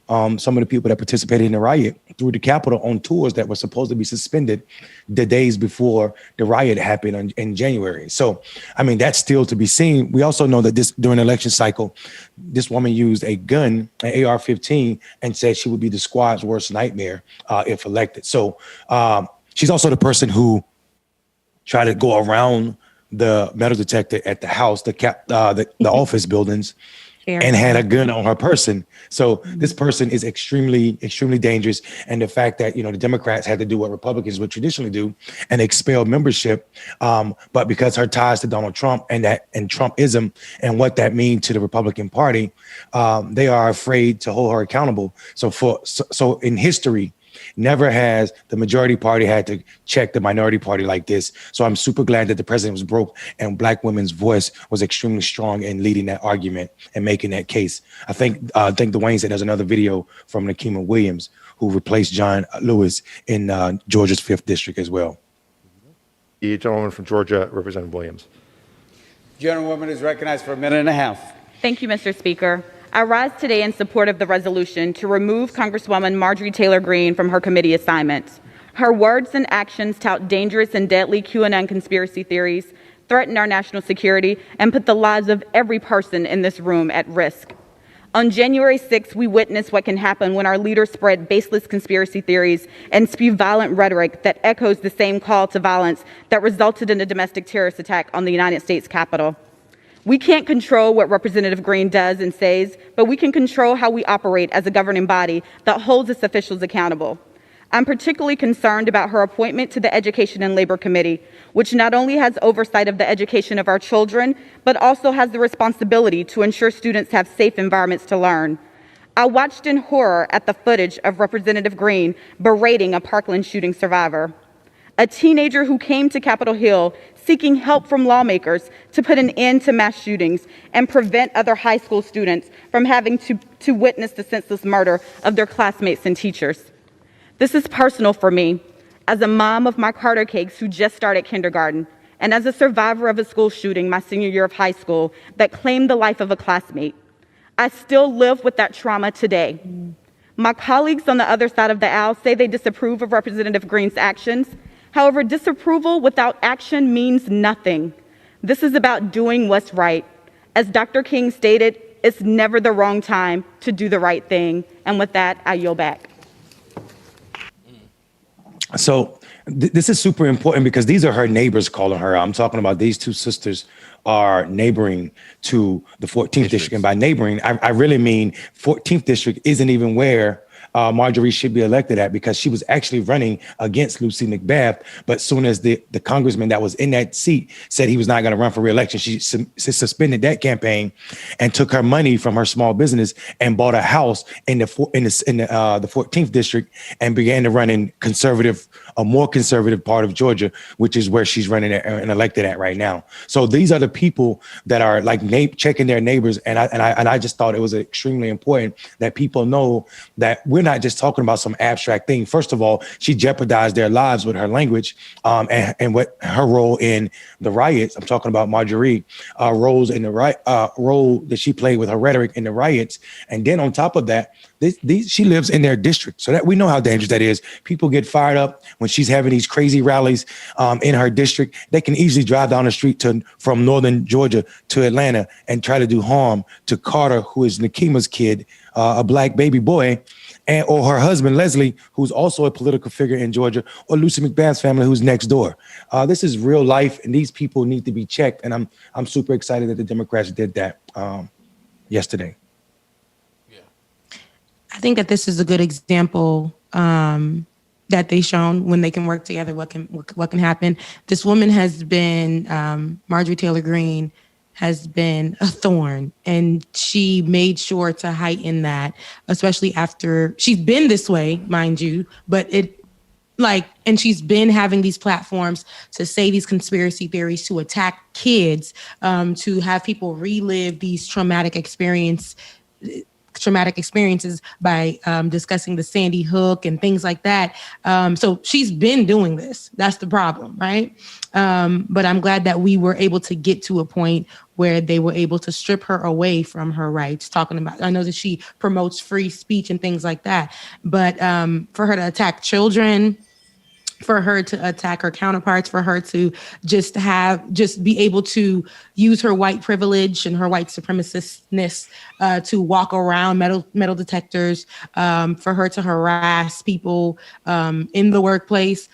Some of the people that participated in the riot through the Capitol on tours that were supposed to be suspended the days before the riot happened in January. So, I mean, that's still to be seen. We also know that during the election cycle, this woman used a gun, an AR-15, and said she would be the squad's worst nightmare if elected. So she's also the person who tried to go around the metal detector at the house, the office buildings, and had a gun on her person. So this person is extremely, extremely dangerous. And the fact that, the Democrats had to do what Republicans would traditionally do and expel membership. But because her ties to Donald Trump and Trumpism and what that means to the Republican Party, they are afraid to hold her accountable. So in history, never has the majority party had to check the minority party like this. So I'm super glad that the president was broke and black women's voice was extremely strong in leading that argument and making that case. I think Dwayne said there's another video from Nikema Williams, who replaced John Lewis in Georgia's 5th district as well. The gentleman from Georgia, Representative Williams. Gentlewoman is recognized for a minute and a half. Thank you, Mr. Speaker. I rise today in support of the resolution to remove Congresswoman Marjorie Taylor Greene from her committee assignments. Her words and actions tout dangerous and deadly QAnon conspiracy theories, threaten our national security, and put the lives of every person in this room at risk. On January 6th, we witnessed what can happen when our leaders spread baseless conspiracy theories and spew violent rhetoric that echoes the same call to violence that resulted in a domestic terrorist attack on the United States Capitol. We can't control what Representative Greene does and says, but we can control how we operate as a governing body that holds its officials accountable. I'm particularly concerned about her appointment to the Education and Labor Committee, which not only has oversight of the education of our children, but also has the responsibility to ensure students have safe environments to learn. I watched in horror at the footage of Representative Greene berating a Parkland shooting survivor, a teenager who came to Capitol Hill seeking help from lawmakers to put an end to mass shootings and prevent other high school students from having to witness the senseless murder of their classmates and teachers. This is personal for me, as a mom of my Carter cakes who just started kindergarten, and as a survivor of a school shooting my senior year of high school that claimed the life of a classmate. I still live with that trauma today. My colleagues on the other side of the aisle say they disapprove of Representative Greene's actions. However, disapproval without action means nothing. This is about doing what's right. As Dr. King stated, it's never the wrong time to do the right thing. And with that, I yield back. So this is super important because these are her neighbors calling her. I'm talking about these two sisters are neighboring to the 14th district. And by neighboring, I really mean 14th district isn't even where Marjorie should be elected at, because she was actually running against Lucy McBath. But soon as the congressman that was in that seat said he was not going to run for re-election, she suspended that campaign and took her money from her small business and bought a house in the 14th district and began to run in a more conservative part of Georgia, which is where she's running and elected at right now. So these are the people that are like checking their neighbors, and I just thought it was extremely important that people know that we're not just talking about some abstract thing. First of all, she jeopardized their lives with her language, and what her role in the riots. I'm talking about Marjorie role that she played with her rhetoric in the riots, and then on top of that, she lives in their district, so that we know how dangerous that is. People get fired up when she's having these crazy rallies in her district. They can easily drive down the street from northern Georgia to Atlanta and try to do harm to Carter, who is Nakima's kid, a black baby boy, or her husband, Leslie, who's also a political figure in Georgia, or Lucy McBath's family, who's next door. This is real life, and these people need to be checked. And I'm super excited that the Democrats did that yesterday. I think that this is a good example that they've shown when they can work together, what can happen. This woman has been, Marjorie Taylor Greene, has been a thorn, and she made sure to heighten that, especially after she's been this way, mind you, but and she's been having these platforms to say these conspiracy theories, to attack kids, to have people relive these traumatic experiences by discussing the Sandy Hook and things like that. So she's been doing this. That's the problem, right? But I'm glad that we were able to get to a point where they were able to strip her away from her rights. I know that she promotes free speech and things like that, but for her to attack children, for her to attack her counterparts, for her to just be able to use her white privilege and her white supremacistness to walk around metal detectors, for her to harass people in the workplace.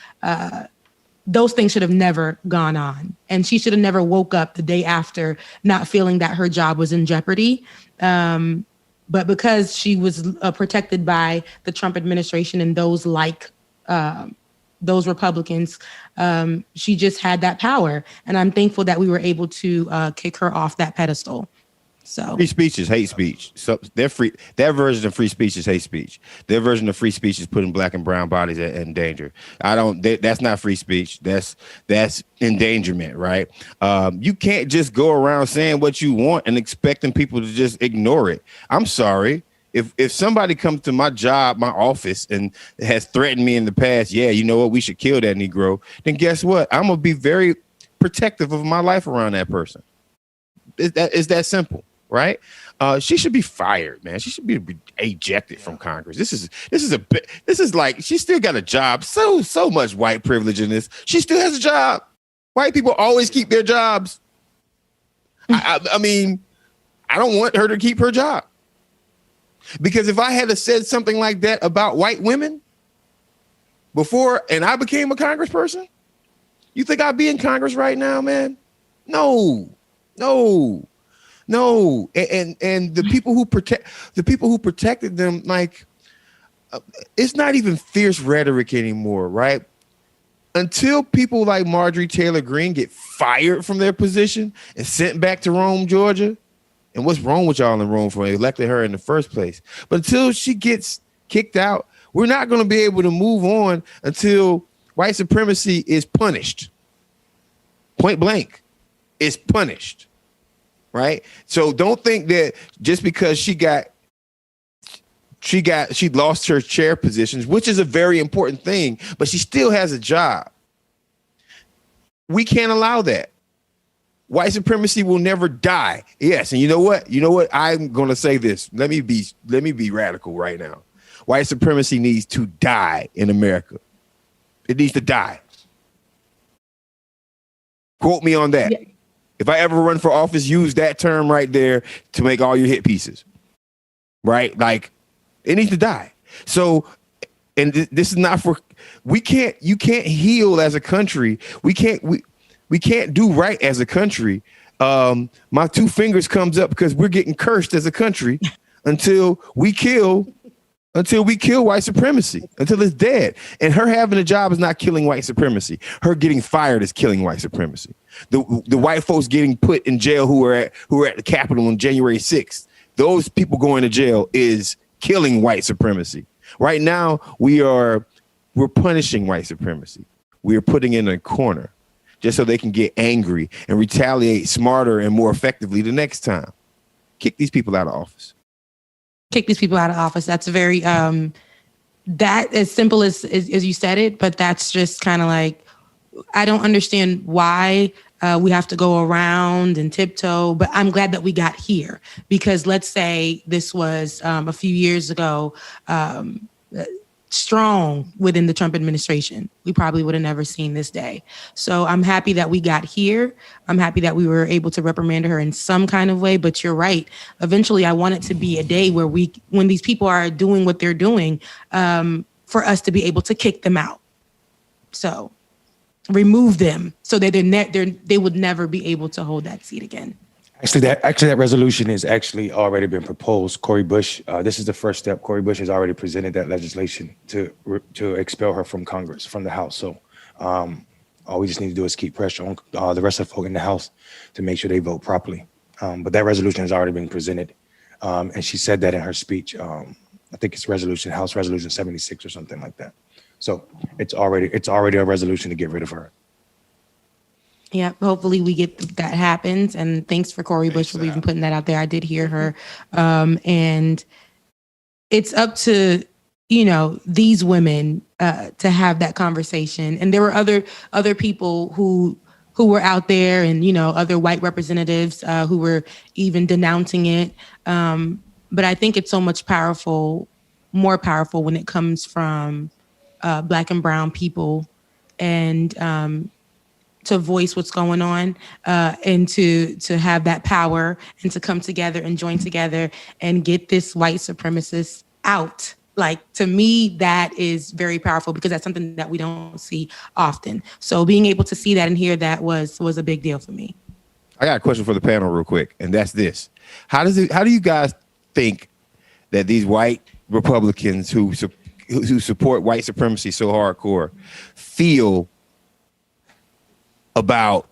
Those things should have never gone on. And she should have never woke up the day after not feeling that her job was in jeopardy. But because she was protected by the Trump administration and those Republicans, she just had that power. And I'm thankful that we were able to kick her off that pedestal. So free speech is hate speech. So they're free. Their version of free speech is hate speech. Their version of free speech is putting black and brown bodies in danger. That's not free speech. That's endangerment, right? You can't just go around saying what you want and expecting people to just ignore it. I'm sorry. If somebody comes to my job, my office, and has threatened me in the past, you know what, we should kill that Negro, then guess what? I'm going to be very protective of my life around that person. It's that simple, right? She should be fired, man. She should be ejected from Congress. This is like, she still got a job. So much white privilege in this. She still has a job. White people always keep their jobs. I mean, I don't want her to keep her job. Because if I had said something like that about white women before and I became a congressperson, you think I'd be in Congress right now, man? No. And the people who protected them, like, it's not even fierce rhetoric anymore, right? Until people like Marjorie Taylor Greene get fired from their position and sent back to Rome, Georgia. And what's wrong with y'all in Rome for electing her in the first place? But until she gets kicked out, we're not going to be able to move on until white supremacy is punished. Point blank, it's punished, right? So don't think that just because she lost her chair positions, which is a very important thing, but she still has a job. We can't allow that. White supremacy will never die. Yes, and you know what? I'm going to say this. Let me be radical right now. White supremacy needs to die in America. It needs to die. Quote me on that. Yeah. If I ever run for office, use that term right there to make all your hit pieces. Right? Like, it needs to die. So, and this is not for, you can't heal as a country. We can't do right as a country. My two fingers comes up because we're getting cursed as a country until we kill until we kill white supremacy, until it's dead. And her having a job is not killing white supremacy. Her getting fired is killing white supremacy. The white folks getting put in jail who were at the Capitol on January 6th, those people going to jail is killing white supremacy. Right now, we're punishing white supremacy. We are putting it in a corner just so they can get angry and retaliate smarter and more effectively the next time. Kick these people out of office. Kick these people out of office. That's very that as simple as you said it, but that's just kind of like, I don't understand why we have to go around and tiptoe, but I'm glad that we got here, because let's say this was a few years ago, strong within the Trump administration, we probably would have never seen this day. So I'm happy that we got here. I'm happy that we were able to reprimand her in some kind of way, but you're right. Eventually I want it to be a day where when these people are doing what they're doing, for us to be able to kick them out. So remove them so that they would never be able to hold that seat again. Actually, that resolution has actually already been proposed. Cori Bush, this is the first step. Cori Bush has already presented that legislation to expel her from Congress, from the House. So all we just need to do is keep pressure on the rest of the folk in the House to make sure they vote properly. But that resolution has already been presented, and she said that in her speech. I think it's House Resolution 76 or something like that. So it's already a resolution to get rid of her. Yeah, hopefully that happens. And thanks for Cori Bush for even putting that out there. I did hear her. And it's up to, these women to have that conversation. And there were other people who were out there, and, other white representatives who were even denouncing it. But I think it's so much more powerful when it comes from Black and brown people, and to voice what's going on, and to have that power, and to come together and join together and get this white supremacist out. Like, to me, that is very powerful, because that's something that we don't see often. So being able to see that and hear that was a big deal for me. I got a question for the panel real quick, and that's this. How do you guys think that these white Republicans who support white supremacy so hardcore feel about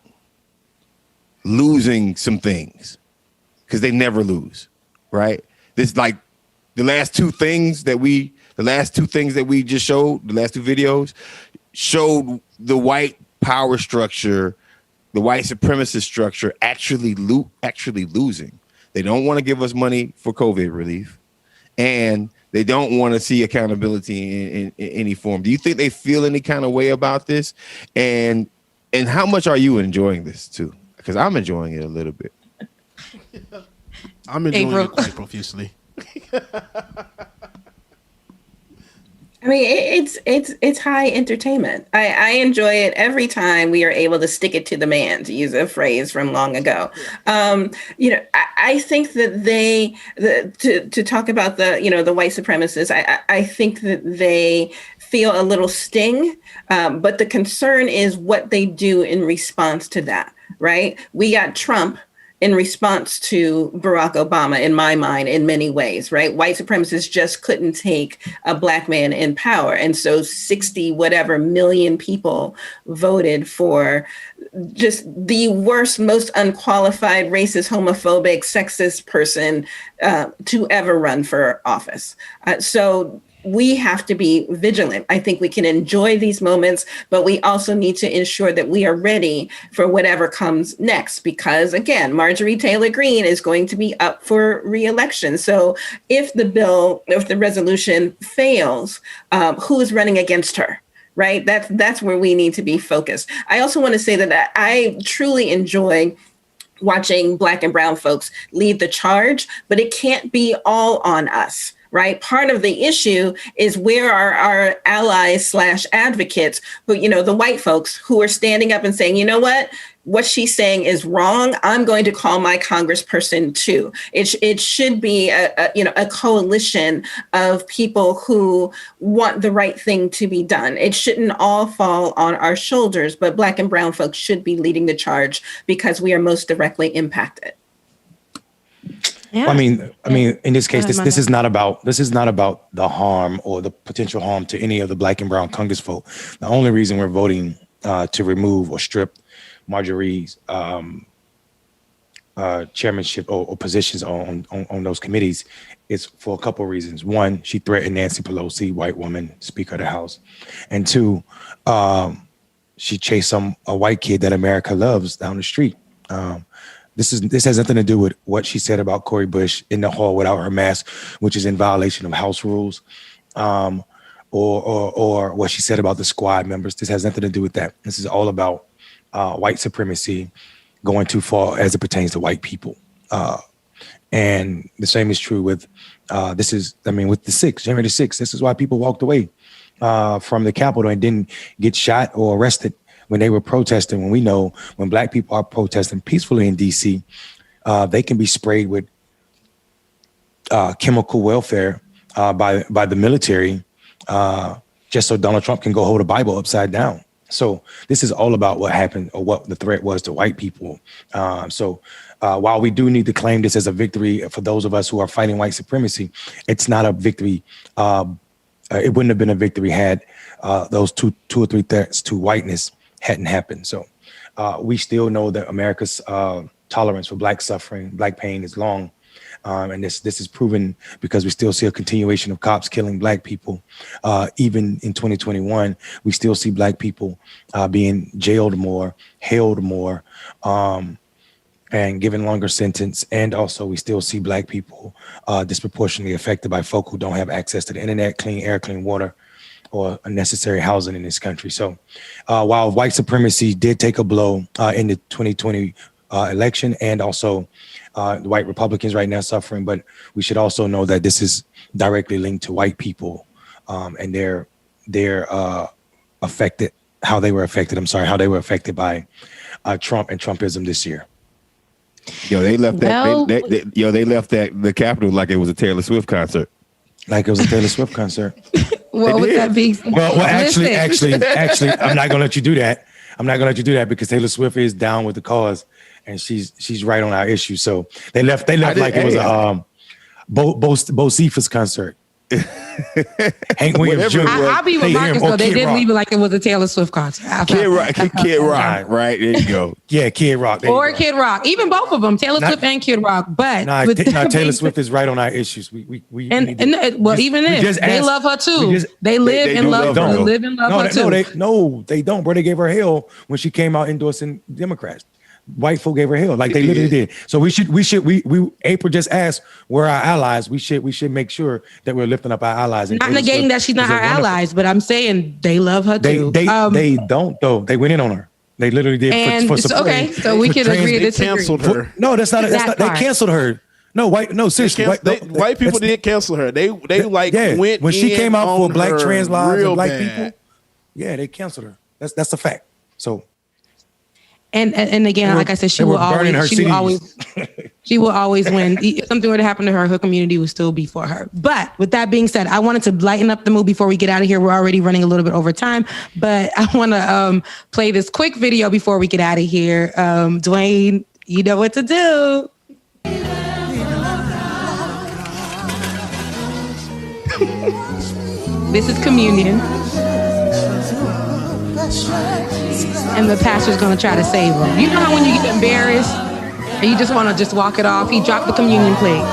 losing some things? Because they never lose, right? This, like, the last two things that we just showed, the last two videos showed the white power structure, the white supremacist structure actually losing. They don't want to give us money for COVID relief, and they don't want to see accountability in any form. Do you think they feel any kind of way about this? And how much are you enjoying this too? Because I'm enjoying it a little bit. I'm enjoying it quite profusely. I mean, it's high entertainment. I enjoy it every time we are able to stick it to the man, to use a phrase from long ago. I think that to talk about the white supremacists, I think that they feel a little sting, but the concern is what they do in response to that, right? We got Trump in response to Barack Obama, in my mind, in many ways, right? White supremacists just couldn't take a Black man in power. And so 60 whatever million people voted for just the worst, most unqualified, racist, homophobic, sexist person to ever run for office. So we have to be vigilant. I think we can enjoy these moments, but we also need to ensure that we are ready for whatever comes next, because again, Marjorie Taylor Greene is going to be up for re-election. So if the resolution fails, who is running against her? Right? That's where we need to be focused. I also want to say that I truly enjoy watching Black and brown folks lead the charge, but it can't be all on us. Right. Part of the issue is where are our allies / advocates, but, the white folks who are standing up and saying, you know what she's saying is wrong. I'm going to call my congressperson too. It should be a coalition of people who want the right thing to be done. It shouldn't all fall on our shoulders, but Black and brown folks should be leading the charge because we are most directly impacted. Yeah. I mean, in this case, Go ahead, this is not about the harm or the potential harm to any of the Black and Brown Congress vote. The only reason we're voting to remove or strip Marjorie's chairmanship or positions on those committees is for a couple of reasons. One, she threatened Nancy Pelosi, white woman, Speaker of the House, and two, she chased a white kid that America loves down the street. This has nothing to do with what she said about Cori Bush in the hall without her mask, which is in violation of House rules, or what she said about the squad members. This has nothing to do with that. This is all about white supremacy going too far as it pertains to white people. And the same is true with with the 6th, January 6th. This is why people walked away from the Capitol and didn't get shot or arrested when they were protesting. When we know when Black people are protesting peacefully in DC, they can be sprayed with chemical welfare by the military just so Donald Trump can go hold a Bible upside down. So this is all about what happened or what the threat was to white people. So while we do need to claim this as a victory for those of us who are fighting white supremacy, it's not a victory. It wouldn't have been a victory had those two or three threats to whiteness hadn't happened. So we still know that America's tolerance for Black suffering, Black pain is long. And this is proven because we still see a continuation of cops killing Black people. Even in 2021, we still see Black people being jailed more, held more, and given longer sentence. And also we still see Black people disproportionately affected by folk who don't have access to the internet, clean air, clean water, or necessary housing in this country. So while white supremacy did take a blow in the 2020 election, and also the white Republicans right now suffering, but we should also know that this is directly linked to white people and they're affected, how they were affected by Trump and Trumpism this year. Yo, they left they left the Capitol like it was a Taylor Swift concert. Like it was a Taylor Swift concert. What would that be? Well, actually, I'm not gonna let you do that. I'm not gonna let you do that because Taylor Swift is down with the cause, and she's right on our issue. So they left like it was a Bo Cephas concert. Hank Williams Jr. I'll be with Marcus though. They did leave it like it was a Taylor Swift concert. Kid Rock, right? There you go. Yeah, Kid Rock. Or Kid Rock. Even both of them, Taylor Swift and Kid Rock. But Taylor Swift is right on our issues. Even if they love her too, they live and love her too. No, they don't, bro. They gave her hell when she came out endorsing Democrats. White folk gave her hell, like they literally did. So we April just asked, where are our allies? We should make sure that we're lifting up our allies. Not negating that she's not our allies, but I'm saying they love her too. They don't though. They went in on her. They literally did for support. Okay, so we can agree to disagree. Canceled her. No, that's not. They canceled her. Seriously. White people didn't cancel her. They went when she came out for Black trans lives and Black bad. people. Yeah, they canceled her. That's a fact. So. And again, like I said, she will always win. If something were to happen to her, her community will still be for her. But with that being said, I wanted to lighten up the mood before we get out of here. We're already running a little bit over time, but I want to play this quick video before we get out of here. Dwayne, you know what to do. This is communion. And the pastor's gonna try to save him. You know how when you get embarrassed and you just want to just walk it off? He dropped the communion plate.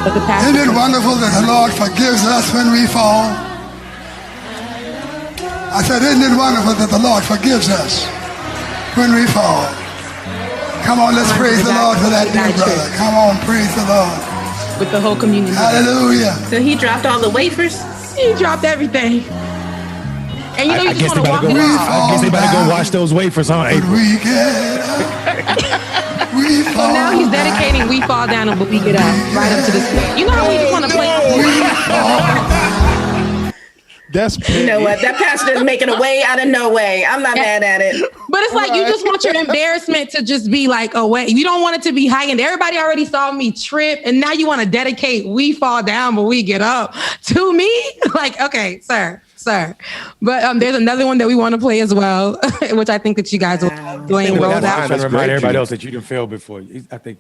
But the pastor. Isn't it wonderful that the Lord forgives us when we fall? I said, isn't it wonderful that the Lord forgives us when we fall? Come on, let's praise the Lord for that, dear brother. Come on, praise the Lord. With the whole communion plate. Hallelujah. So he dropped all the wafers? He dropped everything. And you know you just want to walk it off. I guess they better go wash those wafers, huh, April? So now he's dedicating We Fall Down and We Get Up right up to this point. You know how we just want to play? You know what? That pastor is making a way out of no way. I'm not mad at it. But it's like you just want your embarrassment to just be like away. You don't want it to be heightened. Everybody already saw me trip, and now you want to dedicate We Fall Down but We Get Up to me? Like, okay, sir. But there's another one that we want to play as well, which I think that you guys will Dwayne rolled out. I'm trying to remind everybody else that you didn't fail before. I think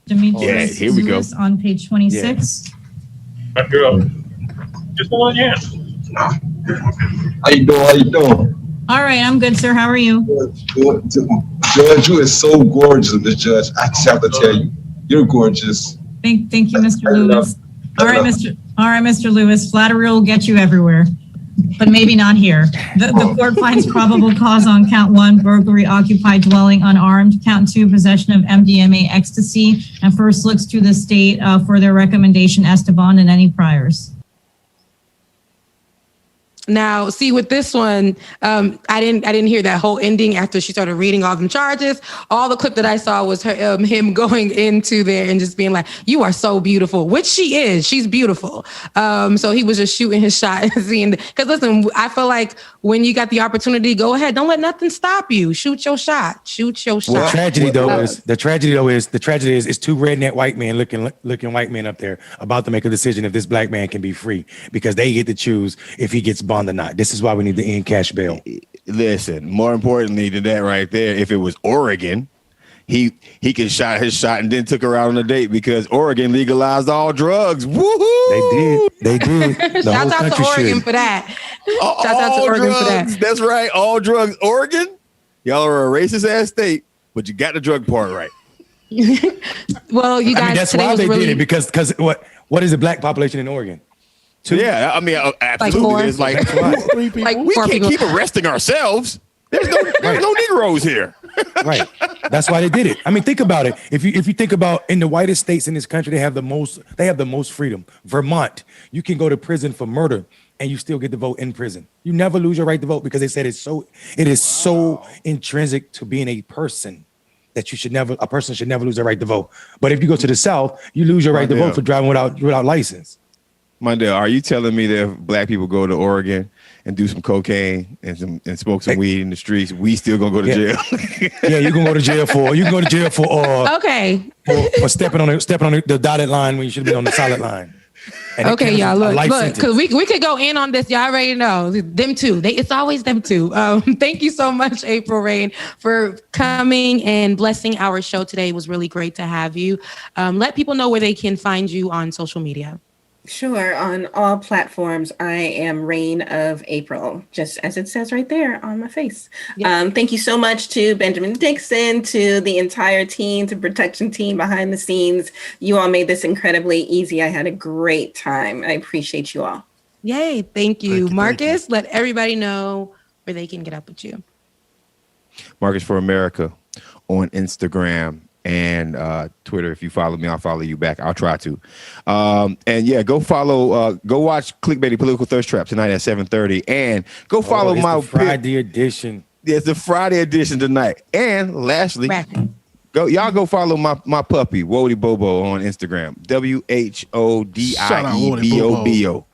Demetrius here we go. Lewis on page 26. My girl. Just hold on, yeah. How you doing? How you doing? All right, I'm good, sir. How are you? Good. Judge, you is so gorgeous, Miss Judge. I just have to tell you, you're gorgeous. Thank you, Mr. Lewis. All right, Mr. Lewis. Flattery will get you everywhere, but maybe not here. The court finds probable cause on count 1, burglary, occupied dwelling, unarmed. Count 2, possession of MDMA, ecstasy, and first looks to the state for their recommendation as to bond and any priors. Now, see, with this one, I didn't hear that whole ending after she started reading all them charges. All the clip that I saw was him going into there and just being like, "You are so beautiful," which she is. She's beautiful. So he was just shooting his shot and seeing. Because listen, I feel like when you got the opportunity, go ahead. Don't let nothing stop you. Shoot your shot. Shoot your shot. Well, the tragedy is it's two redneck white men looking white men up there about to make a decision if this black man can be free because they get to choose if he gets bond or not. This is why we need to end cash bail. Listen, more importantly than that right there, if it was Oregon, he could shot his shot and then took her out on a date because Oregon legalized all drugs. Woohoo! They did. Shout out to Oregon for that. Shout out to Oregon for that. That's right. All drugs. Oregon, y'all are a racist ass state, but you got the drug part right. Well, you guys, that's why they did it because what is the black population in Oregon? So yeah, I mean, absolutely. It's like 3 people. We can't keep arresting ourselves. There's no Negroes here. Right. That's why they did it. I mean, think about it. If you think about in the whitest states in this country, they have the most freedom. Vermont, you can go to prison for murder and you still get to vote in prison. You never lose your right to vote because they said it is so intrinsic to being a person that a person should never lose their right to vote. But if you go to the South, you lose your right to vote for driving without license. Mondale, are you telling me that if black people go to Oregon and do some cocaine and smoke some weed in the streets, we still gonna go to jail? Yeah, you can go to jail for okay for stepping on the dotted line when you should be on the solid line. And okay, y'all look, because we could go in on this. Y'all already know them two. It's always them two. Thank you so much, April Rain, for coming and blessing our show today. It was really great to have you. Let people know where they can find you on social media. Sure. On all platforms, I am Reign of April, just as it says right there on my face. Yes. Thank you so much to Benjamin Dixon, to the entire team, to production team behind the scenes. You all made this incredibly easy. I had a great time. I appreciate you all. Yay. Thank you. Marcus, let everybody know where they can get up with you. Marcus for America on Instagram and Twitter. If you follow me, I'll follow you back. I'll try to. And yeah, go watch Clickbaity Political Thirst Trap tonight at 7:30. And go follow my Friday edition. Yeah, it's the Friday edition tonight. And lastly, go follow my puppy, Wody Bobo, on Instagram. WHODIEBOBO.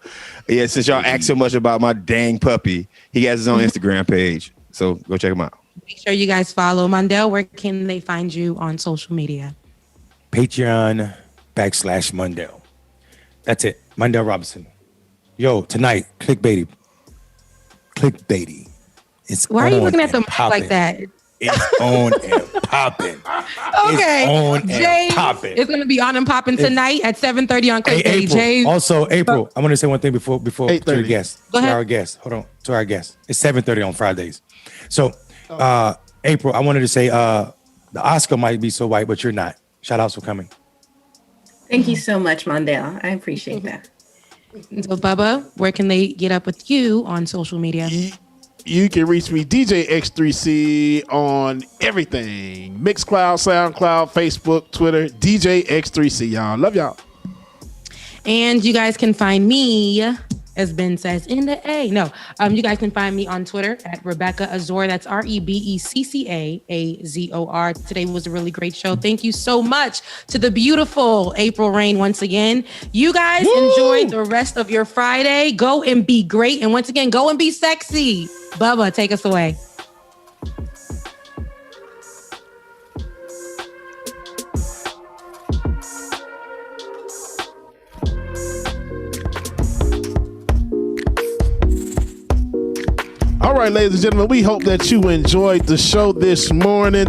Yeah, since y'all ask so much about my dang puppy, he has his own Instagram page. So go check him out. Make sure you guys follow Mondale. Where can they find you on social media? Patreon.com/Mondale. That's it. Mondale Robinson. Yo, tonight, Clickbaity. It's Why are you looking at the mic like that? It's on and popping. Okay. It's on James, and popping. It's going to be on and popping tonight at 7:30 on Clickbaity. James. Also, April, I want to say one thing before to the guest. Go ahead. To our guest. Hold on. To our guest. It's 7:30 on Fridays. So, April, I wanted to say the Oscar might be so white, but you're not. Shout outs for coming. Thank you so much, Mondale. I appreciate that. So, Bubba, where can they get up with you on social media? You can reach me, DJ X3C, on everything. Mixcloud, SoundCloud, Facebook, Twitter, DJ X3C, y'all. Love y'all. And you guys can find me, as Ben says, in the A. No, you guys can find me on Twitter at Rebecca Azor. That's REBECCAAZOR. Today was a really great show. Thank you so much to the beautiful April Rain once again. You guys enjoy the rest of your Friday. Go and be great. And once again, go and be sexy. Bubba, take us away. All right, ladies and gentlemen, we hope that you enjoyed the show this morning.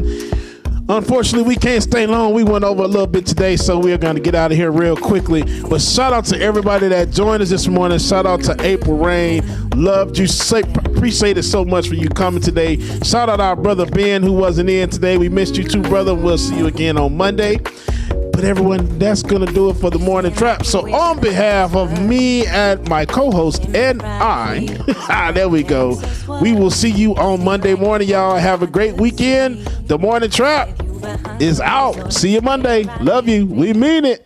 Unfortunately, we can't stay long. We went over a little bit today, so we're going to get out of here real quickly. But shout out to everybody that joined us this morning. Shout out to April Rain. Loved you. Appreciate it so much for you coming today. Shout out our brother Ben, who wasn't in today. We missed you too, brother. We'll see you again on Monday. But everyone, that's going to do it for the Morning Trap. So on behalf of me and my co-host and I, there we go. We will see you on Monday morning, y'all. Have a great weekend. The Morning Trap is out. See you Monday. Love you. We mean it.